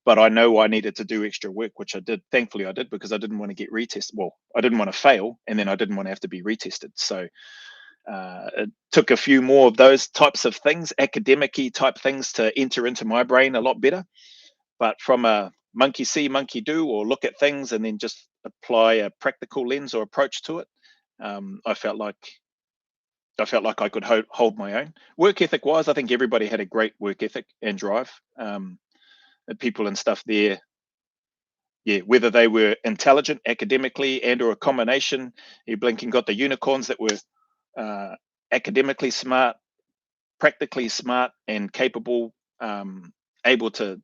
but I know I needed to do extra work, which I did. Thankfully I did, because I didn't want to get retested. Well, I didn't want to fail, and then I didn't want to have to be retested. So it took a few more of those types of things, academic-y type things, to enter into my brain a lot better. But from a monkey see, monkey do, or look at things and then just apply a practical lens or approach to it, I felt like I could hold my own. Work ethic wise, I think everybody had a great work ethic and drive. People and stuff there, yeah, whether they were intelligent academically and or a combination. Blinking got the unicorns that were academically smart, practically smart, and capable, able to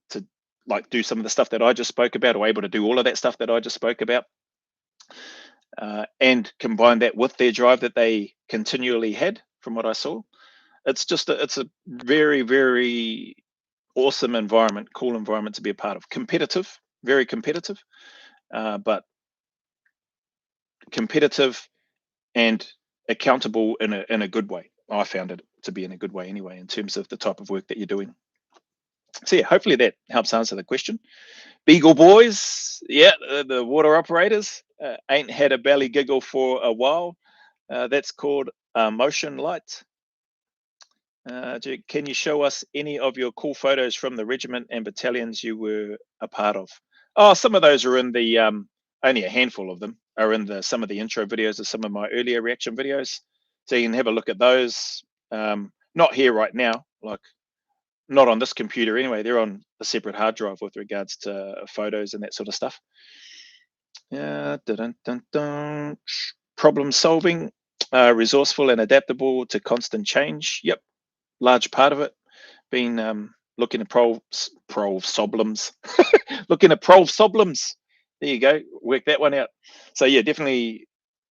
like do some of the stuff that I just spoke about, or able to do all of that stuff that I just spoke about, and combine that with their drive that they continually had. From what I saw, it's a very, very awesome environment, cool environment to be a part of. Competitive, very competitive, but competitive and accountable in a good way. I found it to be in a good way anyway, in terms of the type of work that you're doing. So yeah, hopefully that helps answer the question. Beagle boys, yeah, the water operators ain't had a belly giggle for a while. That's called motion light. Can you show us any of your cool photos from the regiment and battalions you were a part of? Oh, some of those are in the only a handful of them are in some of the intro videos of some of my earlier reaction videos, so you can have a look at those. Not here right now, like not on this computer anyway. They're on a separate hard drive with regards to photos and that sort of stuff. Yeah, problem solving, resourceful and adaptable to constant change. Yep, large part of it. Been looking at problems, looking at problems. There you go, work that one out. So yeah, definitely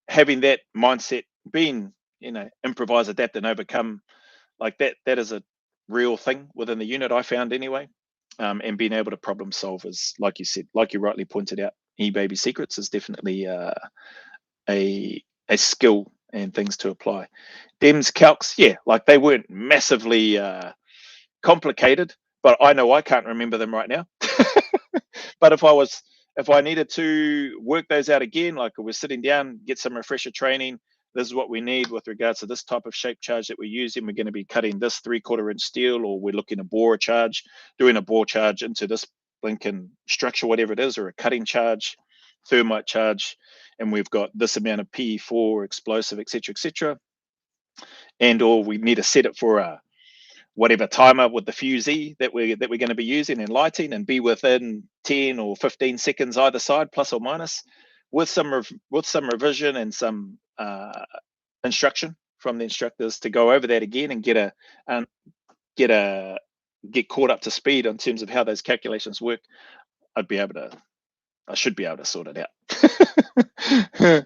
having that mindset, being, improvise, adapt, and overcome, like that is a real thing within the unit, I found anyway. And being able to problem solve is, like you said, like you rightly pointed out, eBaby Secrets is definitely a skill and things to apply. Dems calcs, yeah, like they weren't massively complicated, but I know I can't remember them right now. But if I needed to work those out again, like we're sitting down, get some refresher training, this is what we need with regards to this type of shape charge that we're using. We're going to be cutting this 3/4 inch steel, or we're looking to bore a charge, doing a bore charge into this blinking structure, whatever it is, or a cutting charge, thermite charge, and we've got this amount of P4 explosive, etc., and or we need to set it for a whatever timer with the fusee that we're going to be using and lighting, and be within 10 or 15 seconds either side, plus or minus, with some revision and some instruction from the instructors to go over that again and get caught up to speed in terms of how those calculations work. I should be able to sort it out.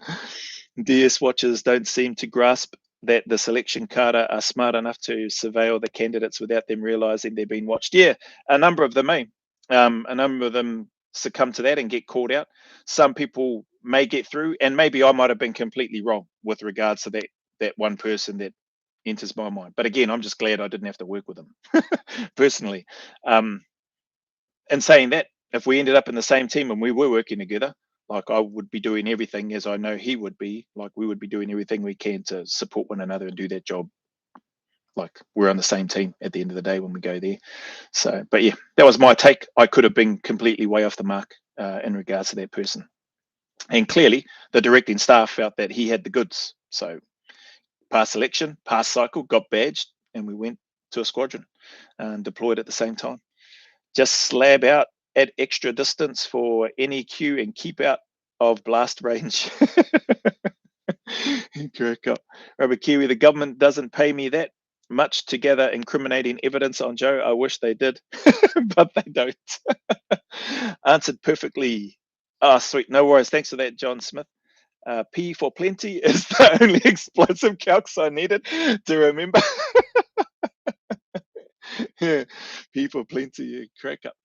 DS watchers don't seem to grasp that the selection kata are smart enough to surveil the candidates without them realizing they're being watched. Yeah, a number of them a number of them succumb to that and get called out. Some people may get through, and maybe I might have been completely wrong with regards to that one person that enters my mind. But again, I'm just glad I didn't have to work with them personally. And saying that, if we ended up in the same team and we were working together, like I would be doing everything, as I know he would be, like we would be doing everything we can to support one another and do that job. Like we're on the same team at the end of the day when we go there. So, but yeah, that was my take. I could have been completely way off the mark in regards to that person. And clearly the directing staff felt that he had the goods. So passed selection, passed cycle, got badged, and we went to a squadron and deployed at the same time. Just slab out at extra distance for NEQ and keep out of blast range. Crack up. Rubber Kiwi, the government doesn't pay me that much to gather incriminating evidence on Joe. I wish they did, but they don't. Answered perfectly. Oh, sweet. No worries. Thanks for that, John Smith. P for plenty is the only explosive calcs I needed to remember. Yeah, P for plenty. Yeah, crack up.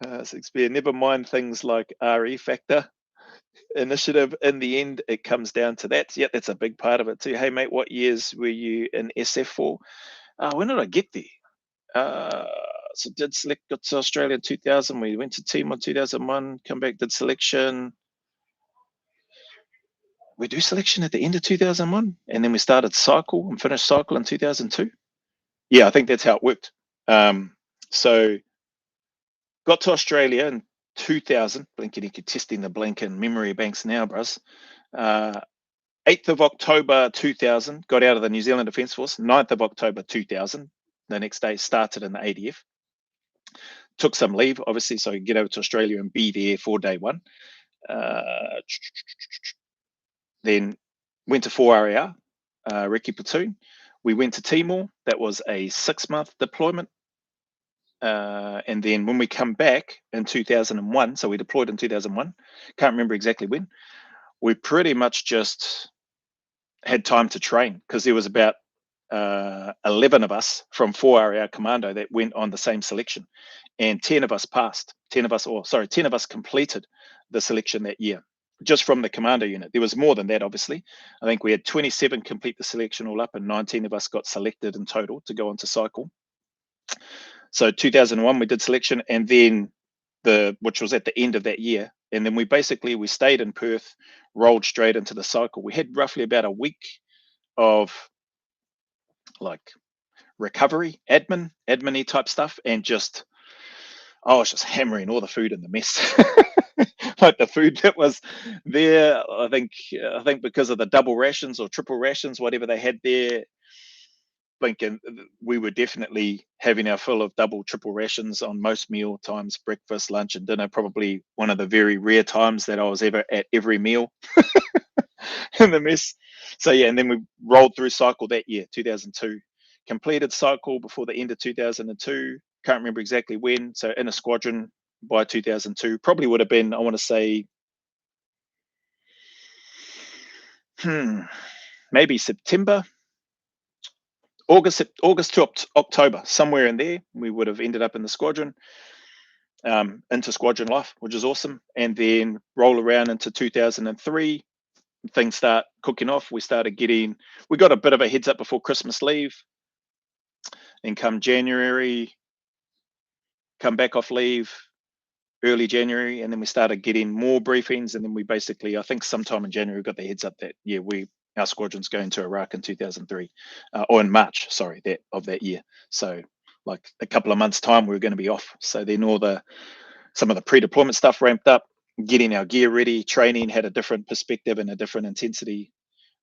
6B, never mind things like RE factor. Initiative, in the end, it comes down to that. Yeah, that's a big part of it too. Hey, mate, what years were you in SF for? When did I get there? So did select, got to Australia in 2000. We went to Timor 2001, come back, did selection. We do selection at the end of 2001, and then we started cycle and finished cycle in 2002. Yeah, I think that's how it worked. So got to Australia in 2000, blinking, testing the blinking memory banks now, bros. 8th of October 2000, got out of the New Zealand Defence Force. 9th of October 2000, the next day started in the ADF. Took some leave, obviously, so I could get over to Australia and be there for day one. Then went to 4RAR, Recce Platoon. We went to Timor. That was a 6-month deployment. And then when we come back in 2001, so we deployed in 2001, can't remember exactly when, we pretty much just had time to train, because there was about 11 of us from 4RAR Commando that went on the same selection, and 10 of us passed. 10 of us completed the selection that year. just from the commando unit. There was more than that, obviously. I think we had 27 complete the selection all up, and 19 of us got selected in total to go on to cycle. So 2001 we did selection, and then which was at the end of that year, and then we stayed in Perth, rolled straight into the cycle. We had roughly about a week of like recovery, admin-y type stuff, and I was just hammering all the food in the mess. Like the food that was there, I think because of the double rations or triple rations, whatever they had there, Lincoln, we were definitely having our fill of double, triple rations on most meal times, breakfast, lunch, and dinner. Probably one of the very rare times that I was ever at every meal in the mess. So yeah, and then we rolled through cycle that year, 2002. Completed cycle before the end of 2002. Can't remember exactly when. So in a squadron by 2002, probably would have been, I want to say, maybe September. August to October, somewhere in there, we would have ended up in the squadron, into squadron life, which is awesome. And then roll around into 2003, things start cooking off. We got a bit of a heads up before Christmas leave. Then come January, come back off leave, early January, and then we started getting more briefings. And then we basically, I think sometime in January, got the heads up that, yeah, our squadron's going to Iraq in 2003, or in March, sorry, of that year. So like a couple of months time, we were going to be off. So then some of the pre-deployment stuff ramped up, getting our gear ready, training had a different perspective and a different intensity.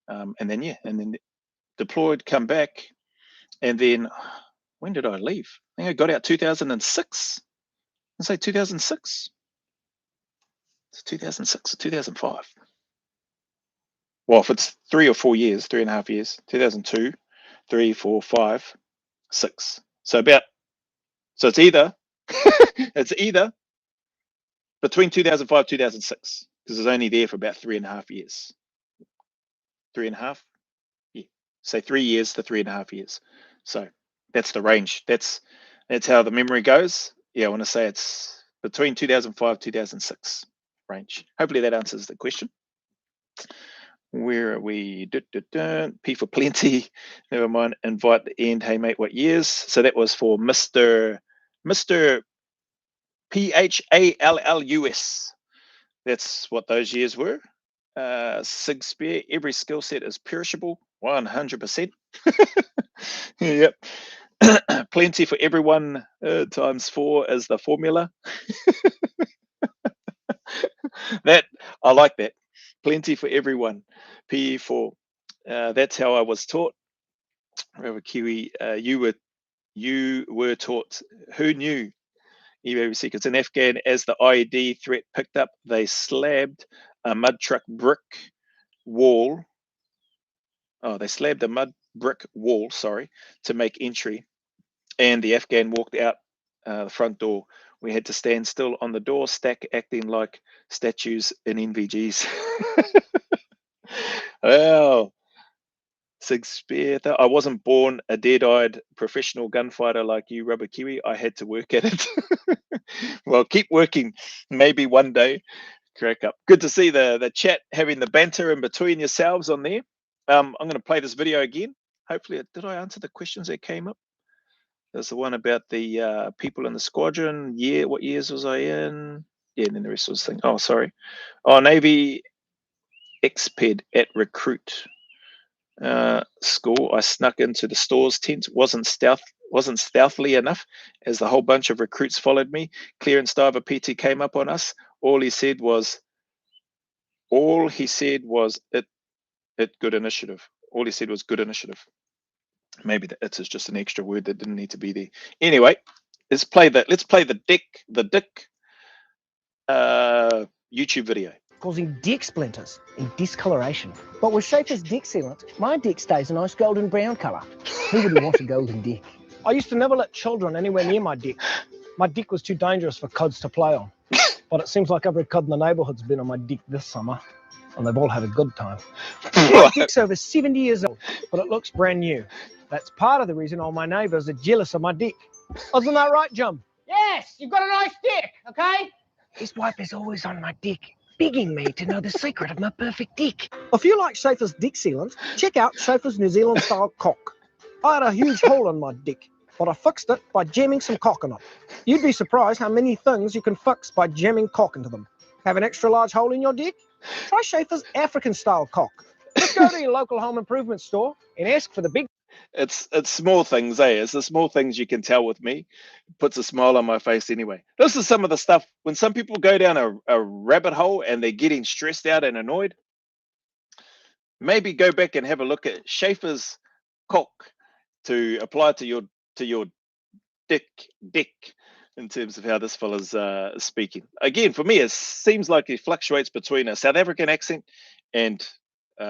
And then deployed, come back. And then when did I leave? I think I got out 2006. Let's say 2006. It's 2006 or 2005. Well, if it's 3 or 4 years, 3.5 years, 2002, 3, 4, 5, 6. So it's either between 2005 2006, because it's only there for about 3.5 years. 3.5, yeah. Say 3 years to 3.5 years. So that's the range. That's how the memory goes. Yeah, I want to say it's between 2005 2006 range. Hopefully that answers the question. Where are we? P for plenty. Never mind. Invite the end. Hey mate, what years? So that was for Mr. PHALLUS. That's what those years were. Sig Spear. Every skill set is perishable. 100%. Yep. Plenty for everyone times 4 is the formula. That I like that. Plenty for everyone. PE4. That's how I was taught. Robert Kiwi, you were taught. Who knew? EBC, it's an Afghan. As the IED threat picked up, they slabbed a mud truck brick wall. Oh, they slabbed a mud brick wall, to make entry. And the Afghan walked out the front door. We had to stand still on the door, stack, acting like statues in NVGs. Well, Sig Spear. I wasn't born a dead-eyed professional gunfighter like you, Rubber Kiwi. I had to work at it. Well, keep working. Maybe one day. Crack up. Good to see the chat having the banter in between yourselves on there. I'm going to play this video again. Hopefully, did I answer the questions that came up? There's the one about the people in the squadron. Yeah, what years was I in? Yeah, and then the rest was the thing. Oh, sorry. Oh, Navy XPED at recruit school. I snuck into the store's tent. Wasn't stealthily enough, as the whole bunch of recruits followed me. Clearance diver PT came up on us. All he said was it good initiative. All he said was good initiative. Maybe the it is just an extra word that didn't need to be there. Anyway, let's play the Dick YouTube video. Causing dick splinters and discoloration. But with Schaefer's dick sealant, my dick stays a nice golden brown colour. Who wouldn't want a golden dick? I used to never let children anywhere near my dick. My dick was too dangerous for cods to play on. But it seems like every cod in the neighbourhood's been on my dick this summer, and they've all had a good time. My dick's over 70 years old, but it looks brand new. That's part of the reason all my neighbours are jealous of my dick. Isn't that right, Jum? Yes, you've got a nice dick, okay? His wife is always on my dick. begging me to know the secret of my perfect dick. If you like Schaefer's dick sealant, check out Schaefer's New Zealand style cock. I had a huge hole in my dick, but I fixed it by jamming some cock in it. You'd be surprised how many things you can fix by jamming cock into them. Have an extra large hole in your dick? Try Schaefer's African style cock. Just go to your local home improvement store and ask for the big. It's small things, eh? It's the small things you can tell with me. It puts a smile on my face anyway. This is some of the stuff when some people go down a rabbit hole and they're getting stressed out and annoyed. Maybe go back and have a look at Schaefer's cock to apply to your dick in terms of how this fella's speaking. Again, for me, it seems like he fluctuates between a South African accent and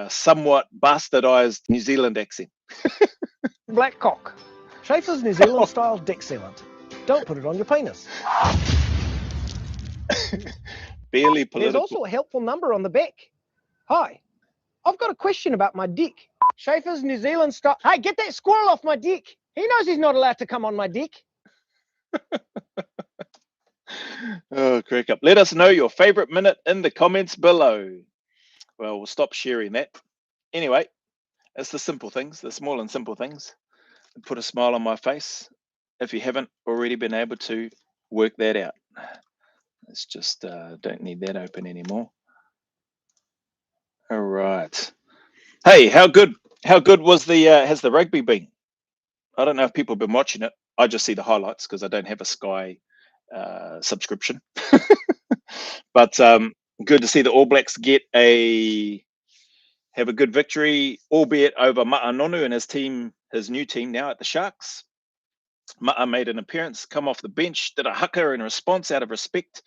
somewhat bastardized New Zealand accent. Black cock. Schaefer's New Zealand style dick sealant. Don't put it on your penis. Barely political. There's also a helpful number on the back. Hi, I've got a question about my dick. Schaefer's New Zealand style. Hey, get that squirrel off my dick. He knows he's not allowed to come on my dick. Oh, crack up. Let us know your favorite minute in the comments below. Well, we'll stop sharing that. Anyway, it's the simple things, the small and simple things that put a smile on my face. If you haven't already been able to work that out. Let's just don't need that open anymore. All right. Hey, how good was the has the rugby been? I don't know if people have been watching it. I just see the highlights because I don't have a Sky subscription. But good to see the All Blacks have a good victory, albeit over Ma'a Nonu and his new team now at the Sharks. Ma'a made an appearance, come off the bench, did a haka in response out of respect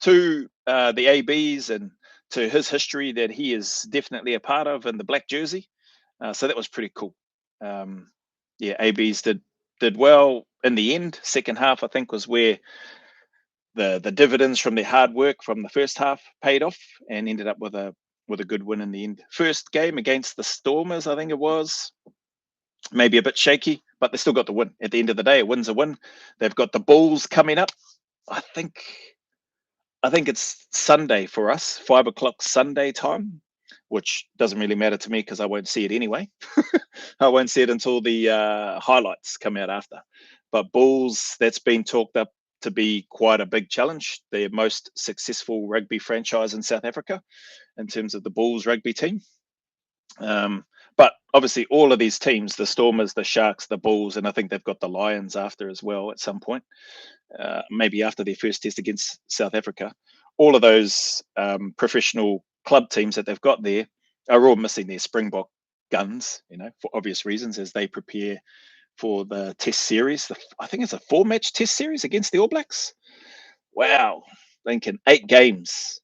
to the ABs and to his history that he is definitely a part of in the black jersey. So that was pretty cool. Yeah, ABs did well in the end. Second half, I think, was where the dividends from their hard work from the first half paid off and ended up with a good win in the end. First game against the Stormers, I think it was. Maybe a bit shaky, but they still got the win. At the end of the day, a win's a win. They've got the Bulls coming up. I think it's Sunday for us, 5 o'clock Sunday time, which doesn't really matter to me because I won't see it anyway. I won't see it until the highlights come out after. But Bulls, that's been talked up to be quite a big challenge. The most successful rugby franchise in South Africa in terms of the Bulls rugby team. But obviously all of these teams, the Stormers, the Sharks, the Bulls, and I think they've got the Lions after as well at some point, maybe after their first test against South Africa. All of those professional club teams that they've got there are all missing their Springbok guns, for obvious reasons as they prepare for the test series. I think it's a 4-match test series against the All Blacks. Wow. Thinking 8 games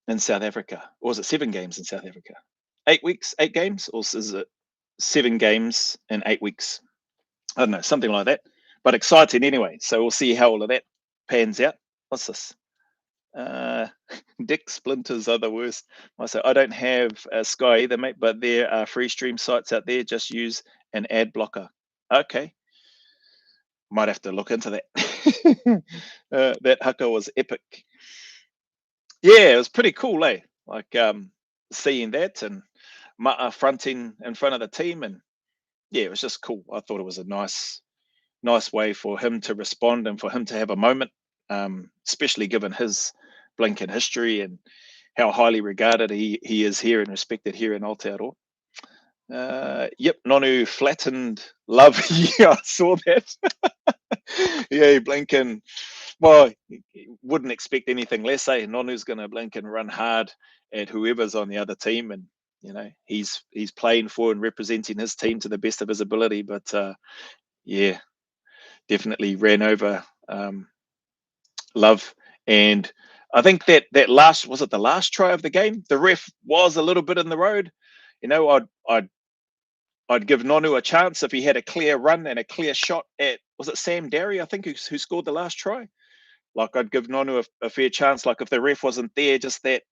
in South Africa. Or was it 7 games in South Africa? 8 weeks, 8 games? Or is it 7 games in 8 weeks? I don't know, something like that. But exciting anyway. So we'll see how all of that pans out. What's this? Dick splinters are the worst. I don't have a Sky either, mate, but there are free stream sites out there. Just use an ad blocker. Okay. Might have to look into that. That haka was epic. Yeah, it was pretty cool, eh? Like seeing that and Ma'a fronting in front of the team, and yeah, it was just cool. I thought it was a nice way for him to respond and for him to have a moment, especially given his Blinken history and how highly regarded he is here and respected here in Aotearoa. Yep, Nonu flattened Love. Yeah, I saw that. Yeah, Blinken. Well, wouldn't expect anything less. Nonu's going to blink and run hard at whoever's on the other team, and he's playing for and representing his team to the best of his ability. But yeah, definitely ran over Love, and I think that the last try of the game. The ref was a little bit in the road. I'd give Nonu a chance if he had a clear run and a clear shot at, was it Sam Derry, I think, who scored the last try? Like, I'd give Nonu a fair chance. Like, if the ref wasn't there, just that,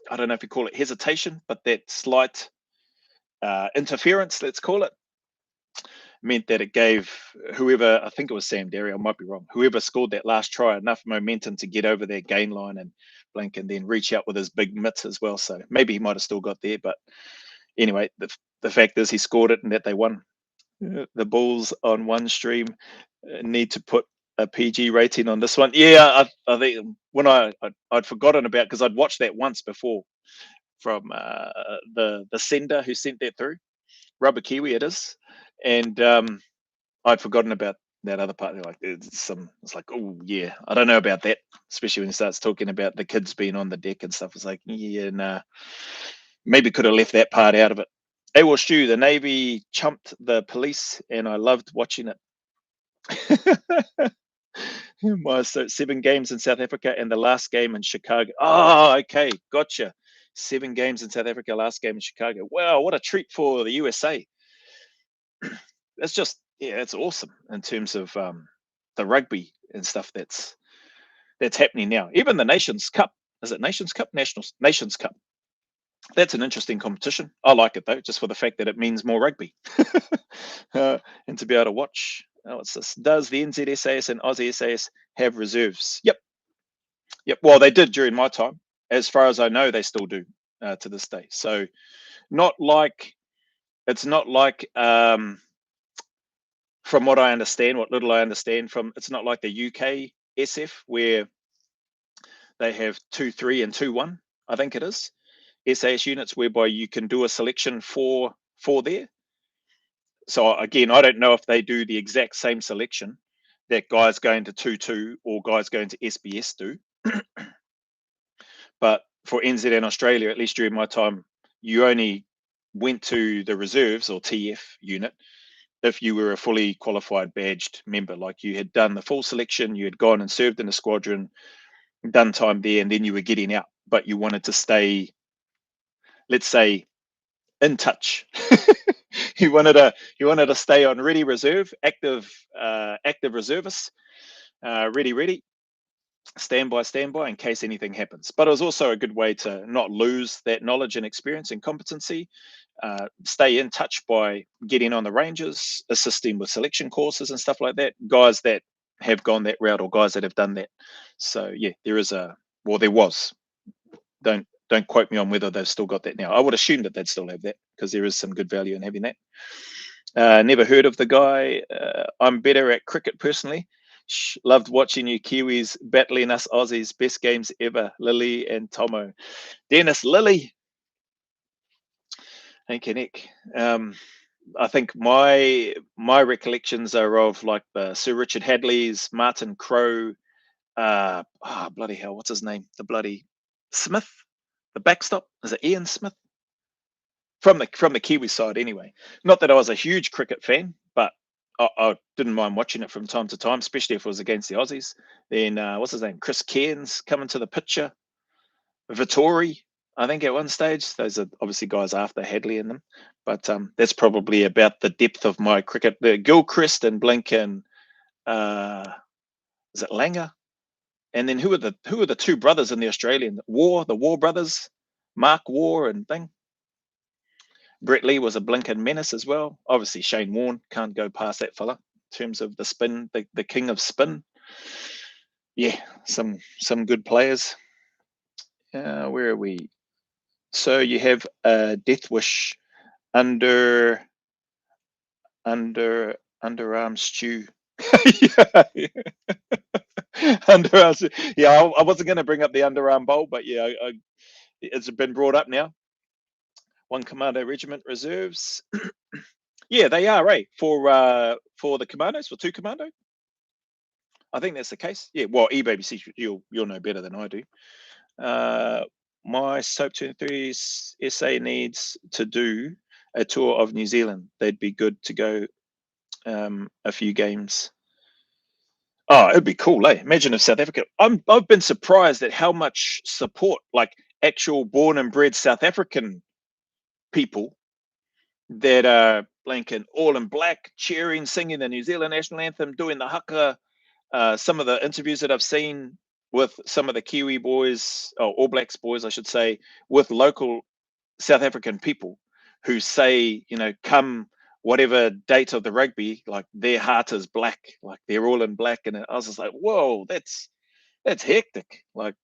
I don't know if you call it hesitation, but that slight interference, let's call it, meant that it gave whoever, I think it was Sam Derry, I might be wrong, whoever scored that last try enough momentum to get over that gain line, and blink and then reach out with his big mitts as well. So maybe he might have still got there, but anyway, the fact is he scored it and that they won. The Bulls on one stream need to put a PG rating on this one. Yeah, I think when I'd forgotten about, because I'd watched that once before from the sender who sent that through, Rubber Kiwi it is, and I'd forgotten about that other part. Like it's like, oh yeah, I don't know about that, especially when he starts talking about the kids being on the deck and stuff. It's like, yeah, nah, maybe could have left that part out of it. AWOL Stu, the Navy chumped the police, and I loved watching it. So 7 games in South Africa and the last game in Chicago. Oh, okay, gotcha. 7 games in South Africa, last game in Chicago. Wow, what a treat for the USA. That's just, yeah, that's awesome in terms of the rugby and stuff that's happening now. Even the Nations Cup, is it Nations Cup? Nations Cup. That's an interesting competition. I like it though, just for the fact that it means more rugby, and to be able to watch. Oh, what's this? Does the NZSAS and Aussie SAS have reserves? Yep. Well, they did during my time. As far as I know, they still do to this day. So, it's not like from what I understand, what little I understand from, it's not like the UK SF where they have 2-3 and 2-1. I think it is SAS units whereby you can do a selection for there. So again, I don't know if they do the exact same selection that guys going to 2-2 or guys going to SBS do. But for NZN Australia, at least during my time, you only went to the reserves or TF unit if you were a fully qualified badged member. Like you had done the full selection, you had gone and served in a squadron, done time there, and then you were getting out. But you wanted to stay, let's say, in touch. you wanted to stay on ready reserve, active reservists, ready, standby in case anything happens. But it was also a good way to not lose that knowledge and experience and competency, stay in touch by getting on the ranges, assisting with selection courses and stuff like that, guys that have gone that route or guys that have done that. So yeah, there was, don't quote me on whether they've still got that now. I would assume that they'd still have that because there is some good value in having that. Never heard of the guy. I'm better at cricket personally. Loved watching you Kiwis battling us Aussies. Best games ever. Lily and Tomo. Dennis, Lily. Thank you, Nick. I think my recollections are of like the Sir Richard Hadleys, Martin Crowe, bloody hell, what's his name? The bloody Smith, the backstop. Is it Ian Smith? From the Kiwi side, anyway. Not that I was a huge cricket fan, but I didn't mind watching it from time to time, especially if it was against the Aussies. Then what's his name? Chris Cairns coming to the picture. Vittori, I think at one stage. Those are obviously guys after Hadley and them, but that's probably about the depth of my cricket. The Gilchrist and Blink and is it Langer? And then who are the 2 brothers in the Australian War? The War brothers, Mark War and thing. Brett Lee was a blinking menace as well. Obviously, Shane Warne can't go past that fella in terms of the spin, the king of spin. Yeah, some good players. Where are we? So you have Death Wish underarm stew. Underarm. Yeah, I wasn't going to bring up the underarm bowl, but yeah, it's been brought up now. 1 Commando Regiment reserves. Yeah, they are, right? For the Commandos, for 2 Commando. I think that's the case. Yeah, well, eBaby, you'll know better than I do. My Soap 23 SA needs to do a tour of New Zealand. They'd be good to go a few games. Oh, it'd be cool, eh? Imagine if South Africa. I've been surprised at how much support, like actual born and bred South African people that are blanking all in black, cheering, singing the New Zealand national anthem, doing the haka. Some of the interviews that I've seen with some of the Kiwi boys, or All Blacks boys, I should say, with local South African people who say, come whatever date of the rugby, like their heart is black, like they're all in black. And I was just like, whoa, that's hectic. Like,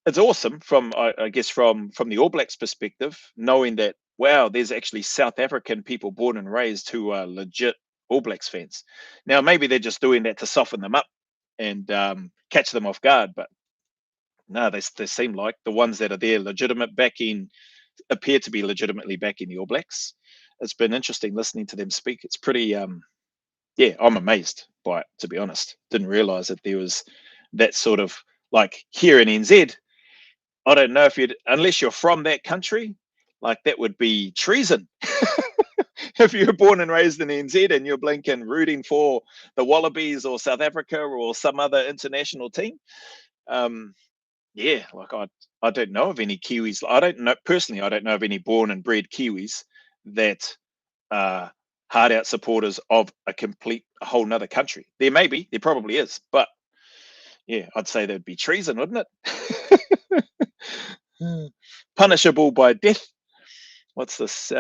it's awesome from I guess from the All Blacks perspective, knowing that wow, there's actually South African people born and raised who are legit All Blacks fans. Now maybe they're just doing that to soften them up and catch them off guard, but no, they seem like the ones that are there legitimate backing appear to be legitimately backing the All Blacks. It's been interesting listening to them speak. It's pretty yeah, I'm amazed by it, to be honest. Didn't realize that there was that sort of like here in NZ. I don't know if you'd, unless you're from that country, like that would be treason. If you're born and raised in NZ and you're blinking rooting for the Wallabies or South Africa or some other international team, yeah, like I don't know of any Kiwis. I don't know personally. I don't know of any born and bred Kiwis that are hard out supporters of a whole nother country. There may be, there probably is, but yeah, I'd say that'd be treason, wouldn't it? Punishable by death. What's this?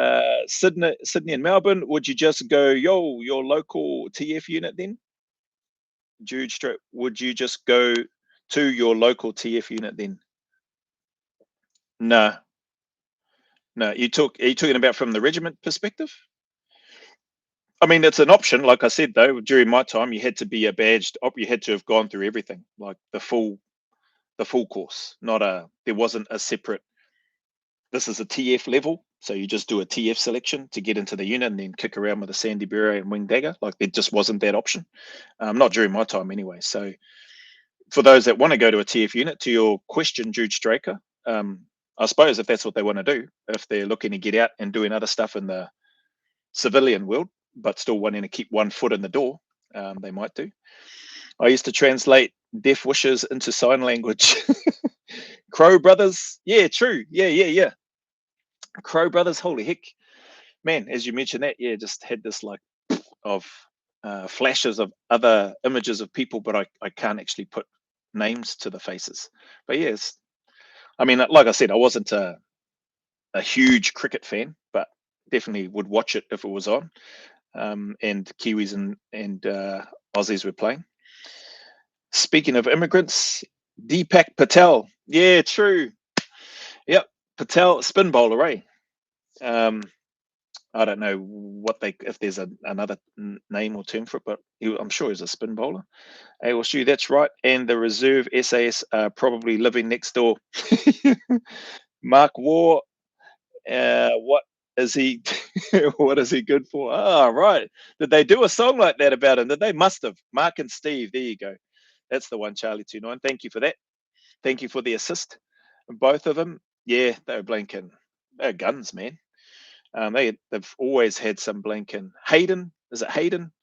Sydney and Melbourne. Would you just go, yo, your local TF unit then? Jude Strip, would you just go to your local TF unit then? No. No, are you talking about from the regiment perspective? I mean, it's an option. Like I said, though, during my time, you had to be a badged op. You had to have gone through everything, like the full course. There wasn't a separate. This is a TF level, so you just do a TF selection to get into the unit and then kick around with a sandy beret and wing dagger. Like there just wasn't that option, not during my time anyway. So for those that want to go to a TF unit, to your question, Jude Straker, I suppose if that's what they want to do, if they're looking to get out and doing other stuff in the civilian world, but still wanting to keep one foot in the door, they might do. I used to translate deaf wishes into sign language. Crow Brothers, yeah, true, yeah. Crow Brothers, holy heck, man! As you mentioned that, yeah, just had this like of flashes of other images of people, but I can't actually put names to the faces. But yes, I mean, like I said, I wasn't a huge cricket fan, but definitely would watch it if it was on. And Kiwis and Aussies were playing. Speaking of immigrants, Deepak Patel. Yeah, true. Yep, Patel, spin bowler, right? I don't know if there's another name or term for it, but I'm sure he's a spin bowler. Hey, well, Stu, that's right. And the reserve SAS are probably living next door. Mark Waugh, what is he? What is he good for? Oh, right. Did they do a song like that about him? Did they? Must have. Mark and Steve. There you go. That's the one, Charlie 29. Thank you for that. Thank you for the assist. Both of them, yeah, they were blinking. They're guns, man. They've always had some blinking. Hayden, is it Hayden?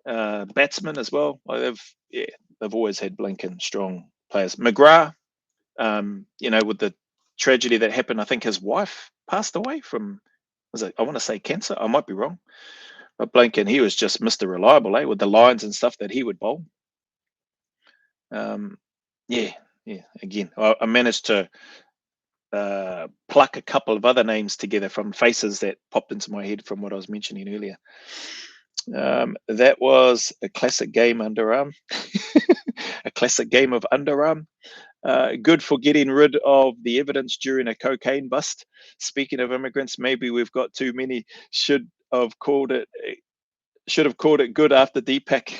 Batsman as well. They've always had blinking strong players. McGrath, with the tragedy that happened, I think his wife passed away from, I want to say cancer. I might be wrong. But blinking, he was just Mr. Reliable, with the lines and stuff that he would bowl. Again, I managed to pluck a couple of other names together from faces that popped into my head from what I was mentioning earlier. That was a classic game underarm. A classic game of underarm. Good for getting rid of the evidence during a cocaine bust. Speaking of immigrants, maybe we've got too many. Should have called it good after Deepak.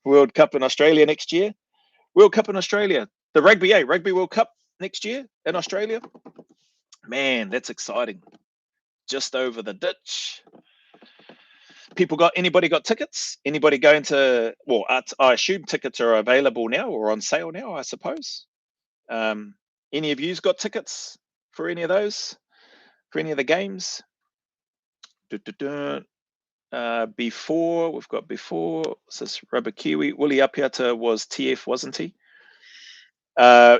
World Cup in Australia next year. World Cup in Australia. The Rugby World Cup next year in Australia. Man, that's exciting. Just over the ditch. Anybody got tickets? Anybody going to, well, I assume tickets are available now or on sale now, I suppose. Any of you's got tickets for any of those? For any of the games? Before, this Rubber Kiwi. Willie Apiata was TF, wasn't he?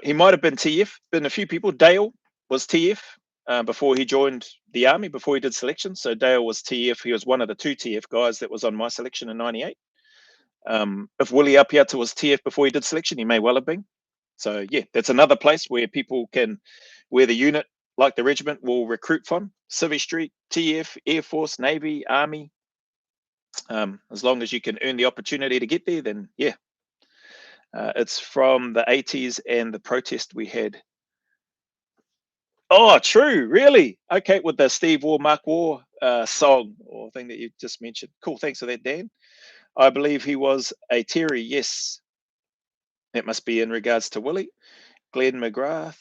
He might have been TF, been a few people. Dale was TF before he joined the army, before he did selection. So Dale was TF. He was one of the 2 TF guys that was on my selection in 98. If Willie Apiata was TF before he did selection, he may well have been. So yeah, that's another place where where the unit, like the regiment, will recruit from. Civvy Street, TF, Air Force, Navy, Army. As long as you can earn the opportunity to get there, then yeah. It's from the 80s and the protest we had. Oh, true, really? Okay, with the Steve Waugh, Mark Waugh song or thing that you just mentioned. Cool, thanks for that, Dan. I believe he was a Terry, yes. That must be in regards to Willie. Glenn McGrath.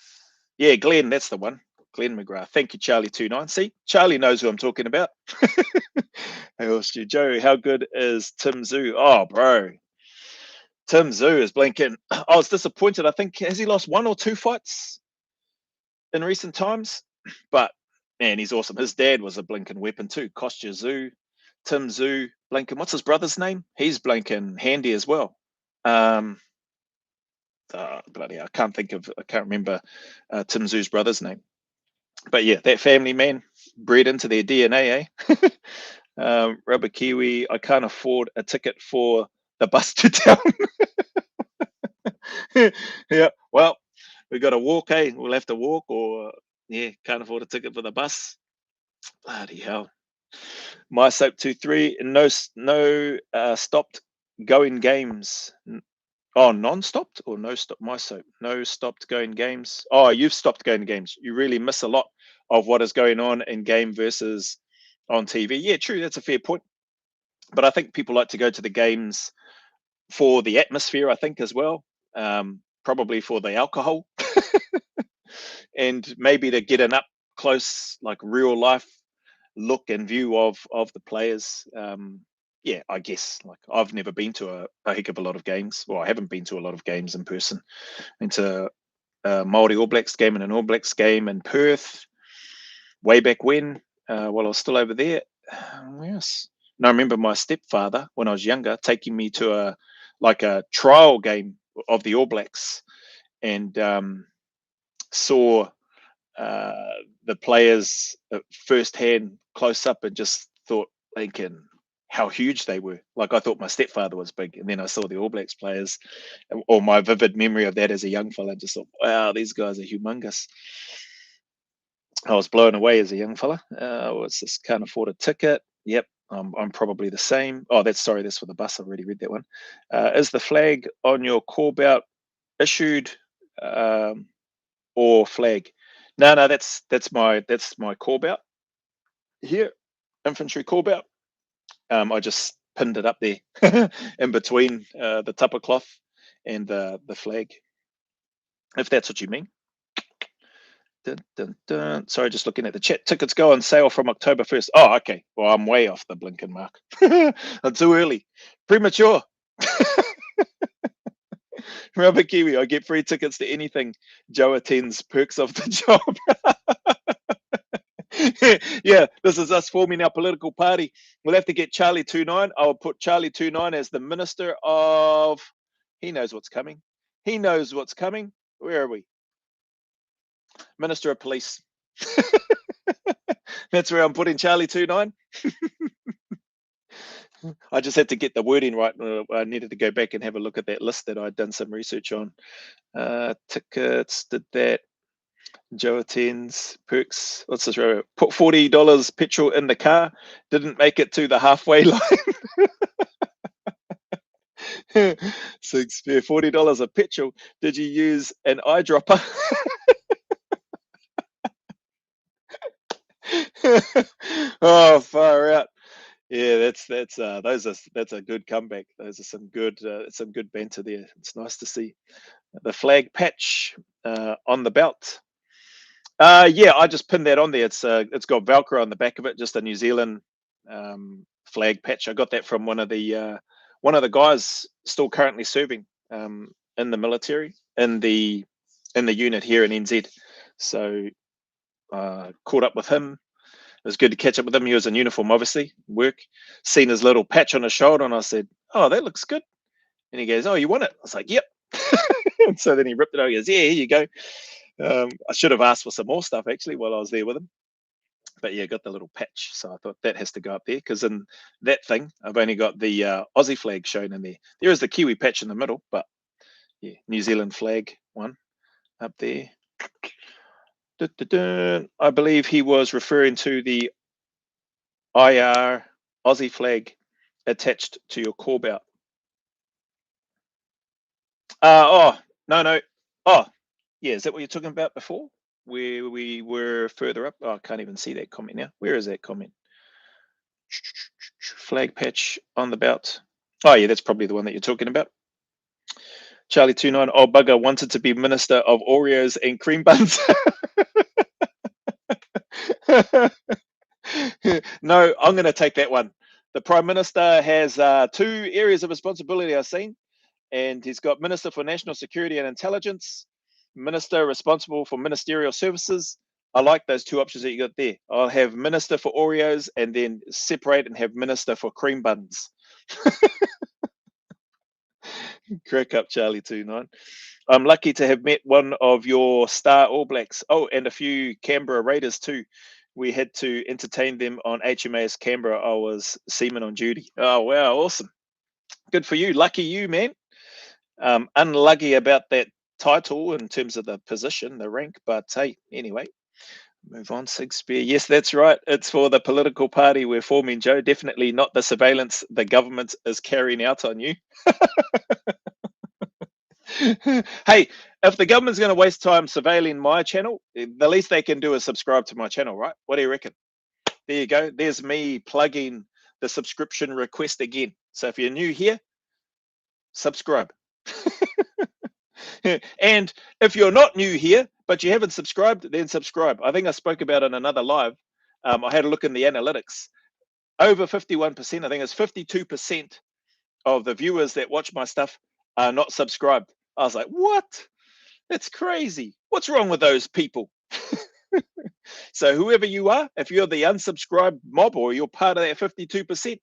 Yeah, Glenn, that's the one. Glenn McGrath. Thank you, Charlie29. See, Charlie knows who I'm talking about. Hey, Stu Joe, how good is Tim Tszyu? Oh, bro. Tim Tszyu is blinking. I was disappointed. I think, has he lost 1 or 2 fights in recent times? But, man, he's awesome. His dad was a blinking weapon too. Kostya Tszyu, Tim Tszyu, blinking. What's his brother's name? He's blinking handy as well. Bloody, I can't remember Tim Tszyu's brother's name. But yeah, that family, man, bred into their DNA, eh? Rubber Kiwi, I can't afford a ticket for the bus to town. Yeah, well, we got to walk, eh? We'll have to walk, or yeah, can't afford a ticket for the bus. Bloody hell. My Soap 23, no stopped going games. Oh, non-stopped or no stop? My Soap, no stopped going games. Oh, you've stopped going to games. You really miss a lot of what is going on in game versus on TV. Yeah, true. That's a fair point. But I think people like to go to the games for the atmosphere, I think, as well. Probably for the alcohol and maybe to get an up close, like real life look and view of the players. Yeah, I guess, like, I've never been to a heck of a lot of games. Well, I haven't been to a lot of games in person. Into a Māori All Blacks game and an All Blacks game in Perth way back when, while I was still over there. Yes. And I remember my stepfather, when I was younger, taking me to a trial game of the All Blacks, and saw the players firsthand, close up, and just thought, thinking how huge they were. Like, I thought my stepfather was big, and then I saw the All Blacks players, or my vivid memory of that as a young fella, just thought, wow, these guys are humongous. I was blown away as a young fella. What's this? Can't afford a ticket. Yep, I'm probably the same. Oh, that's for the bus. I've already read that one. Is the flag on your call bout issued, or flag? No, that's my call bout here, infantry call bout. I just pinned it up there in between the tupper cloth and the flag, if that's what you mean. Dun, dun, dun. Sorry, just looking at the chat. Tickets go on sale from October 1st. Oh, okay. Well, I'm way off the blinking mark. I'm too early. Premature. Rubber Kiwi, I get free tickets to anything. Joe attends, perks of the job. Yeah, this is us forming our political party. We'll have to get Charlie29. I'll put Charlie29 as the Minister of... He knows what's coming. He knows what's coming. Where are we? Minister of Police. That's where I'm putting Charlie29. I just had to get the wording right. I needed to go back and have a look at that list that I'd done some research on. Tickets, did that. Joe attends, perks. What's this? Put $40 petrol in the car. Didn't make it to the halfway line. So spare $40 of petrol. Did you use an eyedropper? Oh, far out. Yeah, that's a good comeback. Those are some good banter there. It's nice to see the flag patch on the belt. Yeah, I just pinned that on there. It's got Velcro on the back of it, just a New Zealand flag patch. I got that from one of the guys still currently serving in the military in the unit here in NZ. So caught up with him. It was good to catch up with him. He was in uniform, obviously, work. Seen his little patch on his shoulder, and I said, "Oh, that looks good." And he goes, "Oh, you want it?" I was like, "Yep." And so then he ripped it out. He goes, "Yeah, here you go." I should have asked for some more stuff actually while I was there with him. But yeah, got the little patch. So I thought that has to go up there, because in that thing, I've only got the Aussie flag shown in there. There is the Kiwi patch in the middle, but yeah, New Zealand flag one up there. I believe he was referring to the IR Aussie flag attached to your call bout. Oh, no. Oh, yeah, is that what you're talking about before? Where we were further up? Oh, I can't even see that comment now. Where is that comment? Flag patch on the belt. Oh, yeah, that's probably the one that you're talking about. Charlie29, oh, bugger, wanted to be Minister of Oreos and cream buns. No, I'm going to take that one. The Prime Minister has 2 areas of responsibility I've seen, and he's got Minister for National Security and Intelligence, Minister responsible for ministerial services. I like those 2 options that you got there. I'll have Minister for Oreos and then separate and have Minister for cream buns. Crack up, Charlie29. I'm lucky to have met one of your star All Blacks. Oh, and a few Canberra Raiders too. We had to entertain them on HMAS Canberra. I was seaman on duty. Oh, wow, awesome. Good for you. Lucky you, man. Unlucky about that title in terms of the position, the rank, but hey, anyway, move on. Shakespeare. Yes, that's right. It's for the political party we're forming, Joe. Definitely not the surveillance the government is carrying out on you. Hey, if the government's going to waste time surveilling my channel, the least they can do is subscribe to my channel, right? What do you reckon? There you go. There's me plugging the subscription request again. So if you're new here, subscribe. And if you're not new here, but you haven't subscribed, then subscribe. I think I spoke about it in another live. I had a look in the analytics. Over 51%, I think it's 52% of the viewers that watch my stuff are not subscribed. I was like, what? That's crazy. What's wrong with those people? So whoever you are, if you're the unsubscribed mob or you're part of that 52%,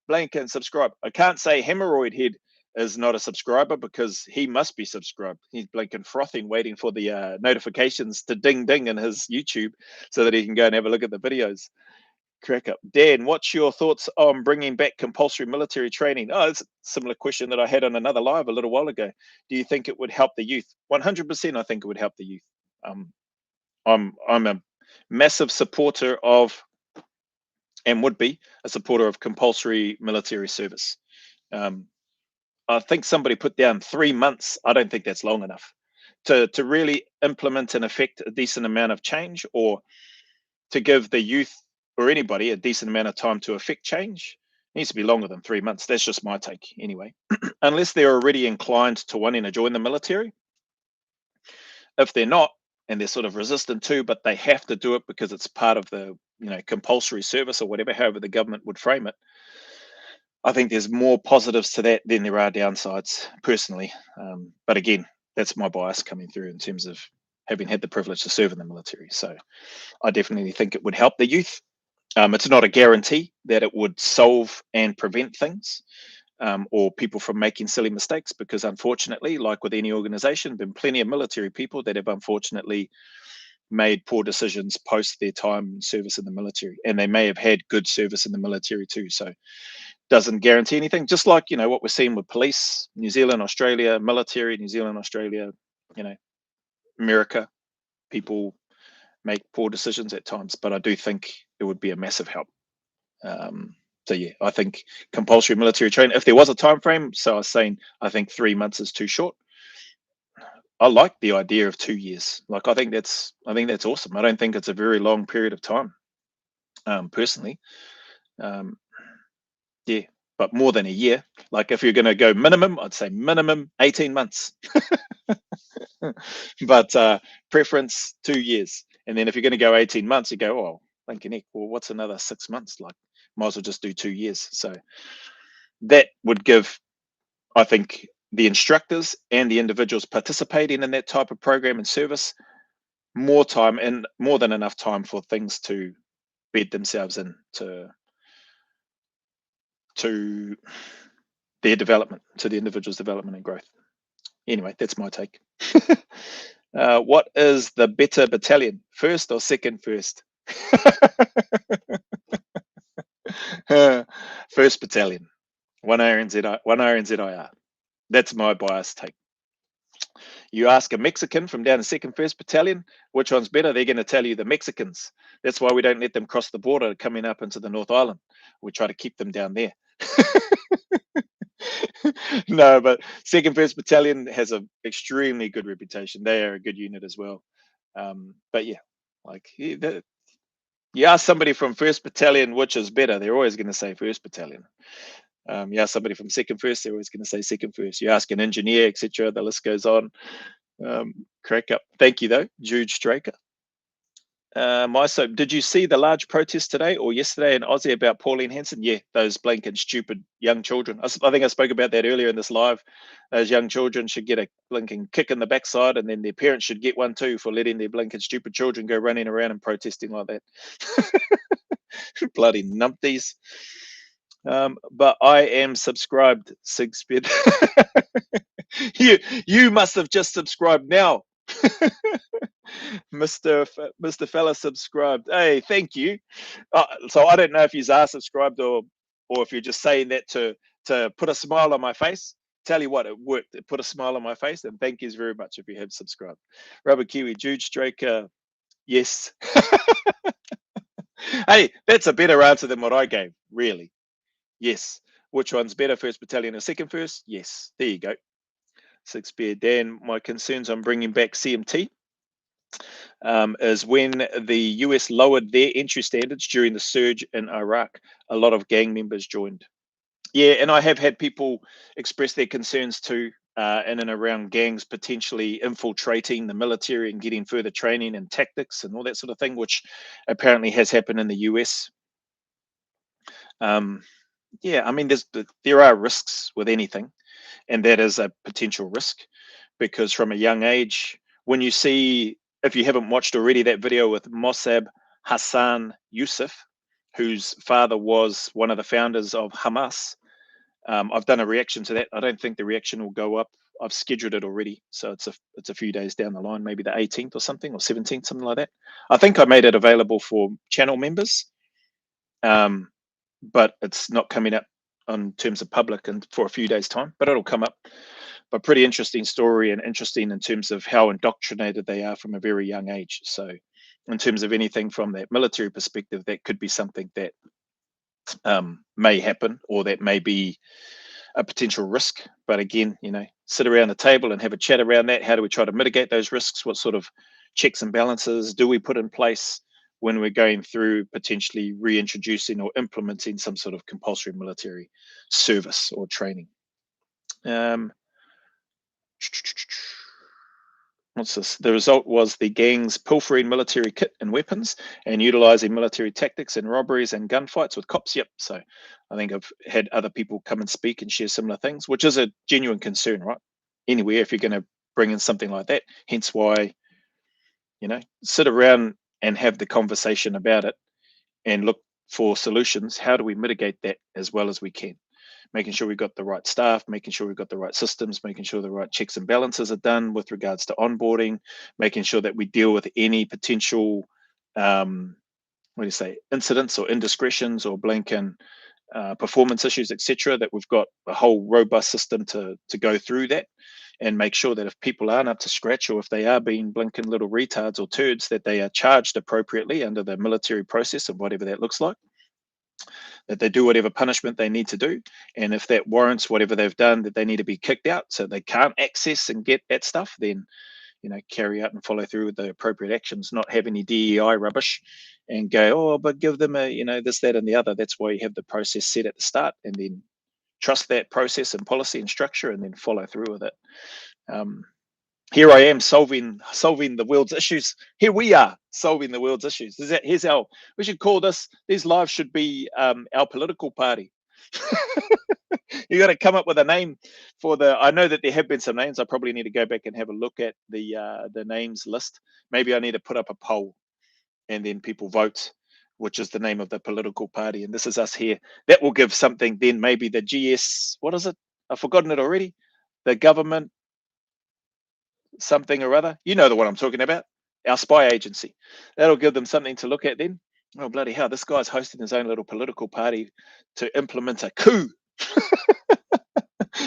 blank and subscribe. I can't say Hemorrhoid Head is not a subscriber because he must be subscribed. He's blinking frothing, waiting for the notifications to ding ding in his YouTube so that he can go and have a look at the videos. Crack up. Dan, what's your thoughts on bringing back compulsory military training? Oh, it's a similar question that I had on another live a little while ago. Do you think it would help the youth? 100% I think it would help the youth. I'm a massive supporter of, and would be a supporter of, compulsory military service. I think somebody put down 3 months. I don't think that's long enough to really implement and affect a decent amount of change, or to give the youth or anybody a decent amount of time to affect change. It needs to be longer than 3 months. That's just my take anyway. Unless they're already inclined to wanting to join the military. If they're not, and they're sort of resistant to, but they have to do it because it's part of the compulsory service or whatever, however the government would frame it, I think there's more positives to that than there are downsides, personally. But again, that's my bias coming through in terms of having had the privilege to serve in the military. So I definitely think it would help the youth. It's not a guarantee that it would solve and prevent things, or people from making silly mistakes, because unfortunately, like with any organization, there have been plenty of military people that have unfortunately made poor decisions post their time in service in the military, and they may have had good service in the military too. So doesn't guarantee anything. Just like what we're seeing with police, New Zealand, Australia, military, New Zealand, Australia, America, people make poor decisions at times, but I do think it would be a massive help. So yeah, I think compulsory military training, if there was a time frame, so I was saying I think 3 months is too short. I like the idea of 2 years. Like I think that's awesome. I don't think it's a very long period of time, personally. Yeah, but more than a year. Like if you're going to go minimum, I'd say minimum 18 months. But preference 2 years. And then if you're going to go 18 months, you go, oh, thinking, heck, well, what's another 6 months? Like, might as well just do 2 years. So that would give, I think, the instructors and the individuals participating in that type of program and service more time, and more than enough time for things to bed themselves into their development, to the individual's development and growth. Anyway, that's my take. What is the better battalion, first or second first? First battalion, 1 RNZIR. That's my bias take. You ask a Mexican from down in 2nd First Battalion, which one's better? They're going to tell you the Mexicans. That's why we don't let them cross the border coming up into the North Island. We try to keep them down there. No, but 2nd First Battalion has an extremely good reputation. They are a good unit as well. But yeah, like you ask somebody from 1st Battalion which is better, they're always going to say 1st Battalion. You ask somebody from 2nd First, they're always going to say 2nd First. You ask an engineer, etc. The list goes on. Crack up. Thank you though, Jude Straker. Did you see the large protest today or yesterday in Aussie about Pauline Hanson? Yeah, those blinking stupid young children. I think I spoke about that earlier in this live. Those young children should get a blinking kick in the backside, and then their parents should get one too for letting their blinking stupid children go running around and protesting like that. Bloody numpties. But I am subscribed, Sigspeed. You must have just subscribed now. Mr. Fella subscribed. Hey, thank you. So I don't know if you are subscribed or if you're just saying that to put a smile on my face. Tell you what, it worked. It put a smile on my face, and thank you very much if you have subscribed. Rubber Kiwi, Jude Straker, yes. Hey, that's a better answer than what I gave, really. Yes. Which one's better, 1st Battalion or 2nd First? Yes. There you go. Six Bear Dan, my concerns on bringing back CMT is when the US lowered their entry standards during the surge in Iraq, a lot of gang members joined. Yeah, and I have had people express their concerns too, in and around gangs potentially infiltrating the military and getting further training and tactics and all that sort of thing, which apparently has happened in the US. Yeah, I mean, there are risks with anything, and that is a potential risk, because from a young age, when you see, if you haven't watched already, that video with Mossab Hassan Yusuf, whose father was one of the founders of Hamas, I've done a reaction to that. I don't think the reaction will go up. I've scheduled it already, so it's a few days down the line, maybe the 18th or something, or 17th, something like that. I think I made it available for channel members, but it's not coming up on terms of public and for a few days' time, but it'll come up. But pretty interesting story, and interesting in terms of how indoctrinated they are from a very young age. So in terms of anything from that military perspective, that could be something that may happen, or that may be a potential risk. But again, sit around the table and have a chat around that. How do we try to mitigate those risks? What sort of checks and balances do we put in place when we're going through potentially reintroducing or implementing some sort of compulsory military service or training? What's this? The result was the gangs pilfering military kit and weapons and utilizing military tactics in robberies and gunfights with cops. Yep. So I think I've had other people come and speak and share similar things, which is a genuine concern, right? Anywhere, if you're going to bring in something like that, hence why, sit around and have the conversation about it and look for solutions. How do we mitigate that as well as we can? Making sure we've got the right staff, making sure we've got the right systems, making sure the right checks and balances are done with regards to onboarding, making sure that we deal with any potential, incidents or indiscretions or blinking performance issues, etc. That we've got a whole robust system to go through that, and make sure that if people aren't up to scratch, or if they are being blinking little retards or turds, that they are charged appropriately under the military process of whatever that looks like. That they do whatever punishment they need to do, and if that warrants whatever they've done, that they need to be kicked out so they can't access and get that stuff, then carry out and follow through with the appropriate actions. Not have any DEI rubbish and go, but give them a this, that, and the other. That's why you have the process set at the start, and then trust that process and policy and structure, and then follow through with it. Here I am solving the world's issues. Here we are solving the world's issues. Here's how we should call this. These lives should be our political party. You got to come up with a name for I know that there have been some names. I probably need to go back and have a look at the names list. Maybe I need to put up a poll, and then people vote which is the name of the political party. And this is us here. That will give something. Then maybe the GS, what is it? I've forgotten it already. The government something or other. You know the one I'm talking about. Our spy agency. That'll give them something to look at then. Oh, bloody hell. This guy's hosting his own little political party to implement a coup.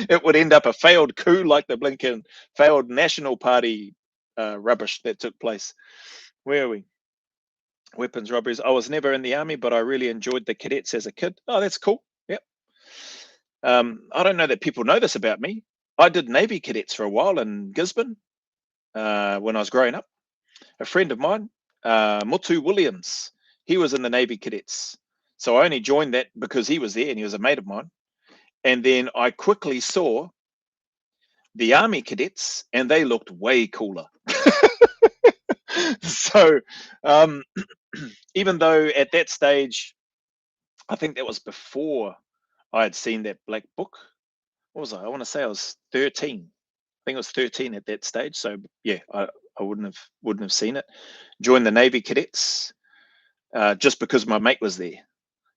It would end up a failed coup, like the blinking failed National Party rubbish that took place. Where are we? Weapons robberies. I was never in the army, but I really enjoyed the cadets as a kid. Oh, that's cool. Yep. I don't know that people know this about me. I did Navy cadets for a while in Gisborne when I was growing up. A friend of mine, Mutu Williams, he was in the Navy cadets. So I only joined that because he was there and he was a mate of mine. And then I quickly saw the Army cadets and they looked way cooler. So even though at that stage, I think that was before I had seen that black book. What was I? I want to say I was 13. I think I was 13 at that stage. So yeah, I wouldn't have seen it. Joined the Navy cadets just because my mate was there.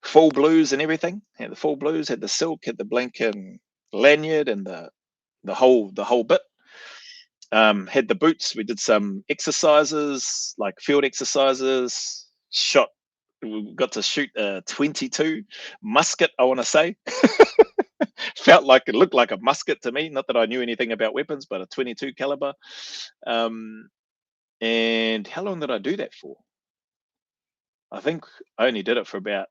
Full blues and everything. Had the full blues, had the silk, had the blanket and lanyard and the whole bit. Had the boots. We did some exercises, like field exercises. We got to shoot a 22 musket, I want to say. Felt like it looked like a musket to me. Not that I knew anything about weapons, but a 22 caliber. And how long did I do that for? I think I only did it for about,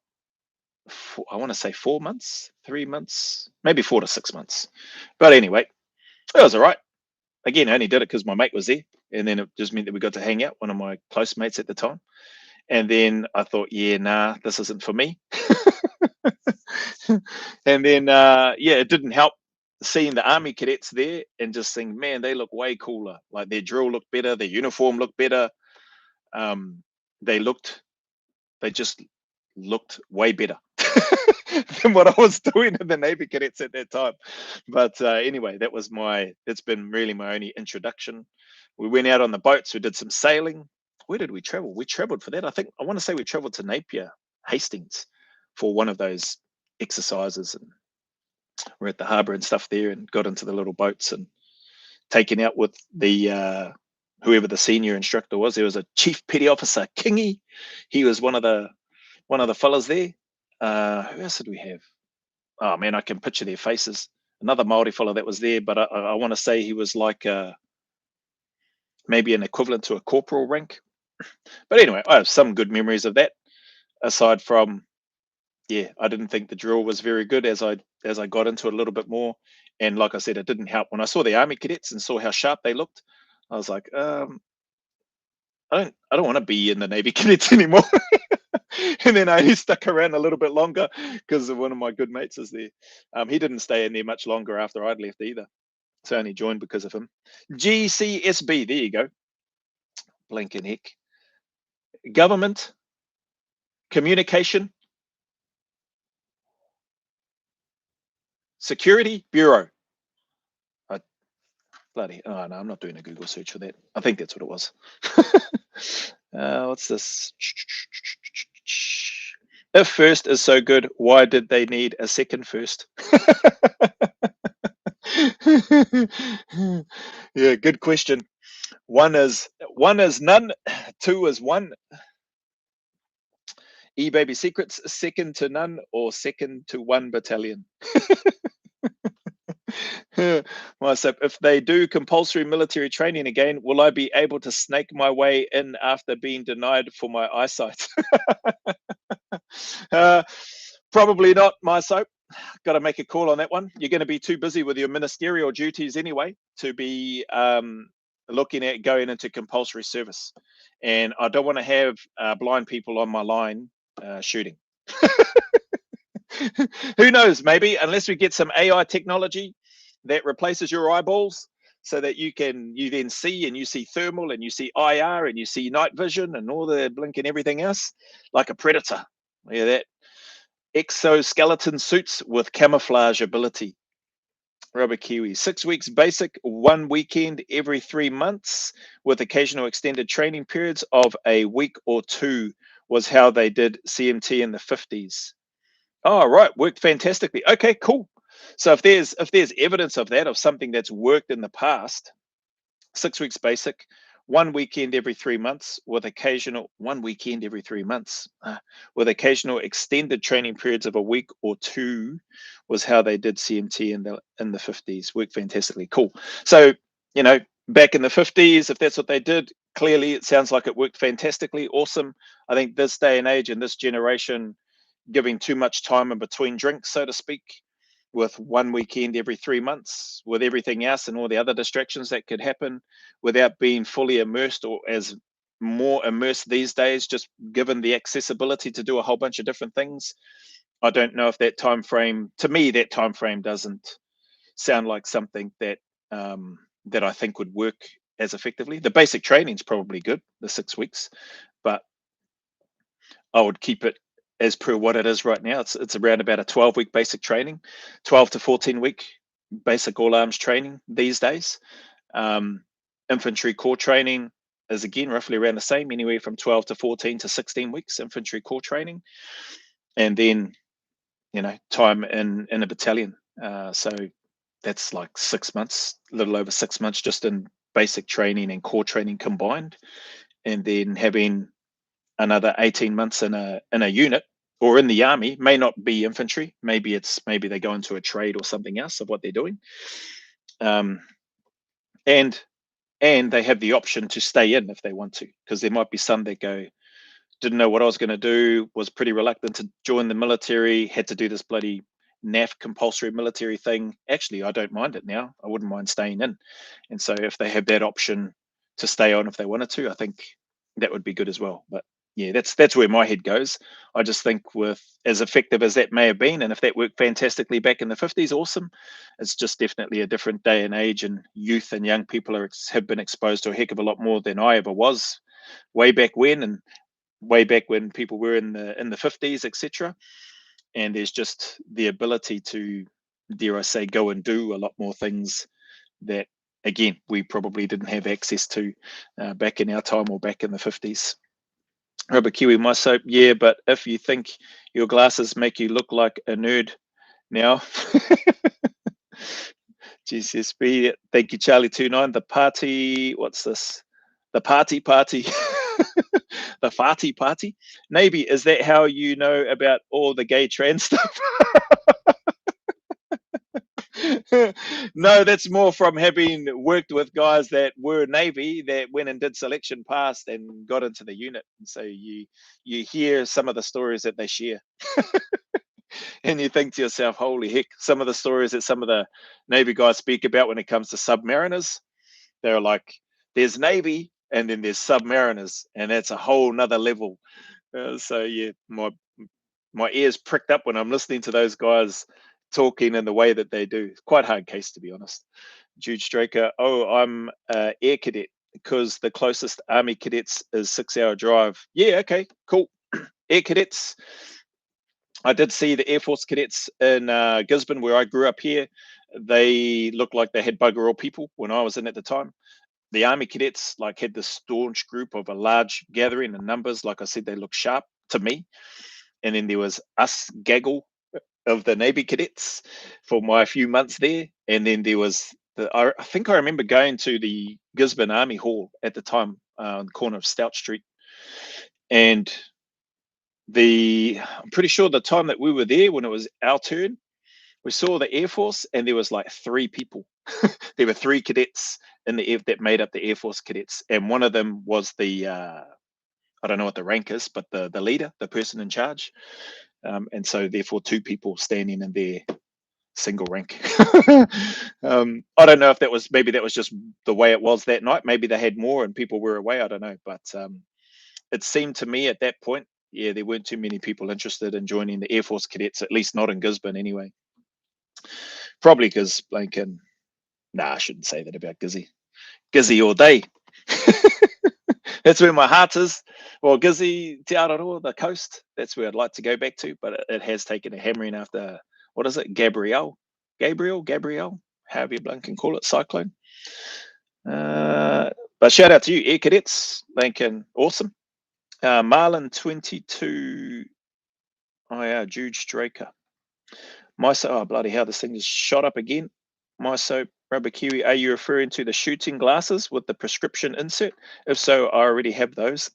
I want to say 4 months, 3 months, maybe 4 to 6 months. But anyway, it was all right. Again, I only did it because my mate was there. And then it just meant that we got to hang out, one of my close mates at the time. And then I thought, yeah, nah, this isn't for me. And then, yeah, it didn't help seeing the Army cadets there and just saying, man, they look way cooler. Like their drill looked better, their uniform looked better. They just looked way better than what I was doing in the Navy cadets at that time. But anyway, it's been really my only introduction. We went out on the boats, we did some sailing. Where did we travel? We traveled for that. I want to say we traveled to Napier, Hastings for one of those exercises, and we're at the harbour and stuff there and got into the little boats and taken out with the whoever the senior instructor was. There was a chief petty officer, Kingy. He was one of the fellas there. Who else did we have? Oh man, I can picture their faces. Another Maori fellow that was there, but I want to say he was like maybe an equivalent to a corporal rank. But anyway, I have some good memories of that. Aside from, yeah, I didn't think the drill was very good as I got into it a little bit more. And like I said, it didn't help. When I saw the Army cadets and saw how sharp they looked, I was like, I don't want to be in the Navy cadets anymore. And then I only stuck around a little bit longer because one of my good mates is there. He didn't stay in there much longer after I'd left either. So I only joined because of him. GCSB, there you go. Blinking heck. Government, Communication, Security Bureau. Oh no, I'm not doing a Google search for that. I think that's what it was. What's this? If first is so good, why did they need a second first? Yeah, good question. One is none, two is one. E-Baby Secrets, second to none or second to 1 battalion. Well, so if they do compulsory military training again, will I be able to snake my way in after being denied for my eyesight? Probably not, my soap. Got to make a call on that one. You're going to be too busy with your ministerial duties anyway to be looking at going into compulsory service. And I don't want to have blind people on my line shooting. Who knows? Maybe unless we get some AI technology that replaces your eyeballs, so that you then see, and you see thermal, and you see IR, and you see night vision, and all the blink and everything else, like a predator. Yeah, that exoskeleton suits with camouflage ability. Rubber Kiwi, 6 weeks basic, 1 weekend every 3 months, with occasional extended training periods of a week or 2 was how they did CMT in the 50s. Oh, right, worked fantastically. Okay, cool. So if there's evidence of that, of something that's worked in the past, 6 weeks basic, 1 weekend every 3 months, with occasional 1 weekend every 3 months, with occasional extended training periods of a week or 2, was how they did CMT in the 50s. Worked fantastically. Cool. So, back in the 50s, if that's what they did, clearly it sounds like it worked fantastically. Awesome. I think this day and age and this generation, giving too much time in between drinks, so to speak, with one weekend every 3 months, with everything else and all the other distractions that could happen, without being fully immersed, or as more immersed these days, just given the accessibility to do a whole bunch of different things. I don't know if that time frame, to me, that time frame doesn't sound like something that that I think would work as effectively. The basic training is probably good, the 6 weeks, but I would keep it as per what it is right now. It's around about a 12-week basic training, 12 to 14-week basic all arms training these days. Infantry corps training is again roughly around the same, anywhere from 12 to 14 to 16 weeks infantry corps training, and then time in a battalion. So that's like 6 months, a little over 6 months, just in basic training and corps training combined, and then having another 18 months in a unit or in the army. May not be infantry, maybe they go into a trade or something else of what they're doing, and they have the option to stay in if they want to, because there might be some that go, didn't know what I was going to do, was pretty reluctant to join the military, had to do this bloody NAF compulsory military thing. Actually, I don't mind it now. I wouldn't mind staying in. And so if they have that option to stay on if they wanted to, I think that would be good as well. But yeah, that's where my head goes. I just think, with as effective as that may have been, and if that worked fantastically back in the 50s, awesome. It's just definitely a different day and age, and youth and young people have been exposed to a heck of a lot more than I ever was way back when, and way back when people were in the 50s, etc. And there's just the ability to, dare I say, go and do a lot more things that, again, we probably didn't have access to back in our time or back in the 50s. Rubber Kiwi, my soap, yeah, but if you think your glasses make you look like a nerd now. GCSB, thank you, Charlie29. The party, what's this? The party. The farty party. Maybe, is that how you know about all the gay trans stuff? No, that's more from having worked with guys that were Navy that went and did selection, passed, and got into the unit. And so you hear some of the stories that they share. And you think to yourself, holy heck, some of the stories that some of the Navy guys speak about when it comes to submariners, they're like, there's Navy and then there's submariners, and that's a whole nother level. So yeah, my ears pricked up when I'm listening to those guys talking in the way that they do. It's quite a hard case, to be honest. Jude Straker, I'm air cadet because the closest army cadets is 6-hour drive. Yeah, okay, cool. Air cadets. I did see the Air Force cadets in Gisborne, where I grew up here. They looked like they had bugger all people when I was in at the time. The Army cadets had this staunch group of a large gathering in numbers. Like I said, they look sharp to me. And then there was us gaggle of the Navy cadets for my few months there. And then there was I think I remember going to the Gisborne Army Hall at the time, on the corner of Stout Street. And I'm pretty sure the time that we were there, when it was our turn, we saw the Air Force, and there was 3 people. There were 3 cadets in the air that made up the Air Force cadets, and one of them was the I don't know what the rank is, but the leader, the person in charge. And so therefore 2 people standing in their single rank. I don't know if maybe that was just the way it was that night. Maybe they had more and people were away. I don't know, but it seemed to me at that point, yeah, there weren't too many people interested in joining the Air Force cadets, at least not in Gisborne anyway. Probably because I shouldn't say that about Gizzy. Gizzy all day. That's where my heart is. Well, Gizzy, Te Aroha, the coast, that's where I'd like to go back to, but it has taken a hammering after, what is it, Gabrielle, however you can call it, cyclone. But shout out to you, Air Cadets, thinking awesome. Marlin 22, Jude Straker. Bloody hell, this thing just shot up again. My soap, Rubber Kiwi, are you referring to the shooting glasses with the prescription insert? If so, I already have those.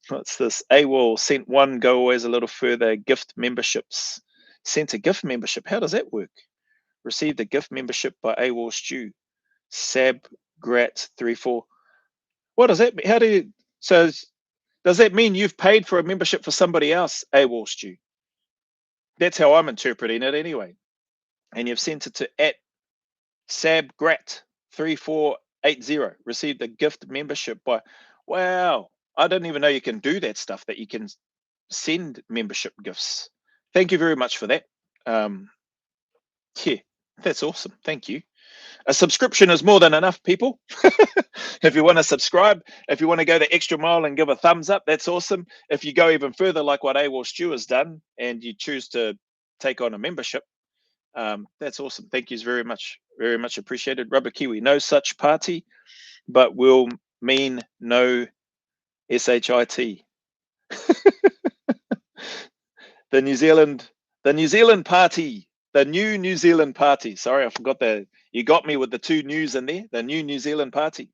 What's this? AWOL sent one, go always a little further, gift memberships. Sent a gift membership. How does that work? Received a gift membership by AWOL Stew. Sabgrat34. What does that mean? Does that mean you've paid for a membership for somebody else, AWOL Stew? That's how I'm interpreting it anyway. and you've sent it to @sabgrat3480. Received a gift membership by, wow, I didn't even know you can do that stuff, that you can send membership gifts. Thank you very much for that. Yeah, that's awesome. Thank you. A subscription is more than enough, people. If you want to subscribe, if you want to go the extra mile and give a thumbs up, that's awesome. If you go even further, like what AWOL Stu has done, and you choose to take on a membership, that's awesome. Thank you very much. Very much appreciated. Rubber Kiwi, no such party, but will mean no SHIT. The New Zealand party, the new New Zealand party. Sorry, I forgot that. You got me with the two news in there. The new New Zealand party.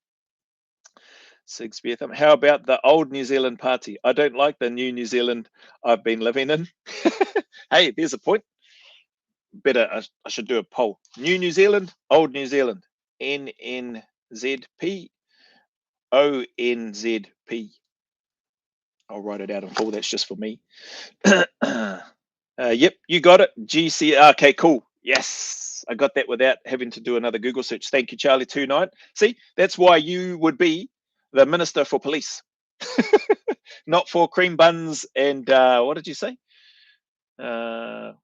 How about the old New Zealand party? I don't like the new New Zealand I've been living in. Hey, there's a point. Better, I should do a poll. New New Zealand, old New Zealand. NNZP, ONZP. I'll write it out in full. That's just for me. Yep, you got it. GC. Okay, cool. Yes, I got that without having to do another Google search. Thank you, Charlie29. See, that's why you would be the Minister for Police, not for cream buns and what did you say? I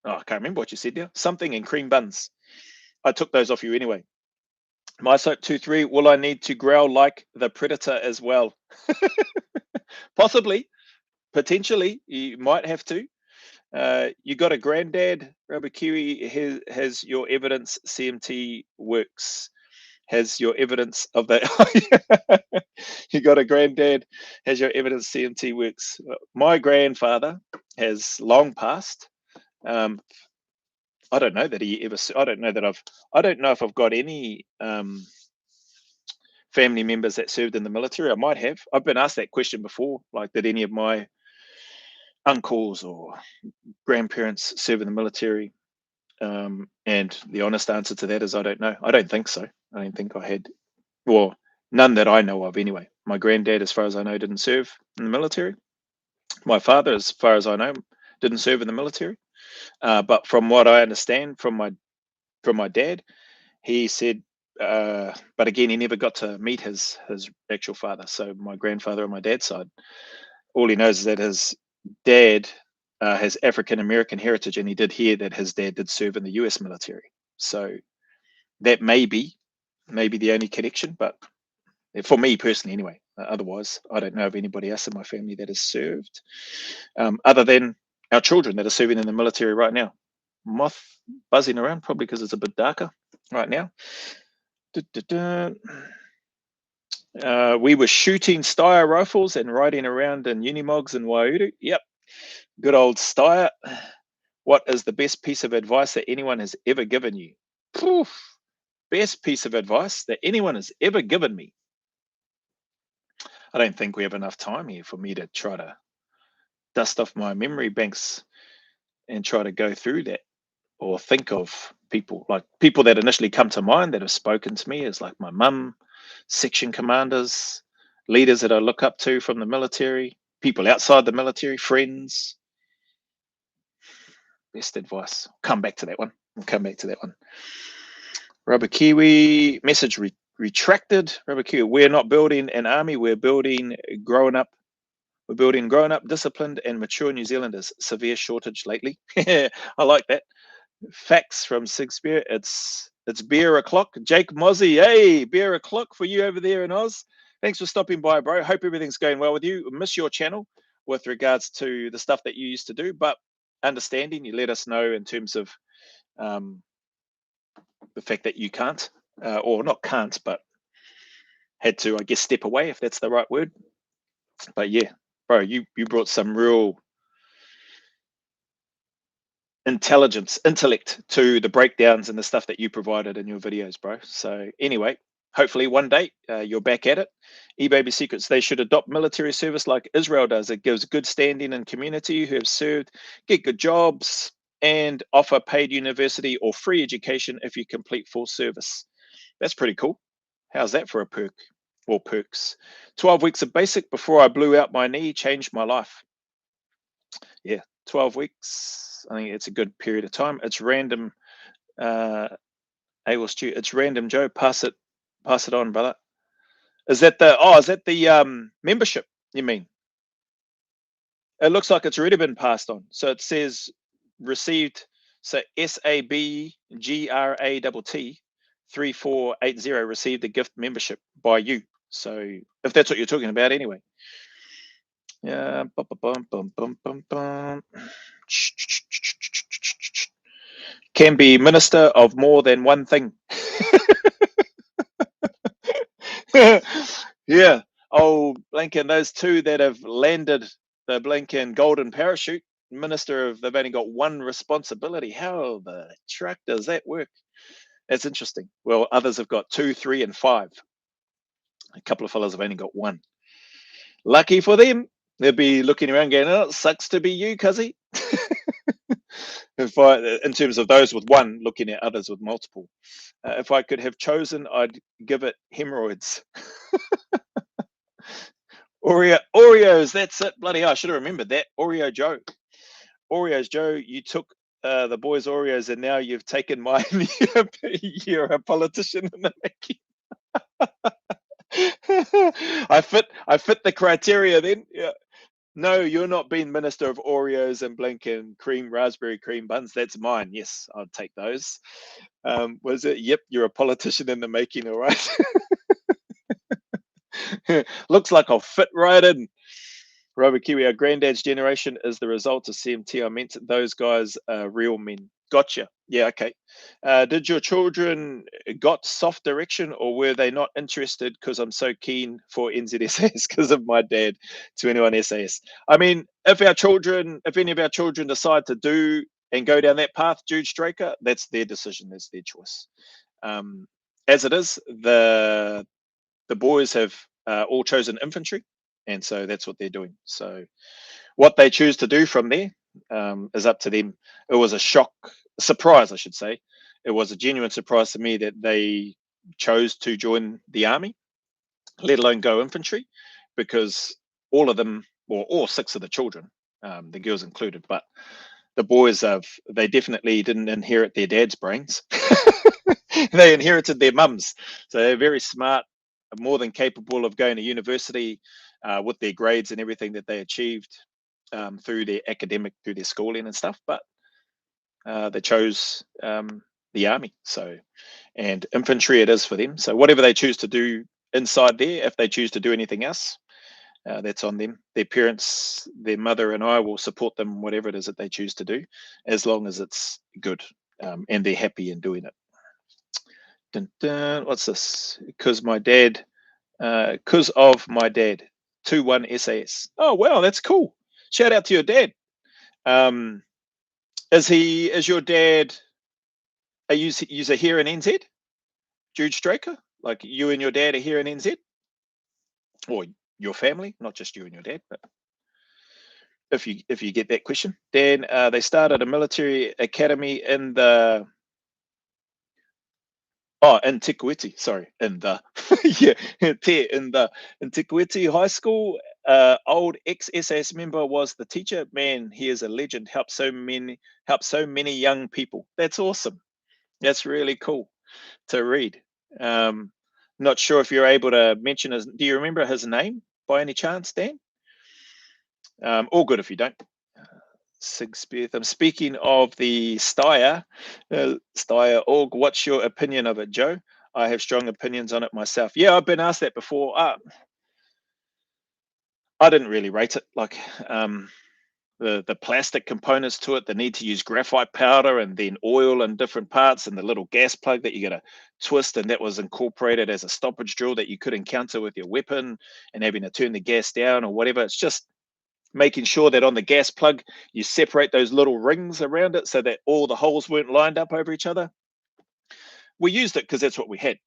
can't remember what you said now. Something in cream buns. I took those off you anyway. My soap 23. Will I need to growl like the Predator as well? Possibly, potentially, you might have to. You got a granddad. Rubber Kiwi has your evidence. CMT works. Has your evidence of that. You got a granddad. Has your evidence. CMT works. My grandfather has long passed. I don't know that he ever. I don't know if I've got any family members that served in the military. I might have. I've been asked that question before. Like, did any of my uncles or grandparents serve in the military? And the honest answer to that is I don't know. I don't think so. I don't think I had. Well, none that I know of anyway. My granddad, as far as I know, didn't serve in the military. My father, as far as I know, didn't serve in the military. But from what I understand from my dad, he said, but again, he never got to meet his actual father. So my grandfather on my dad's side, all he knows is that his dad has African American heritage, and he did hear that his dad did serve in the US military. So that may be the only connection, but for me personally anyway. Otherwise, I don't know of anybody else in my family that has served, other than our children that are serving in the military right now. Moth buzzing around, probably because it's a bit darker right now. We were shooting Steyr rifles and riding around in Unimogs in Waiouru. Yep, good old Steyr. What is the best piece of advice that anyone has ever given you? Poof. Best piece of advice that anyone has ever given me. I don't think we have enough time here for me to try to dust off my memory banks and try to go through that, or think of people that initially come to mind that have spoken to me, as like my mum, section commanders, leaders that I look up to from the military, people outside the military, friends. Best advice. Come back to that one. Rubber Kiwi, message retracted. Rubber Kiwi, we're not building an army, we're building grown up, disciplined and mature New Zealanders. Severe shortage lately. I like that. Facts from Shakespeare. It's beer o'clock. Jake Mozzie, hey, beer o'clock for you over there in Oz. Thanks for stopping by, bro. Hope everything's going well with you. Miss your channel with regards to the stuff that you used to do, but understanding, you let us know in terms of the fact that you can't, or not can't, but had to, I guess, step away, if that's the right word. But yeah, bro, you brought some real intellect to the breakdowns and the stuff that you provided in your videos, bro. So anyway, hopefully one day you're back at it. eBaby Secrets, they should adopt military service like Israel does. It gives good standing in community who have served, get good jobs, and offer paid university or free education if you complete full service. That's pretty cool. How's that for a perk or perks? 12 weeks of basic before I blew out my knee, changed my life. Yeah, 12 weeks. I think it's a good period of time. It's random. Able Stu, it's random, Joe. Pass it on, brother. Is that the membership, you mean? It looks like it's already been passed on. So it says received, so SABGRATT 3480 received a gift membership by you. So if that's what you're talking about anyway. Yeah. Can be minister of more than one thing. Yeah. Oh, Blinken, those two that have landed the Blinken golden parachute, they've only got one responsibility. How the truck does that work? That's interesting. Well, others have got 2, 3, and 5. A couple of fellas have only got one. Lucky for them. They'll be looking around going, oh, it sucks to be you, cuzzy. In terms of those with one, looking at others with multiple. If I could have chosen, I'd give it hemorrhoids. Oreos, that's it. Bloody hell, I should have remembered that. Oreo Joe. Oreos Joe, you took the boys' Oreos and now you've taken mine. You're a politician in the making. I fit the criteria then. Yeah. No, you're not being minister of Oreos and Blinken raspberry cream buns. That's mine. Yes, I'll take those. Was it? Yep, you're a politician in the making, all right. Looks like I'll fit right in. Robert Kiwi, our granddad's generation is the result of CMT. I meant those guys are real men. Gotcha. Yeah, okay. Did your children got soft direction, or were they not interested because I'm so keen for NZSAS because of my dad, 21 SAS? I mean, if any of our children decide to do and go down that path, Jude Straker, that's their decision, that's their choice. As it is, the boys have all chosen infantry, and so that's what they're doing. So what they choose to do from there is up to them. It was a surprise, I should say. It was a genuine surprise to me that they chose to join the army, let alone go infantry, because all of them, or all 6 of the children, the girls included, but the boys they definitely didn't inherit their dad's brains. They inherited their mums. So they're very smart, more than capable of going to university with their grades and everything that they achieved through their schooling and stuff. But they chose the army, and infantry it is for them. So whatever they choose to do inside there, if they choose to do anything else, that's on them. Their parents, their mother and I will support them, whatever it is that they choose to do, as long as it's good and they're happy in doing it. Dun, dun, what's this? Because of my dad, 21 SAS. Oh wow, that's cool. Shout out to your dad. Is your dad a user here in NZ? Jude Straker? Like you and your dad are here in NZ? Or your family, not just you and your dad, but if you get that question. Then they started a military academy in the in Te Kuiti, sorry, in the in Te Kuiti High School. Old ex-SAS member was the teacher. Man, he is a legend. Helped so many young people. That's awesome. That's really cool to read. Not sure if you're able to mention his. Do you remember his name by any chance, Dan? All good if you don't. Sigspeeth. I'm speaking of the Steyr org. What's your opinion of it, Joe? I have strong opinions on it myself. Yeah, I've been asked that before. I didn't really rate it. Like the plastic components to it, the need to use graphite powder and then oil in different parts, and the little gas plug that you got to twist, and that was incorporated as a stoppage drill that you could encounter with your weapon, and having to turn the gas down or whatever. It's just making sure that on the gas plug you separate those little rings around it so that all the holes weren't lined up over each other. We used it because that's what we had,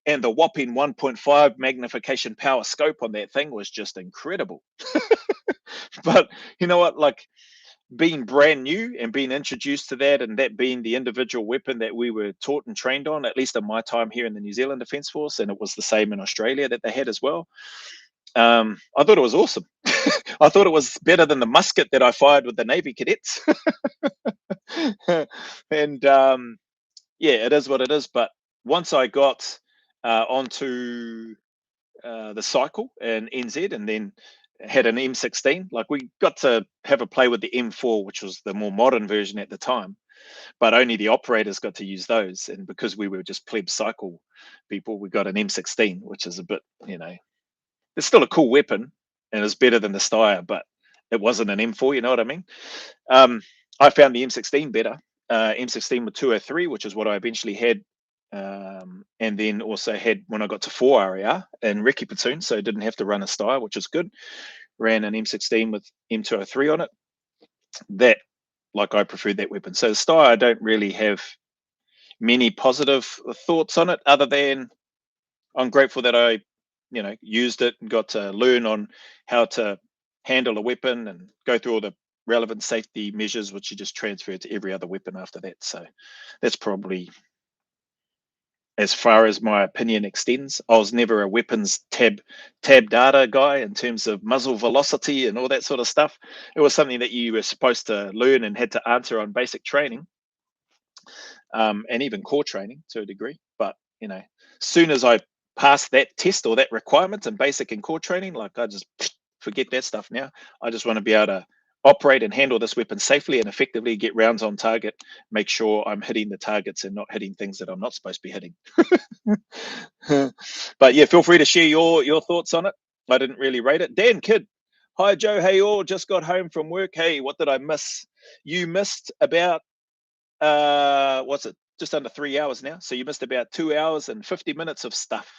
and the whopping 1.5 magnification power scope on that thing was just incredible. But you know what, like being brand new and being introduced to that, and that being the individual weapon that we were taught and trained on, at least in my time here in the New Zealand Defence Force, and it was the same in Australia that they had as well. I thought it was awesome. I thought it was better than the musket that I fired with the Navy cadets. And yeah, it is what it is. But once I got onto the cycle in NZ, and then had an M16, like we got to have a play with the M4, which was the more modern version at the time, but only the operators got to use those. And because we were just pleb cycle people, we got an M16, which is a bit, it's still a cool weapon and it's better than the Steyr, but it wasn't an M4, you know what I mean? I found the M16 better. M16 with 203, which is what I eventually had, and then also had when I got to 4 RAR in Recce platoon, so didn't have to run a Steyr, which is good. Ran an M16 with M203 on it. That, like, I preferred that weapon. So the Steyr, I don't really have many positive thoughts on it, other than I'm grateful that I, used it and got to learn on how to handle a weapon and go through all the relevant safety measures, which you just transfer to every other weapon after that. So that's probably as far as my opinion extends. I was never a weapons tab data guy in terms of muzzle velocity and all that sort of stuff. It was something that you were supposed to learn and had to answer on basic training, and even core training to a degree. But soon as I passed that test or that requirement in basic and core training, like, I just forget that stuff now. I just want to be able to operate and handle this weapon safely and effectively, get rounds on target, make sure I'm hitting the targets and not hitting things that I'm not supposed to be hitting. But yeah, feel free to share your thoughts on it. I didn't really rate it. Dan Kidd, hi Joe, hey all, just got home from work. Hey, what did I miss? You missed about what's it, just under 3 hours now, so you missed about 2 hours and 50 minutes of stuff.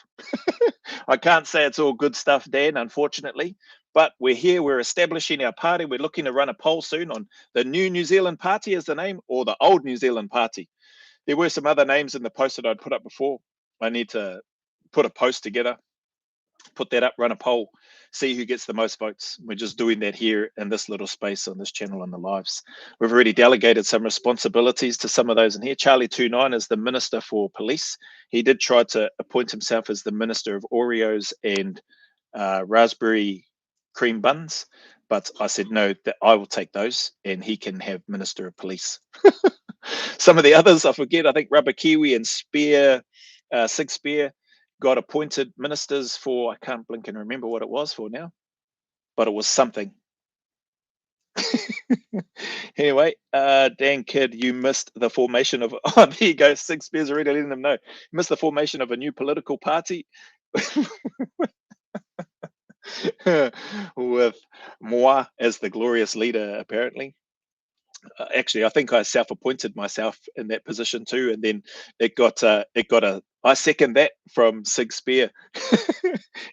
I can't say it's all good stuff, Dan, unfortunately, but we're here, we're establishing our party. We're looking to run a poll soon on the new New Zealand Party as the name, or the old New Zealand Party. There were some other names in the post that I'd put up before. I need to put a post together, put that up, run a poll, see who gets the most votes. We're just doing that here in this little space on this channel on the lives. We've already delegated some responsibilities to some of those in here. Charlie 29 is the Minister for Police. He did try to appoint himself as the Minister of Oreos and raspberry cream buns, but I said no, that I will take those and he can have Minister of Police. Some of the others I forget. I think Rubber Kiwi and Spear, Sig Spear, got appointed ministers for, I can't blink and remember what it was for now, but it was something. Anyway, Dan Kidd, you missed the formation of, oh, there you go, Sig Spear's already letting them know. You missed the formation of a new political party with moi as the glorious leader, apparently. Actually, I think I self-appointed myself in that position too, and then it got a I second that from Sig Spear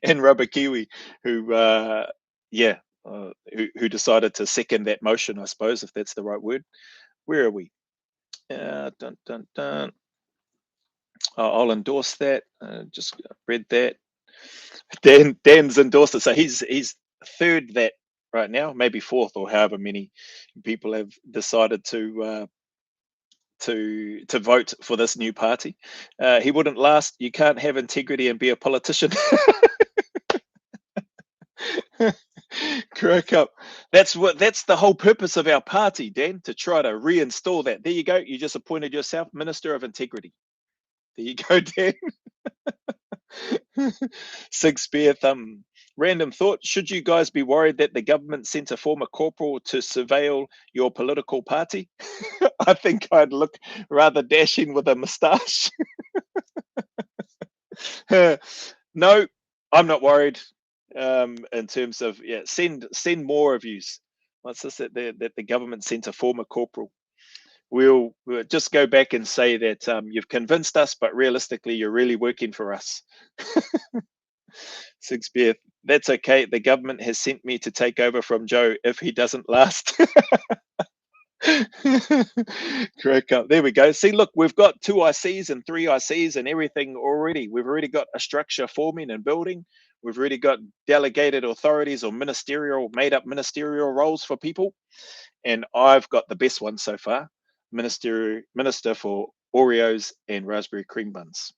and Rubber Kiwi, who who decided to second that motion, I suppose, if that's the right word. Where are we? Dun, dun, dun. I'll endorse that. Just read that. Dan's endorsed it, so he's third that right now, maybe fourth, or however many people have decided to vote for this new party. He wouldn't last. You can't have integrity and be a politician. Crack up. That's the whole purpose of our party, Dan, to try to reinstall that. There you go. You just appointed yourself Minister of Integrity. There you go, Dan. Sig Spear thumb. Random thought, should you guys be worried that the government sent a former corporal to surveil your political party? I think I'd look rather dashing with a moustache. No, I'm not worried. In terms of, send more of yous. What's this, that the government sent a former corporal? We'll just go back and say that you've convinced us, but realistically, you're really working for us. Sig Spear, that's okay. The government has sent me to take over from Joe if he doesn't last. Crack up. There we go. See, look, we've got 2 ICs and 3 ICs and everything already. We've already got a structure forming and building. We've already got delegated authorities or made up ministerial roles for people. And I've got the best one so far. Minister for Oreos and raspberry cream buns.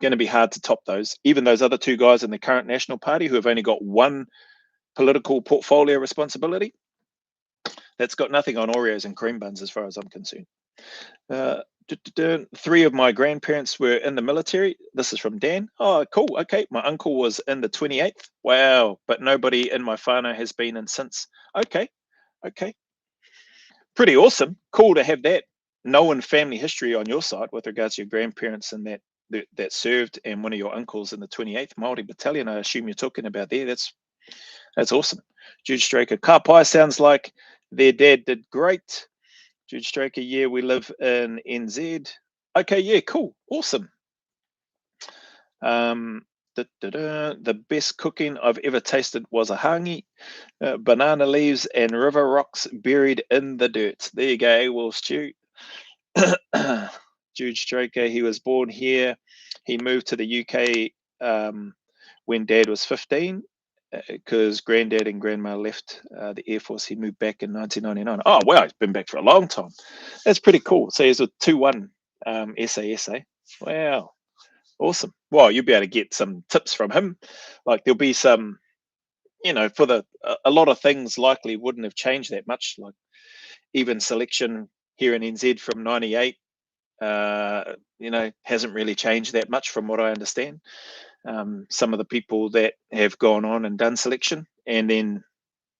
Going to be hard to top those. Even those other 2 guys in the current National Party who have only got one political portfolio responsibility. That's got nothing on Oreos and cream buns as far as I'm concerned. 3 of my grandparents were in the military. This is from Dan. Oh, cool. Okay. My uncle was in the 28th. Wow. But nobody in my whānau has been in since. Okay. Pretty awesome. Cool to have that known family history on your side with regards to your grandparents and that served, and one of your uncles in the 28th Māori Battalion, I assume you're talking about there. That's awesome. Jude Straker, ka pai sounds like their dad did great. Jude Straker, yeah, we live in NZ. Okay, yeah, cool, awesome. The best cooking I've ever tasted was a hangi, banana leaves and river rocks buried in the dirt. There you go, Will Stew. Jude Straker, he was born here. He moved to the UK when Dad was 15 because Granddad and Grandma left the Air Force. He moved back in 1999. Oh, wow, he's been back for a long time. That's pretty cool. So he's a 2-1 SAS, eh? Wow, awesome. Well, you'll be able to get some tips from him. Like there'll be some, for a lot of things likely wouldn't have changed that much. Like even selection here in NZ from 98, hasn't really changed that much from what I understand. Some of the people that have gone on and done selection, and then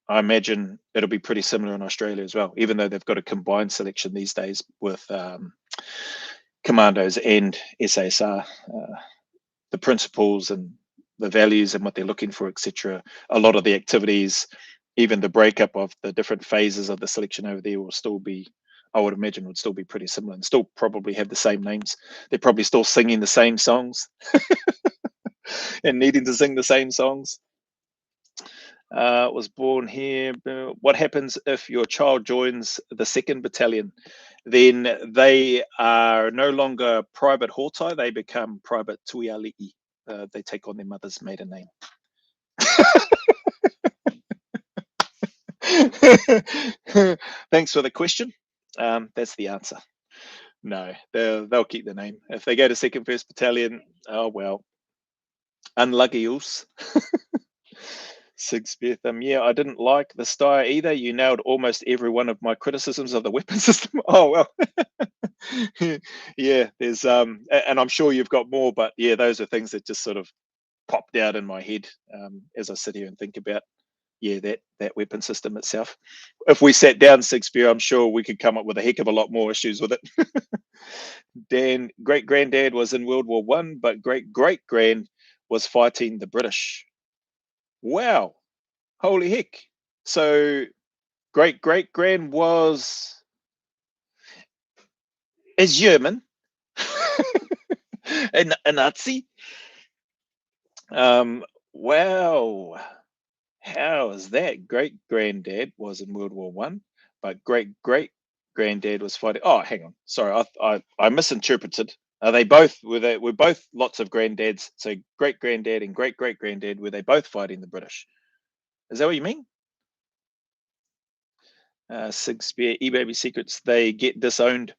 I imagine it'll be pretty similar in Australia as well, even though they've got a combined selection these days with commandos and SASR. The principles and the values and what they're looking for, etc. A lot of the activities, even the breakup of the different phases of the selection over there will still be, I would imagine, would still be pretty similar and still probably have the same names. They're probably still singing the same songs and needing to sing the same songs. Was born here. What happens if your child joins the 2nd Battalion? Then they are no longer private Hōtai, they become private Tuiali'i. They take on their mother's maiden name. Thanks for the question. That's the answer. No, they'll keep the name. If they go to 2nd, 1st Battalion, oh well. Unlucky us. Sigsbeth, yeah, I didn't like the style either. You nailed almost every one of my criticisms of the weapon system. Oh well. Yeah, there's and I'm sure you've got more, but yeah, those are things that just sort of popped out in my head as I sit here and think about that weapon system itself. If we sat down, Sigsbeth, I'm sure we could come up with a heck of a lot more issues with it. Dan, great granddad was in World War One, but great grand was fighting the British. Wow, holy heck. So great grand was a German, a Nazi. Wow, how is that? Great granddad was in World War One, but great granddad was fighting. Oh, hang on, sorry, I misinterpreted. Are they both? We're both lots of granddads. So great granddad and great granddad, were they both fighting the British? Is that what you mean? Sigsbeth, eBaby Secrets, they get disowned.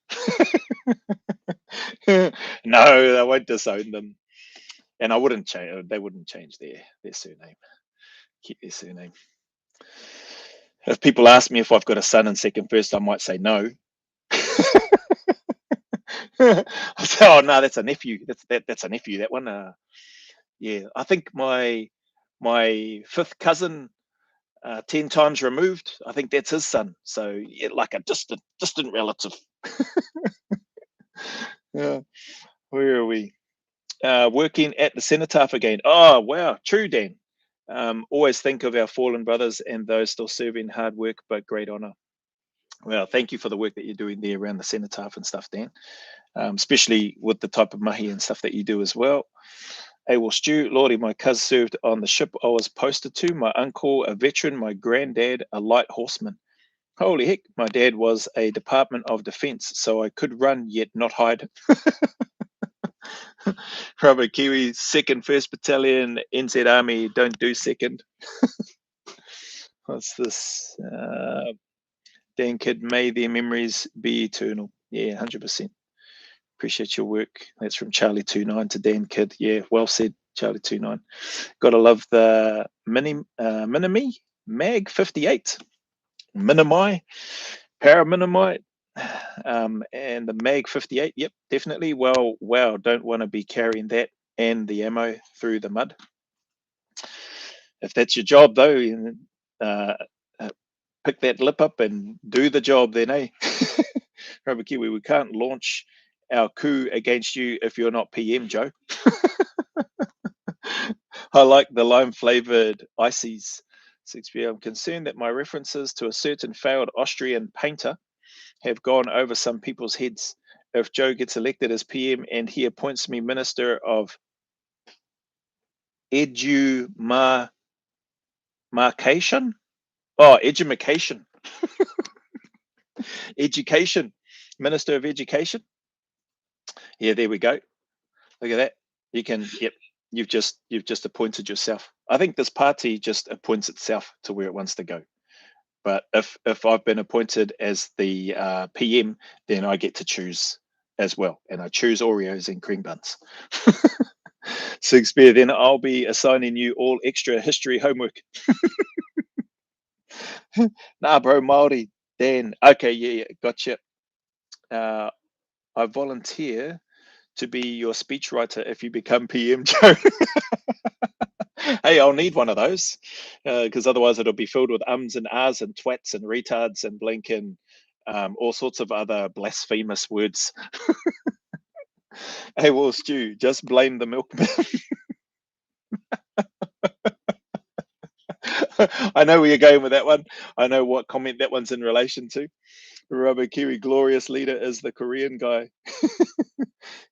No, they won't disown them. And I wouldn't change, they wouldn't change their surname. Keep their surname. If people ask me if I've got a son in 2nd, 1st, I might say no. I say, oh no, that's a nephew. That's a nephew. That one. Yeah, I think my 5th cousin, 10 times removed, I think that's his son. So yeah, like a distant relative. Yeah. Where are we? Working at the cenotaph again. Oh wow, true, Dan. Always think of our fallen brothers and those still serving. Hard work, but great honor. Well, thank you for the work that you're doing there around the cenotaph and stuff, Dan. Especially with the type of mahi and stuff that you do as well. Hey, well, Stu, Lordy, my cousin served on the ship I was posted to. My uncle, a veteran. My granddad, a light horseman. Holy heck, my dad was a Department of Defense, so I could run yet not hide. Robert Kiwi, 2nd, 1st Battalion, NZ Army, don't do 2nd. What's this? Dan Kidd, may their memories be eternal. Yeah, 100%. Appreciate your work. That's from Charlie29 to Dan Kidd. Yeah, well said, Charlie29. Got to love the Minimi Mag 58, Minimi, Paraminimi, and the Mag 58. Yep, definitely. Well, wow, don't want to be carrying that and the ammo through the mud. If that's your job, though, pick that lip up and do the job then, eh? Rubber Kiwi, we can't launch our coup against you if you're not PM, Joe. I like the lime-flavored ices. 6p. I'm concerned that my references to a certain failed Austrian painter have gone over some people's heads. If Joe gets elected as PM and he appoints me Minister of Education? Oh, Education. Education. Minister of Education. Yeah, there we go. Look at that. You can, yep, you've just appointed yourself. I think this party just appoints itself to where it wants to go. But if I've been appointed as the PM, then I get to choose as well, and I choose Oreos and cream buns. 6 then I'll be assigning you all extra history homework. Nah, bro, Māori. Dan. Okay, yeah, gotcha. I volunteer to be your speechwriter if you become PM, Joe. Hey, I'll need one of those because otherwise it'll be filled with ums and ahs and twats and retards and blink and all sorts of other blasphemous words. Hey, well, Stu, just blame the milkman. I know where you're going with that one. I know what comment that one's in relation to. Rubber Kiwi, glorious leader is the Korean guy.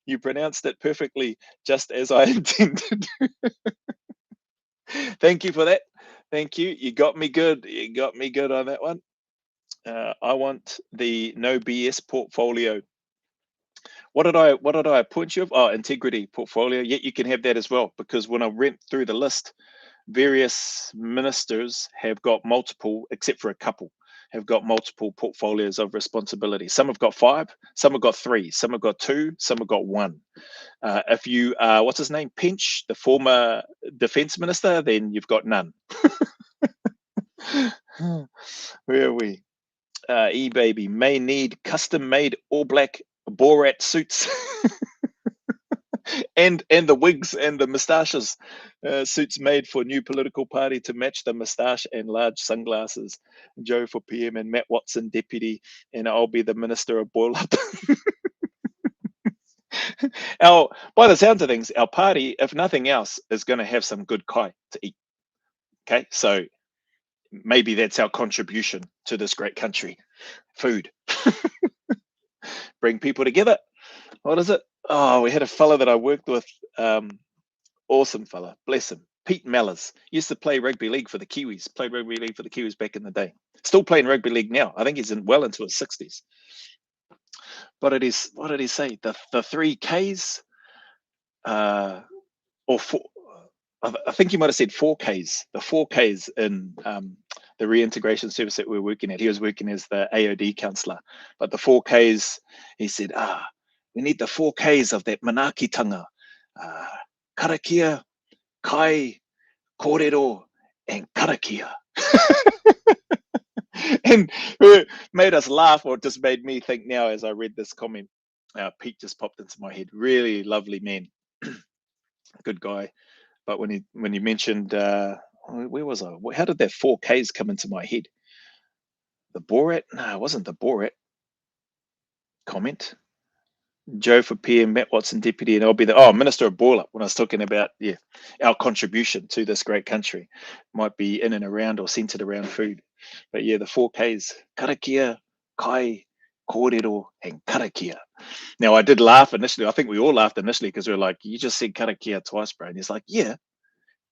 You pronounced it perfectly, just as I intended. Thank you for that. Thank you. You got me good. You got me good on that one. I want the no BS portfolio. What did I appoint you of? Oh, integrity portfolio. Yeah, you can have that as well, because when I went through the list, various ministers have got multiple, except for a couple, have got multiple portfolios of responsibility. Some have got 5, some have got 3, some have got 2, some have got 1. If you what's his name, Pinch, the former defense minister, then you've got none. Where are we? E-baby may need custom-made all-black Borat suits. and the wigs and the moustaches, suits made for new political party to match the moustache and large sunglasses. Joe for PM and Matt Watson deputy, and I'll be the minister of boil up. By the sounds of things, our party, if nothing else, is going to have some good kai to eat. Okay, so maybe that's our contribution to this great country. Food. Bring people together. What is it? Oh, we had a fella that I worked with. Awesome fella. Bless him. Pete Mellors. Used to play rugby league for the Kiwis. Played rugby league for the Kiwis back in the day. Still playing rugby league now. I think he's well into his 60s. What did he say? The 3 Ks? Or 4, I think he might have said 4 Ks. The 4 Ks in the reintegration service that we're working at. He was working as the AOD counsellor. But the 4 Ks, he said, we need the 4 Ks of that manaakitanga. Karakia, kai, kōrero, and karakia. And it made us laugh, or it just made me think now as I read this comment. Pete just popped into my head. Really lovely man. Good guy. But when you mentioned, where was I? How did that 4 Ks come into my head? The Borat? No, it wasn't the Borat. Comment. Joe for PM, Matt Watson deputy, and I'll be the minister of boil up. When I was talking about our contribution to this great country, might be in and around or centered around food. But yeah, the 4 Ks: karakia, kai, kōrero, and karakia. Now I did laugh initially. I think we all laughed initially because we were like, "You just said karakia twice, bro." And he's like, "Yeah,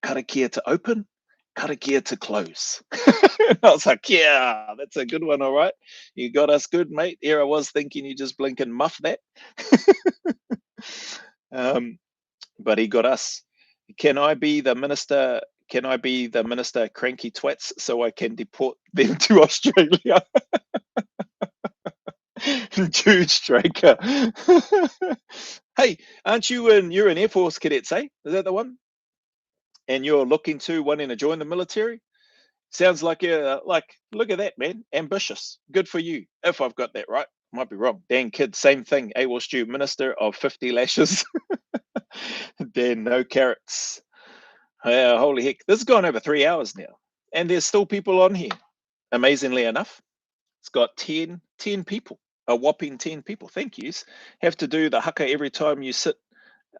karakia to open, karakia to close." And I was like, yeah, that's a good one. All right. You got us good, mate. Here I was thinking you just blink and muff that. But he got us. Can I be the minister? Can I be the minister cranky twats so I can deport them to Australia? Jude Straker. Hey, aren't you you're an Air Force cadets, eh? Is that the one? And you're looking to wanting to join the military? Sounds like look at that, man. Ambitious. Good for you. If I've got that right. Might be wrong. Dan Kidd, same thing. AWOL Stu, Minister of 50 lashes. Dan, no carrots. Holy heck. This has gone over 3 hours now. And there's still people on here. Amazingly enough. It's got 10 people. A whopping 10 people. Thank yous. Have to do the haka every time you sit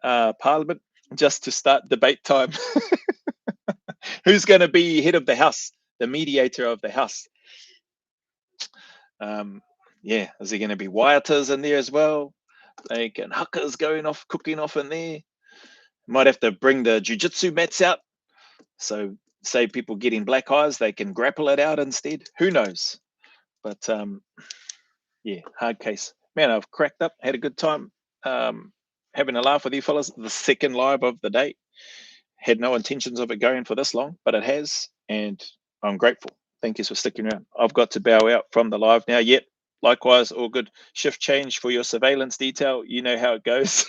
Parliament just to start debate time. Who's going to be head of the House? The mediator of the House. Yeah, is there going to be Waiatas in there as well? Like, and huckers going off, cooking off in there. Might have to bring the jiu-jitsu mats out. So, say people getting black eyes, they can grapple it out instead. Who knows? But, yeah, hard case. Man, I've cracked up, had a good time having a laugh with you fellas. The second live of the day. Had no intentions of it going for this long, but it has, and I'm grateful. Thank you for sticking around. I've got to bow out from the live now. Yep, likewise, all good. Shift change for your surveillance detail. You know how it goes.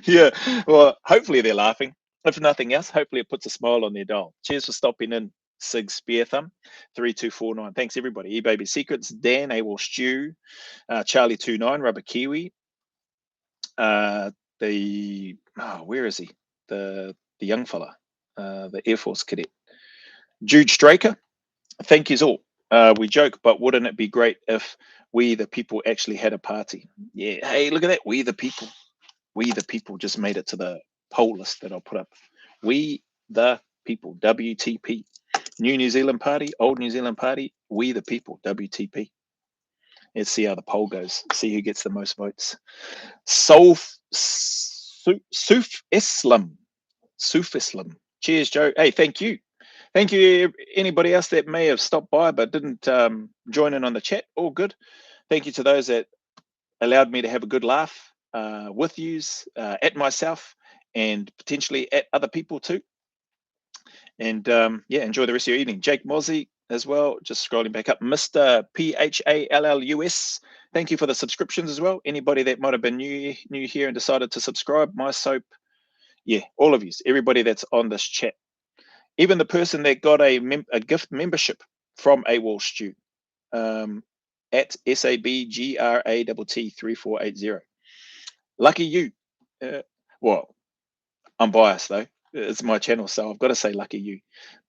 Yeah, well, hopefully they're laughing. If nothing else, hopefully it puts a smile on their dial. Cheers for stopping in, Sig Spear Thumb, 3249. Thanks, everybody. eBaby Secrets, Dan, AWOL Stew, Charlie29, Rubber Kiwi, where is he? The young fella, the Air Force cadet, Jude Straker. Thank yous all. We joke, but wouldn't it be great if we the people actually had a party? Yeah. Hey, look at that. We the people. We the people just made it to the poll list that I'll put up. We the people. WTP. New Zealand Party. Old New Zealand Party. We the people. WTP. Let's see how the poll goes. See who gets the most votes. Suf Islam. Cheers, Joe. Hey, thank you. Thank you, anybody else that may have stopped by but didn't join in on the chat. All good. Thank you to those that allowed me to have a good laugh with yous, at myself, and potentially at other people too. And yeah, enjoy the rest of your evening. Jake Mozzie as well, just scrolling back up. Mr. PHALLUS, thank you for the subscriptions as well. Anybody that might have been new here and decided to subscribe, my soap, yeah, all of you, everybody that's on this chat. Even the person that got a gift membership from AWOL Stew at SABGRATT3480. Lucky you. Well, I'm biased though. It's my channel, so I've got to say lucky you.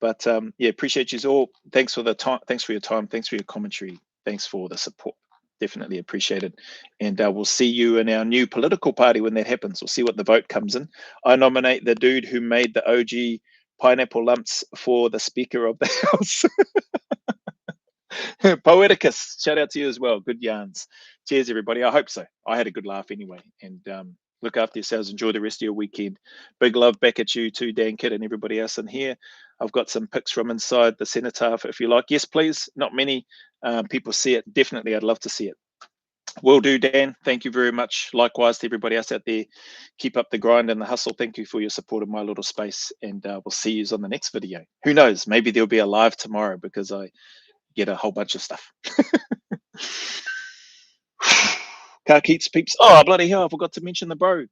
But yeah, appreciate you all. Thanks for the time. Thanks for your time. Thanks for your commentary. Thanks for the support. Definitely appreciated. And we'll see you in our new political party when that happens. We'll see what the vote comes in. I nominate the dude who made the OG pineapple lumps for the Speaker of the House. Poeticus, shout out to you as well. Good yarns. Cheers, everybody. I hope so. I had a good laugh anyway. And look after yourselves. Enjoy the rest of your weekend. Big love back at you too, Dan Kidd and everybody else in here. I've got some pics from inside the cenotaph if you like. Yes, please. Not many people see it. Definitely, I'd love to see it. Will do, Dan. Thank you very much. Likewise to everybody else out there. Keep up the grind and the hustle. Thank you for your support of my little space. And we'll see you on the next video. Who knows? Maybe there'll be a live tomorrow because I get a whole bunch of stuff. Car Keats peeps. Oh, bloody hell. I forgot to mention the bro.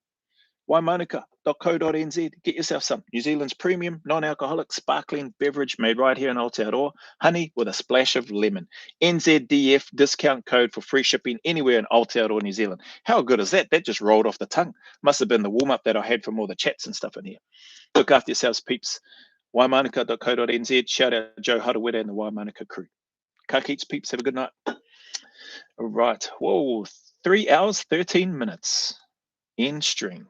Waimanuka.co.nz. Get yourself some. New Zealand's premium, non-alcoholic, sparkling beverage made right here in Aotearoa. Honey with a splash of lemon. NZDF discount code for free shipping anywhere in Aotearoa, New Zealand. How good is that? That just rolled off the tongue. Must have been the warm-up that I had from all the chats and stuff in here. Look after yourselves, peeps. Waimanuka.co.nz. Shout out Joe Harawira and the Waimanuka crew. Ka Keats, peeps. Have a good night. All right. Whoa. 3 hours, 13 minutes. In stream.